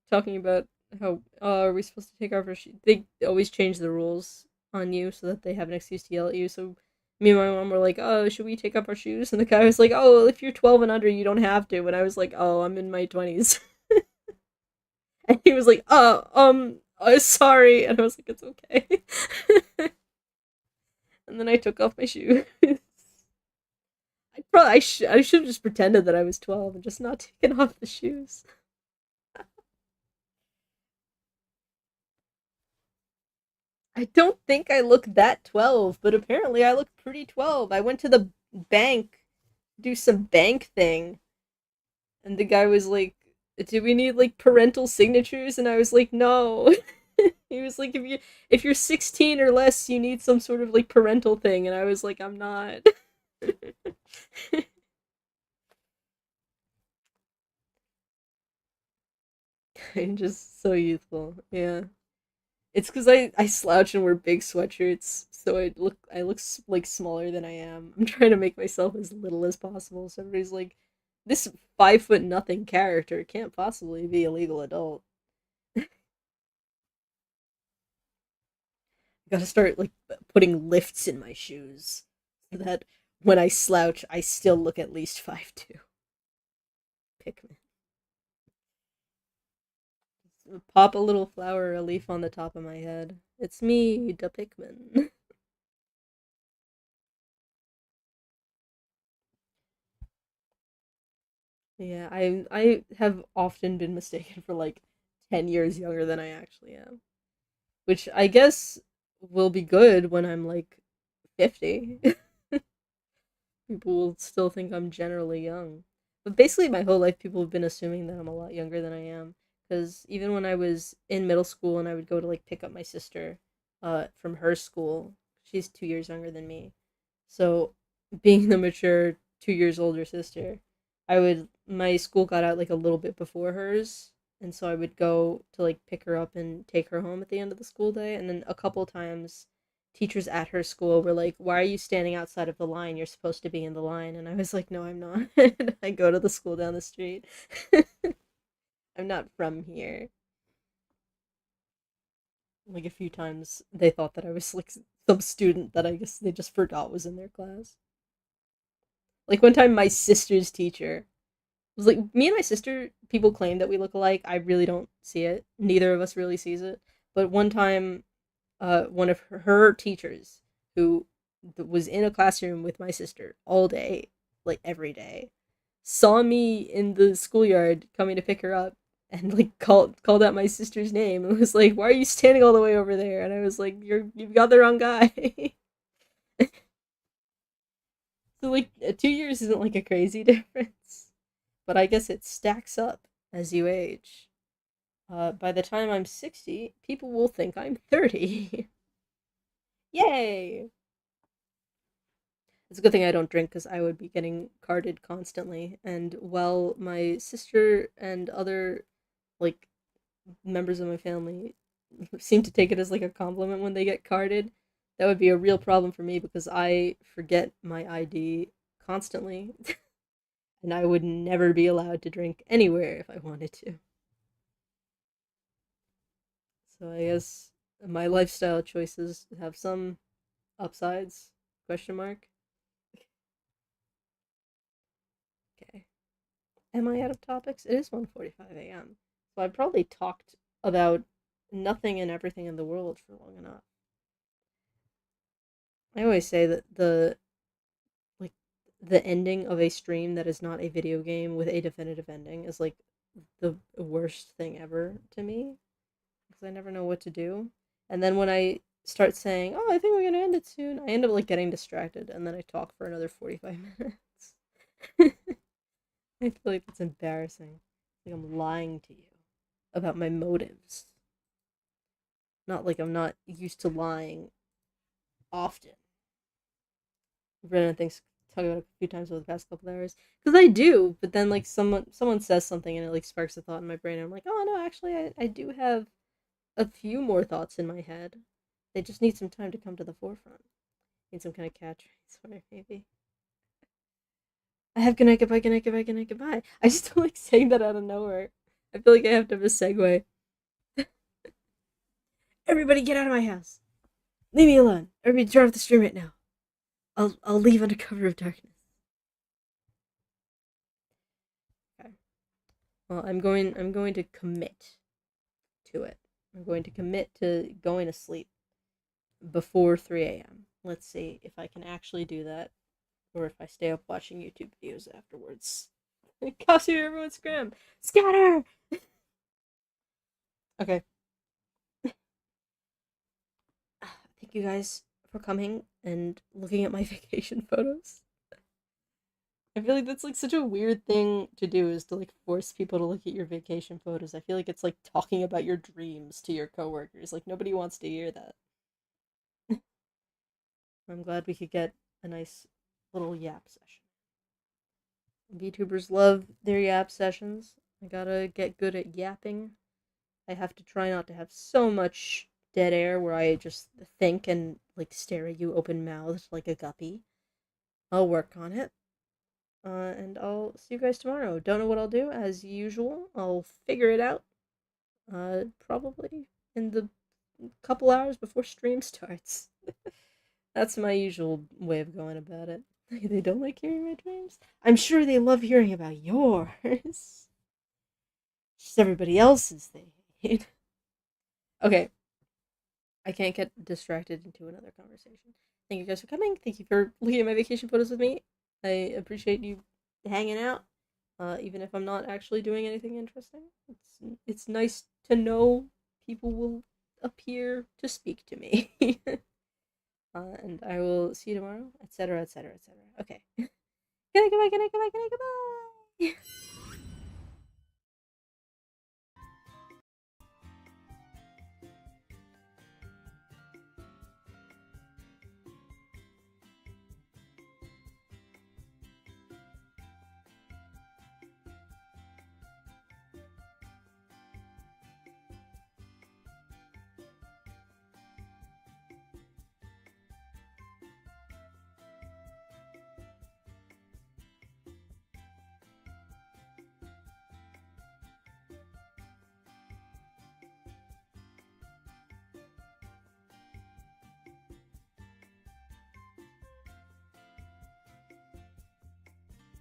talking about how are we supposed to take off our shoes? They always change the rules on you so that they have an excuse to yell at you. So me and my mom were like, "Oh, should we take off our shoes?" And the guy was like, "Oh, if you're 12 and under, you don't have to." And I was like, "Oh, I'm in my 20s." And he was like, sorry." And I was like, "It's okay." And then I took off my shoes. I should have just pretended that I was 12 and just not taken off the shoes. I don't think I look that 12, but apparently I look pretty 12. I went to the bank, do some bank thing, and the guy was like, "Do we need like parental signatures?" And I was like, "No." He was like, "If you're 16 or less, you need some sort of like parental thing." And I was like, "I'm not." I'm just so youthful. Yeah. It's because I slouch and wear big sweatshirts, so I look like smaller than I am. I'm trying to make myself as little as possible. So everybody's like, "This 5 foot nothing character can't possibly be a legal adult." Gotta start like putting lifts in my shoes so that when I slouch, I still look at least 5'2". Pikmin. Pop a little flower or a leaf on the top of my head. It's me, the Pikmin. Yeah, I have often been mistaken for like 10 years younger than I actually am, which I guess will be good when I'm like 50. People will still think I'm generally young. But basically, my whole life, people have been assuming that I'm a lot younger than I am. Because even when I was in middle school and I would go to like pick up my sister from her school, she's 2 years younger than me. So, being the mature 2 years older sister, my school got out like a little bit before hers. And so I would go to like pick her up and take her home at the end of the school day. And then a couple times teachers at her school were like, "Why are you standing outside of the line? You're supposed to be in the line." And I was like, "No, I'm not." I go to the school down the street. I'm not from here. Like a few times they thought that I was like some student that I guess they just forgot was in their class. Like one time my sister's teacher was like, me and my sister, people claim that we look alike. I really don't see it. Neither of us really sees it. But one time one of her teachers who was in a classroom with my sister all day, like every day, saw me in the schoolyard coming to pick her up and like called out my sister's name and was like, "Why are you standing all the way over there?" And I was like, "You've got the wrong guy." So like 2 years isn't like a crazy difference, but I guess it stacks up as you age. By the time I'm 60, people will think I'm 30. Yay! It's a good thing I don't drink because I would be getting carded constantly. And while my sister and other like members of my family seem to take it as like a compliment when they get carded, that would be a real problem for me because I forget my ID constantly, and I would never be allowed to drink anywhere if I wanted to. So I guess my lifestyle choices have some upsides? Question mark. Okay. Am I out of topics? It is 1:45 a.m. So I probably talked about nothing and everything in the world for long enough. I always say that like the ending of a stream that is not a video game with a definitive ending is like the worst thing ever to me because I never know what to do. And then when I start saying, "Oh, I think we're gonna end it soon," I end up like getting distracted, and then I talk for another 45 minutes. I feel like it's embarrassing. Like I'm lying to you about my motives. Not like I'm not used to lying often. Brennan thinks talking about it a few times over the past couple of hours because I do, but then like someone says something and it like sparks a thought in my brain. And I'm like, oh no, actually, I do have a few more thoughts in my head. They just need some time to come to the forefront. Need some kind of catchphrase for it, maybe. I have good night, goodbye, good night, goodbye, good night, goodbye. I just don't like saying that out of nowhere. I feel like I have to have a segue. Everybody get out of my house. Leave me alone. Everybody turn off the stream right now. I'll leave under cover of darkness. Okay. Well, I'm going to commit to it. I'm going to commit to going to sleep before 3 a.m. Let's see if I can actually do that, or if I stay up watching YouTube videos afterwards. Copy everyone scram! Scatter! Okay. Thank you guys for coming and looking at my vacation photos. I feel like that's like such a weird thing to do, is to like force people to look at your vacation photos. I feel like it's like talking about your dreams to your coworkers. Like nobody wants to hear that. I'm glad we could get a nice little yap session. VTubers love their yap sessions. I gotta get good at yapping. I have to try not to have so much dead air where I just think and like stare at you open mouthed like a guppy. I'll work on it. And I'll see you guys tomorrow. Don't know what I'll do, as usual. I'll figure it out. Probably in the couple hours before stream starts. That's my usual way of going about it. They don't like hearing my dreams? I'm sure they love hearing about yours. Just everybody else's they hate. Okay. I can't get distracted into another conversation. Thank you guys for coming. Thank you for looking at my vacation photos with me. I appreciate you hanging out, even if I'm not actually doing anything interesting. It's nice to know people will appear to speak to me. And I will see you tomorrow, etc., etc., etc. Okay. Good night, goodbye, good night, goodbye, good night, goodbye.